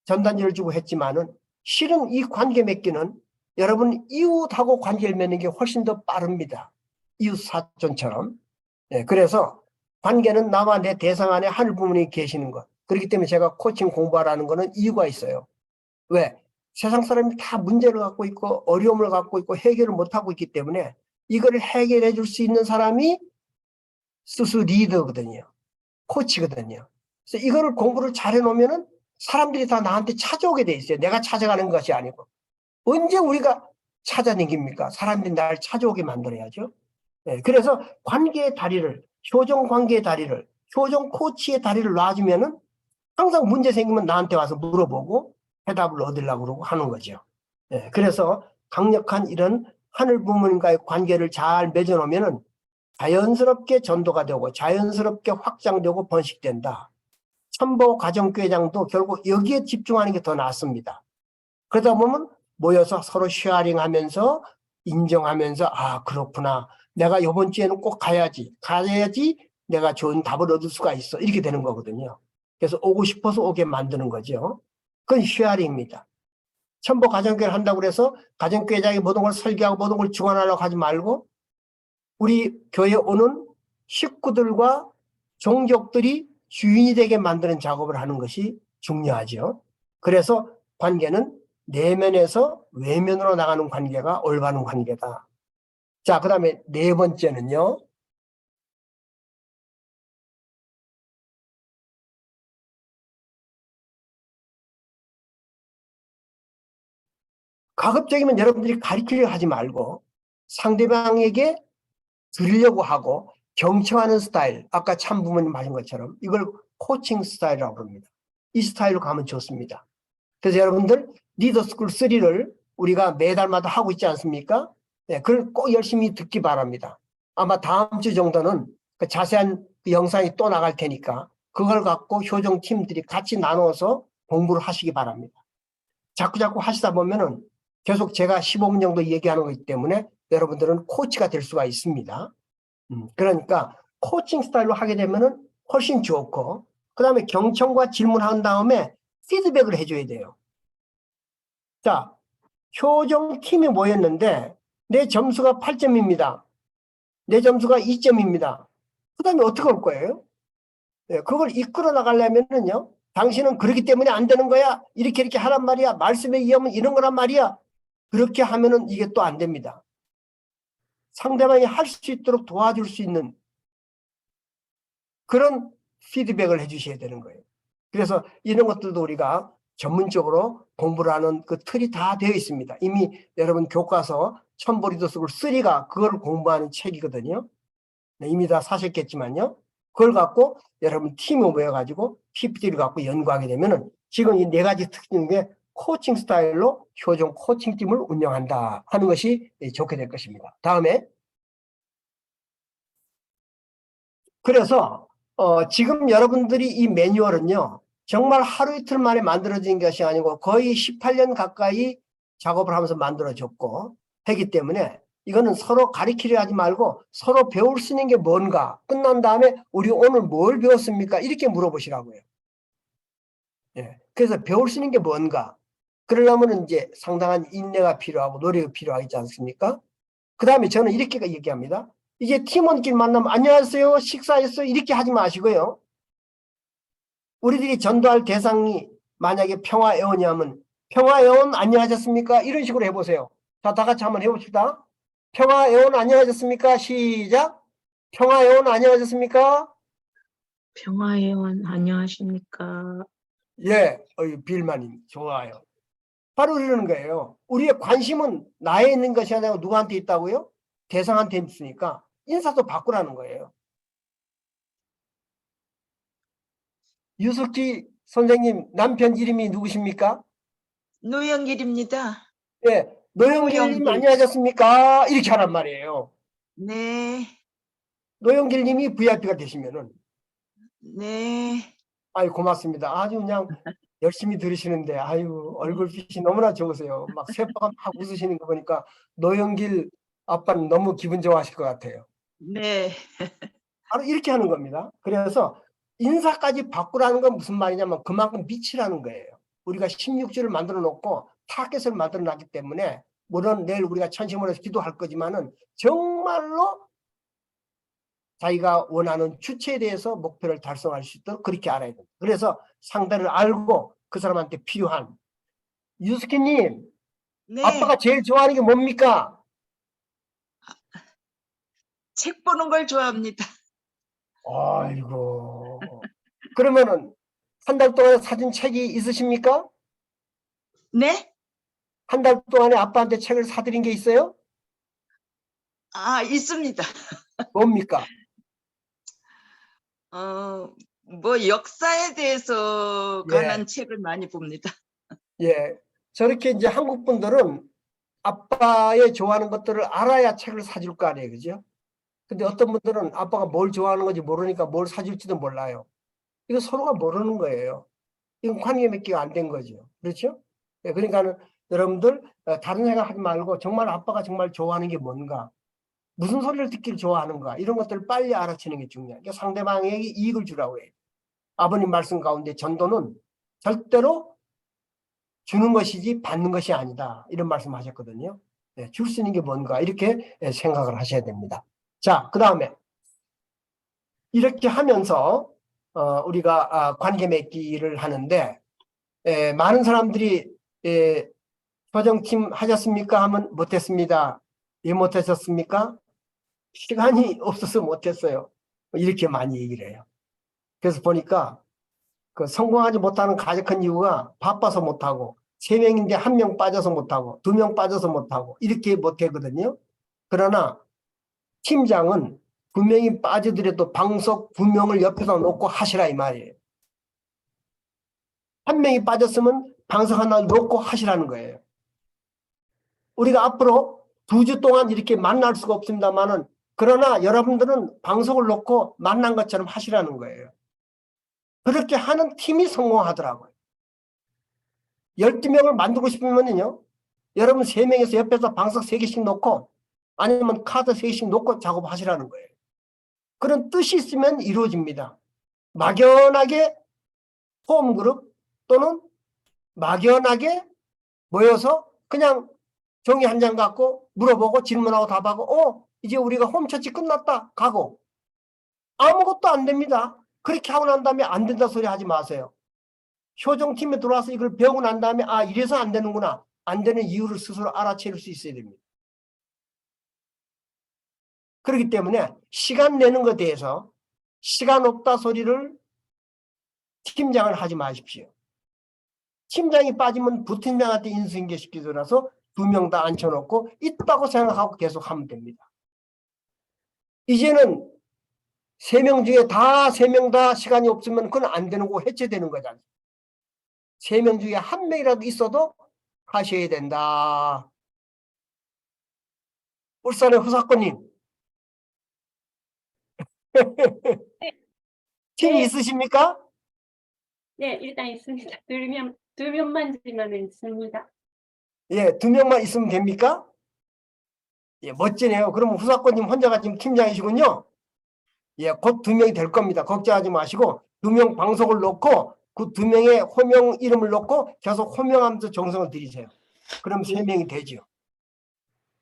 전단지를 주고 했지만은 실은 이 관계 맺기는 여러분 이웃하고 관계를 맺는 게 훨씬 더 빠릅니다. 이웃 사촌처럼. 네, 그래서 관계는 나와 내 대상 안에 하늘 부모님이 계시는 것. 그렇기 때문에 제가 코칭 공부하라는 거는 이유가 있어요. 왜? 세상 사람이 다 문제를 갖고 있고 어려움을 갖고 있고 해결을 못하고 있기 때문에 이거를 해결해 줄 수 있는 사람이 스스 리더거든요. 코치거든요. 그래서 이거를 공부를 잘 해놓으면은 사람들이 다 나한테 찾아오게 돼 있어요. 내가 찾아가는 것이 아니고. 언제 우리가 찾아다닙니까? 사람들이 날 찾아오게 만들어야죠. 네, 그래서 관계의 다리를, 효종 관계의 다리를, 효종 코치의 다리를 놔주면은 항상 문제 생기면 나한테 와서 물어보고 해답을 얻으려고 그러고 하는 거죠. 네, 그래서 강력한 이런 하늘 부모님과의 관계를 잘 맺어놓으면은 자연스럽게 전도가 되고 자연스럽게 확장되고 번식된다. 천보 가정교회장도 결국 여기에 집중하는 게 더 낫습니다. 그러다 보면 모여서 서로 쉐어링하면서 인정하면서 아 그렇구나. 내가 이번 주에는 꼭 가야지 내가 좋은 답을 얻을 수가 있어. 이렇게 되는 거거든요. 그래서 오고 싶어서 오게 만드는 거죠. 그건 쉐어링입니다. 천보 가정교회를 한다고 해서 가정교회장이 모든 걸 설계하고 모든 걸 주관하려고 하지 말고 우리 교회에 오는 식구들과 종족들이 주인이 되게 만드는 작업을 하는 것이 중요하죠. 그래서 관계는 내면에서 외면으로 나가는 관계가 올바른 관계다. 자, 그 다음에 네 번째는요. 가급적이면 여러분들이 가르치려 하지 말고 상대방에게 드리려고 하고 경청하는 스타일, 아까 참 부모님 하신 것처럼 이걸 코칭 스타일이라고 합니다. 이 스타일로 가면 좋습니다. 그래서 여러분들 리더스쿨 3를 우리가 매달마다 하고 있지 않습니까? 네, 그걸 꼭 열심히 듣기 바랍니다. 아마 다음 주 정도는 그 자세한 영상이 또 나갈 테니까 그걸 갖고 효정 팀들이 같이 나눠서 공부를 하시기 바랍니다. 자꾸 하시다 보면은 계속 제가 15분 정도 얘기하는 거기 때문에 여러분들은 코치가 될 수가 있습니다. 그러니까 코칭 스타일로 하게 되면은 훨씬 좋고 그 다음에 경청과 질문한 다음에 피드백을 해줘야 돼요. 자, 효정 팀이 모였는데 내 점수가 8점입니다. 내 점수가 2점입니다. 그 다음에 어떻게 할 거예요? 예, 그걸 이끌어 나가려면은요, 당신은 그렇기 때문에 안 되는 거야. 이렇게 하란 말이야. 말씀에 의하면 이런 거란 말이야. 그렇게 하면은 이게 또 안 됩니다. 상대방이 할 수 있도록 도와줄 수 있는 그런 피드백을 해주셔야 되는 거예요. 그래서 이런 것들도 우리가 전문적으로 공부를 하는 그 틀이 다 되어 있습니다. 이미 여러분 교과서 천보리도습을 3가 그걸 공부하는 책이거든요. 네, 이미 다 사셨겠지만요. 그걸 갖고 여러분 팀이 모여가지고 PPT를 갖고 연구하게 되면은 지금 이 4가지 특징 중에 코칭 스타일로 효정 코칭팀을 운영한다 하는 것이 좋게 될 것입니다. 다음에 그래서 지금 여러분들이 이 매뉴얼은요, 정말 하루 이틀 만에 만들어진 것이 아니고 거의 18년 가까이 작업을 하면서 만들어졌고 하기 때문에 이거는 서로 가리키려 하지 말고 서로 배울 수 있는 게 뭔가, 끝난 다음에 우리 오늘 뭘 배웠습니까? 이렇게 물어보시라고요. 예. 그래서 배울 수 있는 게 뭔가, 그러려면 이제 상당한 인내가 필요하고 노력이 필요하지 않습니까? 그 다음에 저는 이렇게 얘기합니다. 이제 팀원끼리 만나면 안녕하세요, 식사했어요, 이렇게 하지 마시고요. 우리들이 전도할 대상이 만약에 평화애원이라면 평화애원 안녕하셨습니까? 이런 식으로 해보세요. 자, 다 같이 한번 해봅시다. 평화애원 안녕하셨습니까? 시작. 평화애원 안녕하셨습니까? 평화회원 안녕하십니까? 예, 빌마님 좋아요. 바로 이러는 거예요. 우리의 관심은 나에 있는 것이 아니라 누구한테 있다고요? 대상한테 있으니까 인사도 바꾸라는 거예요. 유숙지 선생님 남편 이름이 누구십니까? 노영길입니다. 예, 노영길님 노영길. 안녕하셨습니까? 이렇게 하란 말이에요. 네, 노영길님이 VIP가 되시면은 네. 아유 고맙습니다. 아주 그냥 열심히 들으시는데 아유 얼굴빛이 너무나 좋으세요. 막 새빠가 막 웃으시는 거 보니까 노영길 아빠는 너무 기분 좋아하실 것 같아요. 네. 바로 이렇게 하는 겁니다. 그래서 인사까지 바꾸라는 건 무슨 말이냐면 그만큼 빛이라는 거예요. 우리가 16주를 만들어 놓고 타겟을 만들어 놨기 때문에 물론 내일 우리가 천심원에서 기도할 거지만은 정말로 자기가 원하는 주체에 대해서 목표를 달성할 수 있도록 그렇게 알아야 됩니다. 그래서 상대를 알고 그 사람한테 필요한 유스키님, 네. 아빠가 제일 좋아하는 게 뭡니까? 책 보는 걸 좋아합니다. 아이고. 그러면은 한 달 동안에 사준 책이 있으십니까? 네? 한 달 동안에 아빠한테 책을 사드린 게 있어요? 아, 있습니다. 뭡니까? 뭐 역사에 대해서 예. 관한 책을 많이 봅니다. 예. 저렇게 이제 한국 분들은 아빠의 좋아하는 것들을 알아야 책을 사줄 거 아니에요. 그죠? 근데 어떤 분들은 아빠가 뭘 좋아하는 건지 모르니까 뭘 사줄지도 몰라요. 이거 서로가 모르는 거예요. 이건 관계 맺기가 안 된 거죠. 그렇죠? 예, 그러니까는 여러분들 다른 생각 하지 말고 정말 아빠가 정말 좋아하는 게 뭔가, 무슨 소리를 듣기를 좋아하는가, 이런 것들을 빨리 알아채는 게 중요해요. 그러니까 상대방에게 이익을 주라고 해요. 아버님 말씀 가운데 전도는 절대로 주는 것이지 받는 것이 아니다, 이런 말씀 하셨거든요. 네, 줄 수 있는 게 뭔가 이렇게 생각을 하셔야 됩니다. 자, 그 다음에 이렇게 하면서 우리가 관계 맺기를 하는데 많은 사람들이 조정팀 하셨습니까? 하면 못했습니다. 왜 못하셨습니까? 시간이 없어서 못했어요. 이렇게 많이 얘기를 해요. 그래서 보니까 그 성공하지 못하는 가장 큰 이유가 바빠서 못하고, 3명인데 1명 빠져서 못하고 2명 빠져서 못하고 이렇게 못하거든요. 그러나 팀장은 2명이 빠지더라도 방석 2명을 옆에다 놓고 하시라 이 말이에요. 1명이 빠졌으면 방석 하나 놓고 하시라는 거예요. 우리가 앞으로 2주 동안 이렇게 만날 수가 없습니다만은, 그러나 여러분들은 방석을 놓고 만난 것처럼 하시라는 거예요. 그렇게 하는 팀이 성공하더라고요. 12명을 만들고 싶으면요, 여러분 3명에서 옆에서 방석 3개씩 놓고 아니면 카드 3개씩 놓고 작업하시라는 거예요. 그런 뜻이 있으면 이루어집니다. 막연하게 홈그룹 또는 막연하게 모여서 그냥 종이 한 장 갖고 물어보고 질문하고 답하고 이제 우리가 홈처치 끝났다 가고 아무것도 안 됩니다. 그렇게 하고 난 다음에 안 된다 소리 하지 마세요. 효정팀에 들어와서 이걸 배우고 난 다음에 아 이래서 안 되는구나. 안 되는 이유를 스스로 알아채릴 수 있어야 됩니다. 그렇기 때문에 시간 내는 것에 대해서 시간 없다 소리를 팀장을 하지 마십시오. 팀장이 빠지면 부팀장한테 인수인계시키더라서 2명 다 앉혀놓고 있다고 생각하고 계속 하면 됩니다. 이제는 3명 중에 다 3명 다 시간이 없으면 그건 안 되는 거고 해체되는 거잖아요. 3명 중에 1명이라도 있어도 하셔야 된다. 울산의 후사건님. 팀이 네. 있으십니까? 네, 일단 있습니다. 두 명만 지면 있습니다. 예, 2명만 있으면 됩니까? 예, 멋지네요. 그러면 후사건님 혼자가 지금 팀장이시군요. 예, 곧 2명이 될 겁니다. 걱정하지 마시고 2명 방송을 놓고 그 2명의 호명 이름을 놓고 계속 호명하면서 정성을 들이세요. 그럼 3명이 되죠.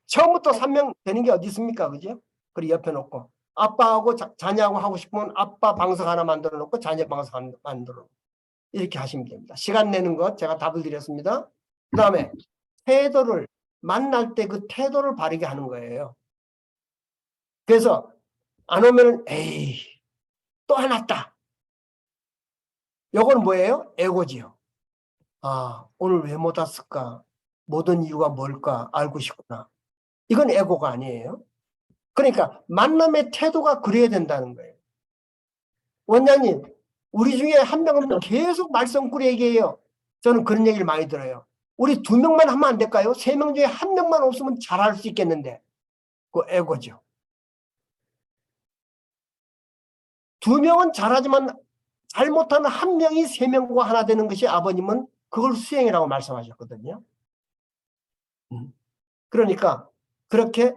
처음부터 3명 되는 게 어디 있습니까? 그죠? 그리고 옆에 놓고 아빠하고 자녀하고 하고 싶으면 아빠 방석 하나 만들어 놓고 자녀 방석 하나 만들어 놓고 이렇게 하시면 됩니다. 시간 내는 것 제가 답을 드렸습니다. 그 다음에 태도를 만날 때 그 태도를 바르게 하는 거예요. 그래서 안 오면은 에이 또 안 왔다. 요건 뭐예요? 에고지요. 아 오늘 왜 못 왔을까? 못 온 이유가 뭘까? 알고 싶구나. 이건 에고가 아니에요. 그러니까 만남의 태도가 그래야 된다는 거예요. 원장님 우리 중에 한 명은 계속 말썽꾸리 얘기해요. 저는 그런 얘기를 많이 들어요. 우리 2명만 하면 안 될까요? 3명 중에 1명만 없으면 잘할 수 있겠는데. 그 에고죠. 2명은 잘하지만 잘못하는 1명이 3명과 하나 되는 것이 아버님은 그걸 수행이라고 말씀하셨거든요. 그러니까 그렇게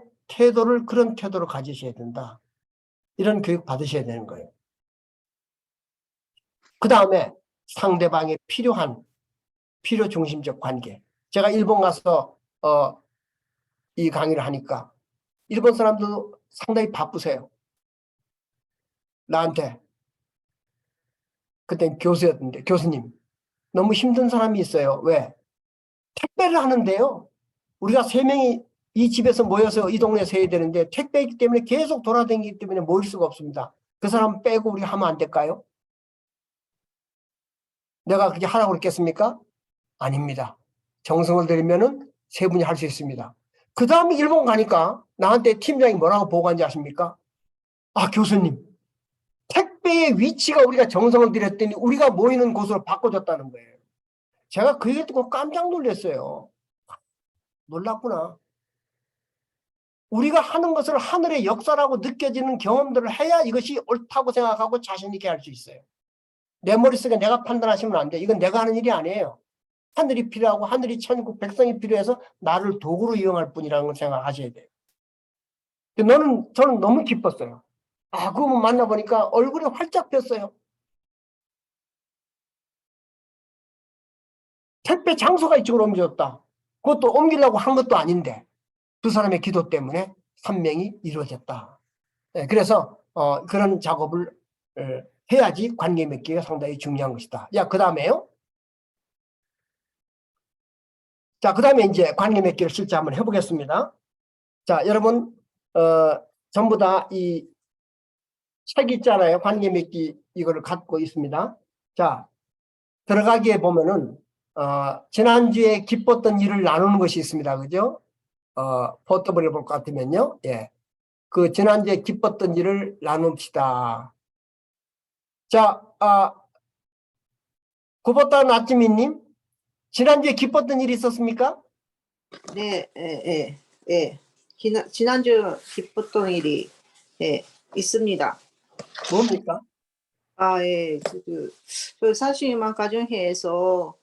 그런 태도를 가지셔야 된다. 이런 교육 받으셔야 되는 거예요. 그 다음에 상대방의 필요 중심적 관계. 제가 일본 가서 이 강의를 하니까 일본 사람들도 상당히 바쁘세요. 나한테 그때 교수였는데 교수님 너무 힘든 사람이 있어요. 왜? 택배를 하는데요. 우리가 3명이 이 집에서 모여서 이 동네에 서야 되는데 택배이기 때문에 계속 돌아다니기 때문에 모일 수가 없습니다. 그 사람 빼고 우리가 하면 안 될까요? 내가 그렇게 하라고 그랬겠습니까? 아닙니다. 정성을 들이면은 3분이 할 수 있습니다. 그 다음에 일본 가니까 나한테 팀장이 뭐라고 보고한지 아십니까? 아 교수님 택배의 위치가 우리가 정성을 들였더니 우리가 모이는 곳으로 바꿔줬다는 거예요. 제가 그 얘기 듣고 깜짝 놀랐어요. 놀랐구나. 우리가 하는 것을 하늘의 역사라고 느껴지는 경험들을 해야 이것이 옳다고 생각하고 자신 있게 할 수 있어요. 내 머릿속에 내가 판단하시면 안 돼. 이건 내가 하는 일이 아니에요. 하늘이 필요하고 하늘이 천국 백성이 필요해서 나를 도구로 이용할 뿐이라는 걸 생각하셔야 돼요. 저는 너무 기뻤어요. 아, 그분 만나보니까 얼굴이 활짝 폈어요. 택배 장소가 이쪽으로 옮겨졌다. 그것도 옮기려고 한 것도 아닌데 두 사람의 기도 때문에 3명이 이루어졌다. 네, 그래서 그런 작업을 해야지 관계 맺기가 상당히 중요한 것이다. 야, 그 다음에요. 자, 그 다음에 이제 관계 맺기를 실제 한번 해보겠습니다. 자, 여러분 전부 다 이 책 있잖아요. 관계 맺기 이거를 갖고 있습니다. 자, 들어가기에 보면은 지난주에 기뻤던 일을 나누는 것이 있습니다. 그죠? 포토블을 볼 것 같으면요. 예. 그 지난주에 기뻤던 일을 나눕시다. 자, 구보타 나츠미님, 지난주에 기뻤던 일이 있었습니까? 네, 지난주 기뻤던 일이 있습니다. 뭡니까? 저 사실만 가정회에서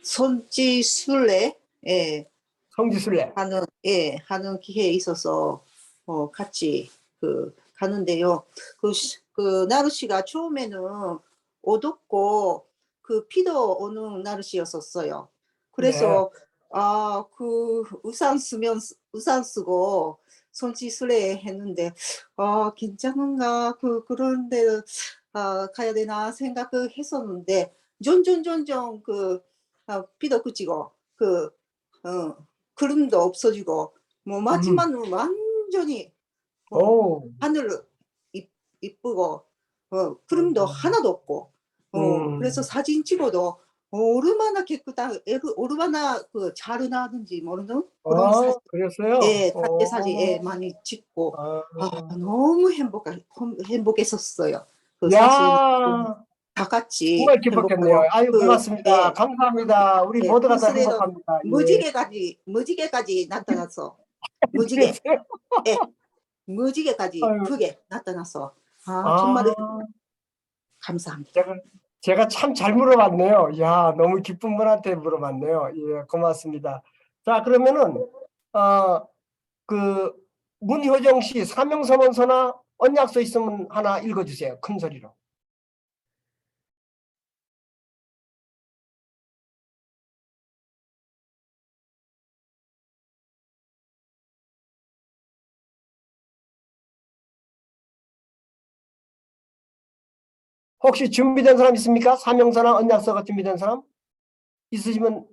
성지순례 성지순례. 하는 기회에 있어서 같이 가는데요. 그 나루시가 처음에는 어둡고 비도 오는 날씨였었어요. 그래서 그 우산 쓰고 손짓을래 했는데 괜찮은가 그런데 가야 되나 생각을 했었는데 점점 비도 그치고 구름도 없어지고 뭐 마지막은 완전히 오. 하늘 이쁘고 구름도 하나도 없고 그래서 사진 찍어도 얼마나 깨끗하게 얼마나 잘 나왔는지 모르는 그런 사진, 그랬어요? 예, 단체 사진 많이 찍고 너무 행복했었어요. 그 사진 야, 다 같이 정말 기뻤겠네요. 행복하고 아유, 고맙습니다. 예, 감사합니다. 우리 예, 모두가 다 그래서 행복합니다. 예. 무지개까지 나타나서 무지개, 그랬어요? 예, 무지개까지 아유. 크게 나타나서 정말 감사합니다. 제가 참 잘 물어봤네요. 야, 너무 기쁜 분한테 물어봤네요. 예, 고맙습니다. 자, 그러면은 문효정 씨 사명선언서나 언약서 있으면 하나 읽어주세요. 큰 소리로. 혹시 준비된 사람 있습니까? 사명서나 언약서가 준비된 사람? 있으시면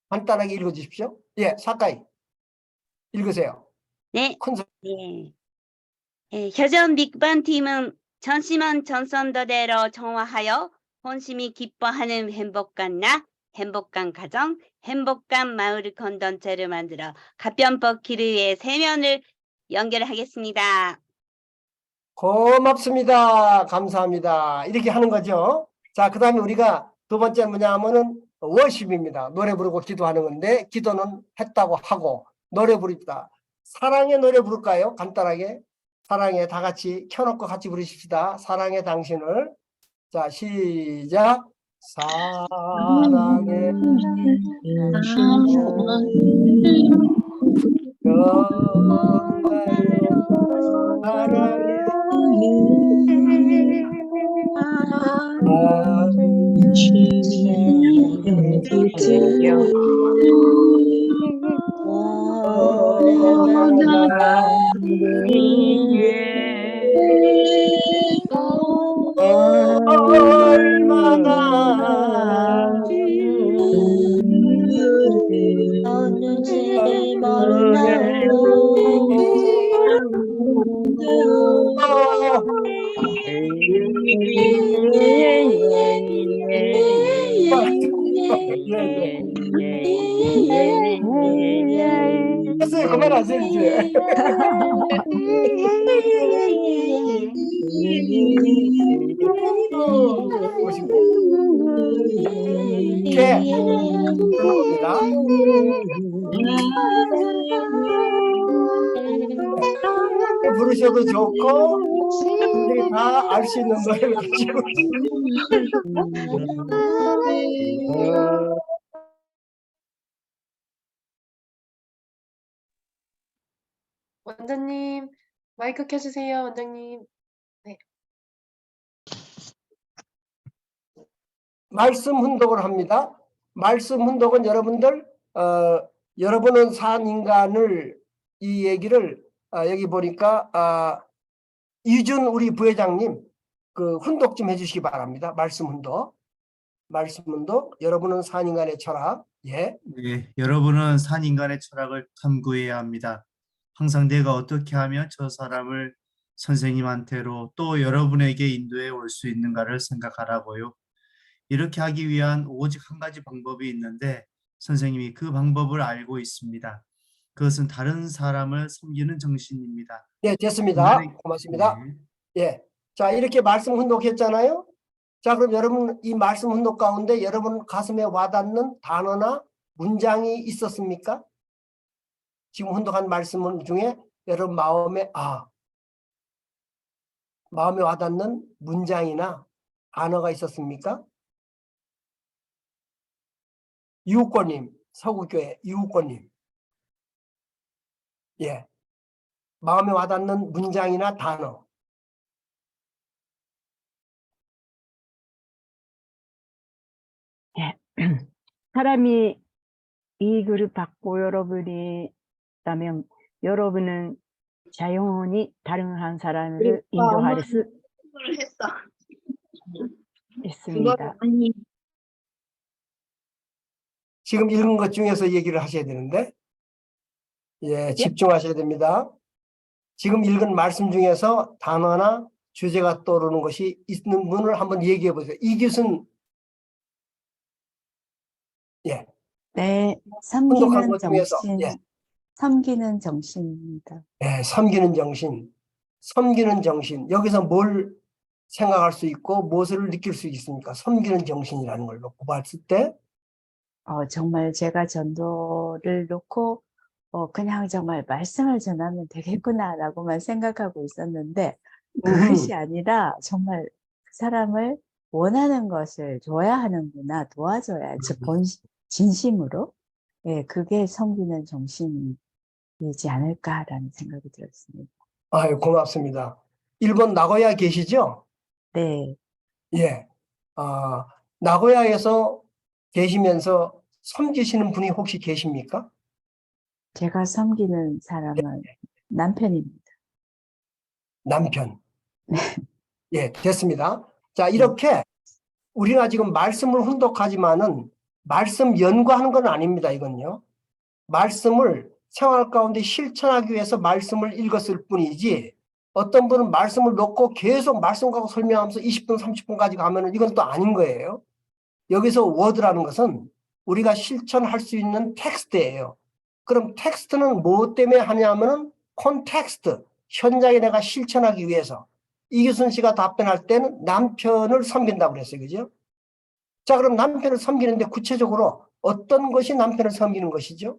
간단하게 읽어주십시오. 예, 사카이. 읽으세요. 네, 큰 소리. 예. 예, 효전 빅반팀은 전심한 전선도대로 정화하여 본심이 기뻐하는 행복한 나, 행복한 가정, 행복한 마을 공동체를 만들어 가변법 기르의 세면을 연결하겠습니다. 고맙습니다. 감사합니다. 이렇게 하는 거죠. 자, 그 다음에 우리가 두 번째 뭐냐면은 워십입니다. 노래 부르고 기도하는 건데 기도는 했다고 하고 노래 부릅니다. 사랑의 노래 부를까요? 간단하게. 사랑에 다 같이 켜놓고 같이 부르십시다. 사랑의 당신을. 자, 시작. 사랑의 정말로 사랑해 얼마나 됐어요. 그만하세요 이제. 이렇게 해놓습니다. 부르셔도 좋고 분들이 다 알 수 있는 노래를 가지고 원장님, 마이크 켜주세요, 원장님. 네. 말씀 훈독을 합니다. 말씀 훈독은 여러분들 여러분은 산 인간을 이 얘기를 여기 보니까 이준 우리 부회장님 그 훈독 좀 해주시기 바랍니다. 말씀 훈독. 말씀 훈독. 여러분은 산 인간의 철학. 예. 네, 여러분은 산 인간의 철학을 탐구해야 합니다. 항상 내가 어떻게 하면 저 사람을 선생님한테로 또 여러분에게 인도해 올 수 있는가를 생각하라고요. 이렇게 하기 위한 오직 한 가지 방법이 있는데 선생님이 그 방법을 알고 있습니다. 그것은 다른 사람을 섬기는 정신입니다. 네, 됐습니다. 고맙습니다. 네. 예. 자, 이렇게 말씀 훈독했잖아요. 자, 그럼 여러분 이 말씀 훈독 가운데 여러분 가슴에 와닿는 단어나 문장이 있었습니까? 지금 훈독한 말씀 중에 여러분 마음에 와닿는 문장이나 단어가 있었습니까? 유우권님, 서구교회 유우권님. 예. 마음에 와닿는 문장이나 단어. 사람이 이익을 받고 여러분이 있다면 여러분은 자연히 다른 한 사람을 인도할 수 그걸 했어. 있습니다. 아니 지금 읽은 것 중에서 얘기를 하셔야 되는데, 예, 집중하셔야 됩니다. 지금 읽은 말씀 중에서 단어나 주제가 떠오르는 것이 있는 분을 한번 얘기해 보세요. 이규순, 예, 네, 혼독한 섬기는 것 중에서, 정신, 예, 섬기는 정신입니다. 예, 섬기는 정신, 섬기는 정신. 여기서 뭘 생각할 수 있고 무엇을 느낄 수 있습니까? 섬기는 정신이라는 걸 놓고 봤을 때, 정말 제가 전도를 놓고 그냥 정말 말씀을 전하면 되겠구나라고만 생각하고 있었는데 그것이 아니라 정말 그 사람을 원하는 것을 줘야 하는구나, 도와줘야지 진심으로. 예, 그게 섬기는 정신이지 않을까라는 생각이 들었습니다. 아유, 고맙습니다. 일본 나고야 계시죠? 네, 예. 나고야에서 계시면서 섬기시는 분이 혹시 계십니까? 제가 섬기는 사람은 남편입니다. 남편. 예, 됐습니다. 자, 이렇게 우리가 지금 말씀을 훈독하지만은 말씀 연구하는 건 아닙니다, 이건요. 말씀을 생활 가운데 실천하기 위해서 말씀을 읽었을 뿐이지, 어떤 분은 말씀을 놓고 계속 말씀 갖고 설명하면서 20분, 30분까지 가면은 이건 또 아닌 거예요. 여기서 워드라는 것은 우리가 실천할 수 있는 텍스트예요. 그럼 텍스트는 뭐 때문에 하냐면은 콘텍스트, 현장에 내가 실천하기 위해서. 이규순 씨가 답변할 때는 남편을 섬긴다고 그랬어요. 그죠? 자, 그럼 남편을 섬기는데 구체적으로 어떤 것이 남편을 섬기는 것이죠?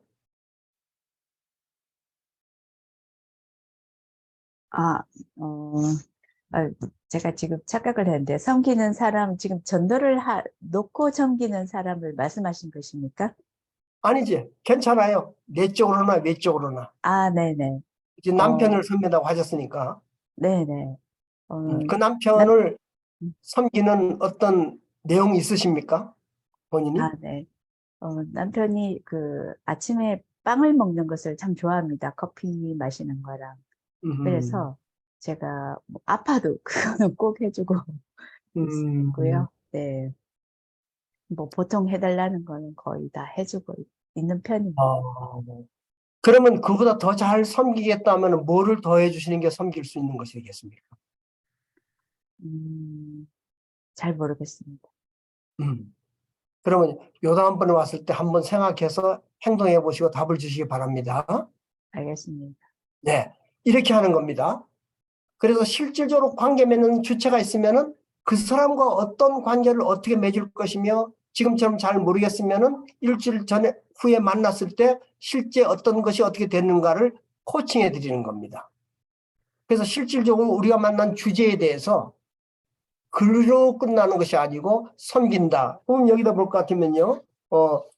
제가 지금 착각을 했는데 섬기는 사람, 지금 전도를 놓고 섬기는 사람을 말씀하신 것입니까? 아니지. 괜찮아요. 내적으로나 외적으로나. 네네. 이제 남편을 섬긴다고 하셨으니까. 네네. 그 남편을 섬기는 어떤 내용이 있으십니까? 본인이? 네. 남편이 아침에 빵을 먹는 것을 참 좋아합니다. 커피 마시는 거랑. 그래서 제가 뭐 아파도 그거는 꼭 해주고 있고요. 네. 뭐 보통 해달라는 거는 거의 다 해주고 있는 편입니다. 그러면 그보다 더 잘 섬기겠다면 뭐를 더 해주시는 게 섬길 수 있는 것이겠습니까? 잘 모르겠습니다. 그러면 요 다음번에 왔을 때 한번 생각해서 행동해 보시고 답을 주시기 바랍니다. 알겠습니다. 네, 이렇게 하는 겁니다. 그래서 실질적으로 관계 맺는 주체가 있으면은 그 사람과 어떤 관계를 어떻게 맺을 것이며 지금처럼 잘 모르겠으면은 일주일 전에 후에 만났을 때 실제 어떤 것이 어떻게 됐는가를 코칭해 드리는 겁니다. 그래서 실질적으로 우리가 만난 주제에 대해서 글로 끝나는 것이 아니고 섬긴다. 그럼 여기다 볼 것 같으면요.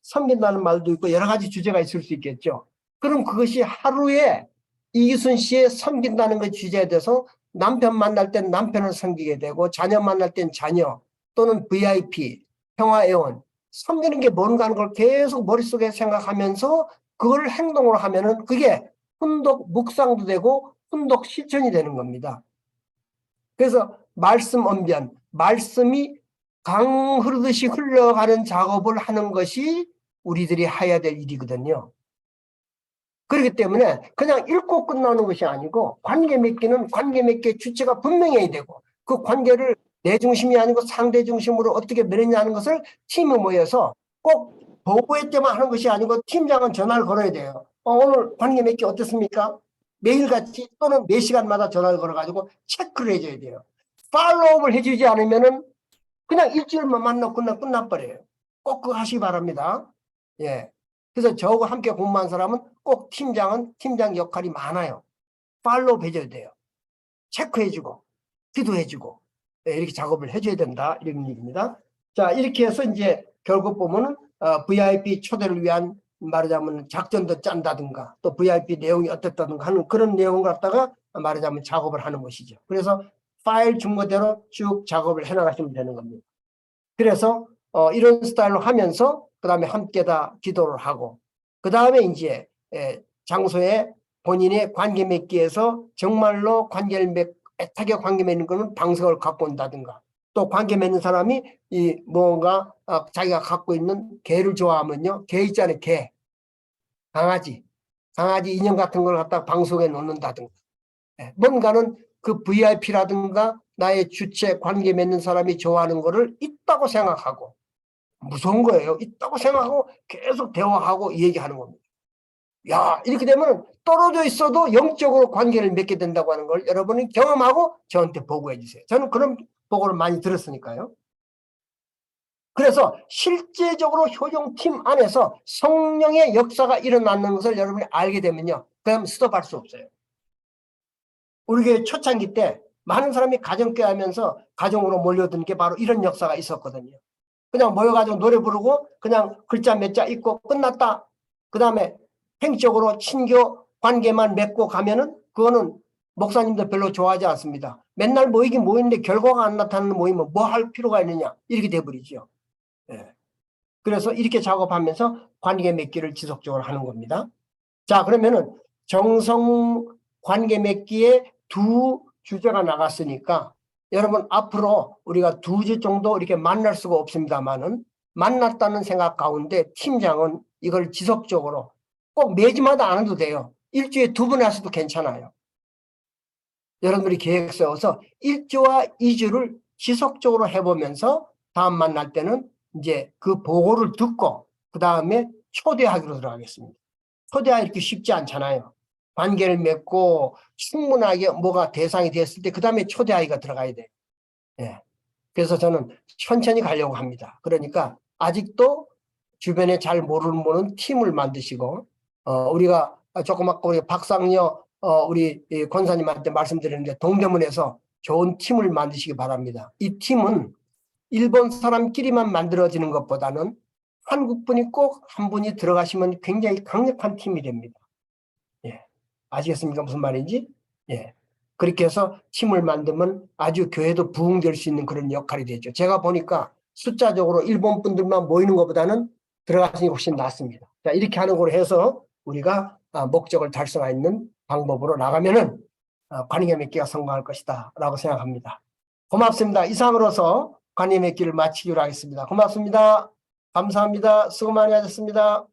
섬긴다는 말도 있고 여러 가지 주제가 있을 수 있겠죠. 그럼 그것이 하루에 이기순 씨의 섬긴다는 것 주제에 대해서 남편 만날 땐 남편을 섬기게 되고 자녀 만날 땐 자녀 또는 VIP, 평화애원 섬기는 게 뭔가 하는 걸 계속 머릿속에 생각하면서 그걸 행동으로 하면은 그게 훈독 묵상도 되고 훈독 실천이 되는 겁니다. 그래서 말씀 언변, 말씀이 강 흐르듯이 흘러가는 작업을 하는 것이 우리들이 해야 될 일이거든요. 그렇기 때문에 그냥 읽고 끝나는 것이 아니고 관계 맺기는 관계 맺기의 주체가 분명해야 되고 그 관계를 내 중심이 아니고 상대 중심으로 어떻게 맺느냐는 것을 팀이 모여서 꼭 보고회 때만 하는 것이 아니고 팀장은 전화를 걸어야 돼요. 오늘 관계 맺기 어땠습니까? 매일같이 또는 몇 시간마다 전화를 걸어가지고 체크를 해줘야 돼요. 팔로우업을 해주지 않으면은 그냥 일주일만 만나고 끝나버려요. 꼭 그거 하시기 바랍니다. 예. 그래서 저하고 함께 공부한 사람은 꼭 팀장은 팀장 역할이 많아요. 팔로우 해줘야 돼요. 체크해주고 기도해주고 이렇게 작업을 해줘야 된다 이런 얘기입니다. 자, 이렇게 해서 이제 결국 보면은 VIP 초대를 위한 말하자면 작전도 짠다든가 또 VIP 내용이 어떻다든가 하는 그런 내용을 갖다가 말하자면 작업을 하는 것이죠. 그래서 파일 준 거대로 쭉 작업을 해나가시면 되는 겁니다. 그래서 이런 스타일로 하면서 그 다음에 함께 다 기도를 하고 그 다음에 이제 장소에 본인의 관계 맺기에서 정말로 관계를 애타게 관계 맺는 거는 방석을 갖고 온다든가, 또 관계 맺는 사람이 이 뭔가 자기가 갖고 있는 개를 좋아하면요, 개 있잖아요, 개, 강아지 인형 같은 걸 갖다 방석에 놓는다든가, 뭔가는 그 VIP라든가 나의 주체 관계 맺는 사람이 좋아하는 거를 있다고 생각하고, 무서운 거예요. 있다고 생각하고 계속 대화하고 얘기하는 겁니다. 야, 이렇게 되면 떨어져 있어도 영적으로 관계를 맺게 된다고 하는 걸 여러분이 경험하고 저한테 보고해 주세요. 저는 그런 보고를 많이 들었으니까요. 그래서 실제적으로 효정팀 안에서 성령의 역사가 일어나는 것을 여러분이 알게 되면요, 그럼 스톱할 수 없어요. 우리 교회 초창기 때 많은 사람이 가정교회 하면서 가정으로 몰려드는 게 바로 이런 역사가 있었거든요. 그냥 모여가지고 노래 부르고 그냥 글자 몇 자 읽고 끝났다. 그 다음에 행적으로 친교 관계만 맺고 가면은 그거는 목사님도 별로 좋아하지 않습니다. 맨날 모이긴 모이는데 결과가 안 나타나는 모이면 뭐 할 필요가 있느냐, 이렇게 돼버리죠. 그래서 이렇게 작업하면서 관계 맺기를 지속적으로 하는 겁니다. 자, 그러면은 정성 관계 맺기에 두 주제가 나갔으니까 여러분 앞으로 우리가 2주 정도 이렇게 만날 수가 없습니다만은, 만났다는 생각 가운데 팀장은 이걸 지속적으로 꼭 매주마다 안 해도 돼요. 일주일에 2번 하셔도 괜찮아요. 여러분들이 계획 세워서 1주와 2주를 지속적으로 해보면서 다음 만날 때는 이제 그 보고를 듣고 그 다음에 초대하기로 들어가겠습니다. 초대하기 쉽지 않잖아요. 관계를 맺고 충분하게 뭐가 대상이 됐을 때 그 다음에 초대하기가 들어가야 돼요. 그래서 저는 천천히 가려고 합니다. 그러니까 아직도 주변에 잘 모르는 분은 팀을 만드시고, 우리가 조금 아까 우리 박상여 우리 권사님한테 말씀드렸는데 동대문에서 좋은 팀을 만드시기 바랍니다. 이 팀은 일본 사람끼리만 만들어지는 것보다는 한국 분이 꼭 한 분이 들어가시면 굉장히 강력한 팀이 됩니다. 아시겠습니까? 무슨 말인지? 그렇게 해서 팀을 만들면 아주 교회도 부흥될 수 있는 그런 역할이 되죠. 제가 보니까 숫자적으로 일본 분들만 모이는 것보다는 들어가시는 게 훨씬 낫습니다. 자, 이렇게 하는 걸로 해서 우리가 목적을 달성하는 방법으로 나가면은 관계 맺기가 성공할 것이다 라고 생각합니다. 고맙습니다. 이상으로서 관계 맺기를 마치기로 하겠습니다. 고맙습니다. 감사합니다. 수고 많이 하셨습니다.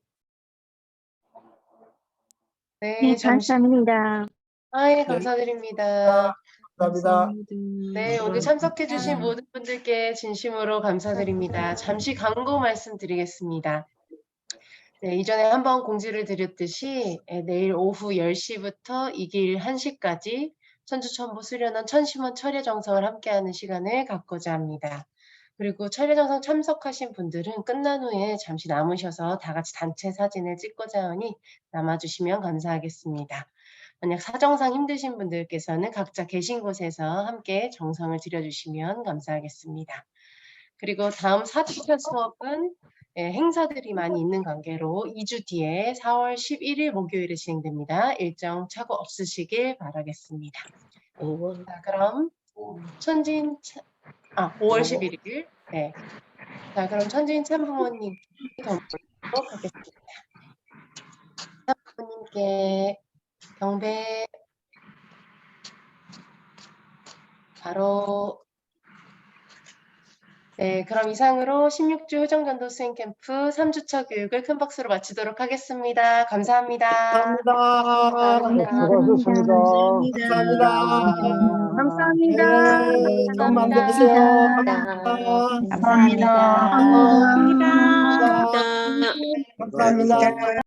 네, 잠시. 감사합니다. 예, 감사드립니다. 감사합니다. 네, 오늘 참석해주신 모든 분들께 진심으로 감사드립니다. 잠시 광고 말씀드리겠습니다. 네, 이전에 한번 공지를 드렸듯이 내일 오후 10시부터 이 길 1시까지 천주천부 수련원 천심원 철야정성을 함께하는 시간을 갖고자 합니다. 그리고 철야정성 참석하신 분들은 끝난 후에 잠시 남으셔서 다 같이 단체 사진을 찍고자 하니 남아주시면 감사하겠습니다. 만약 사정상 힘드신 분들께서는 각자 계신 곳에서 함께 정성을 들여주시면 감사하겠습니다. 그리고 다음 4주차 수업은 행사들이 많이 있는 관계로 2주 뒤에 4월 11일 목요일에 진행됩니다. 일정 착오 없으시길 바라겠습니다. 자, 그럼 5월 11일. 네. 자, 그럼 천주인 참부모님 덤보도록 하겠습니다. 참부모님께 경배. 바로. 네, 그럼 이상으로 16주 효정전도 수행 캠프 3주차 교육을 큰 박수로 마치도록 하겠습니다. 감사합니다. 감사합니다. 감사합니다. 감사합니다. 감사합니다. 네, 좋은 밤 되세요. 감사합니다. 감사합니다.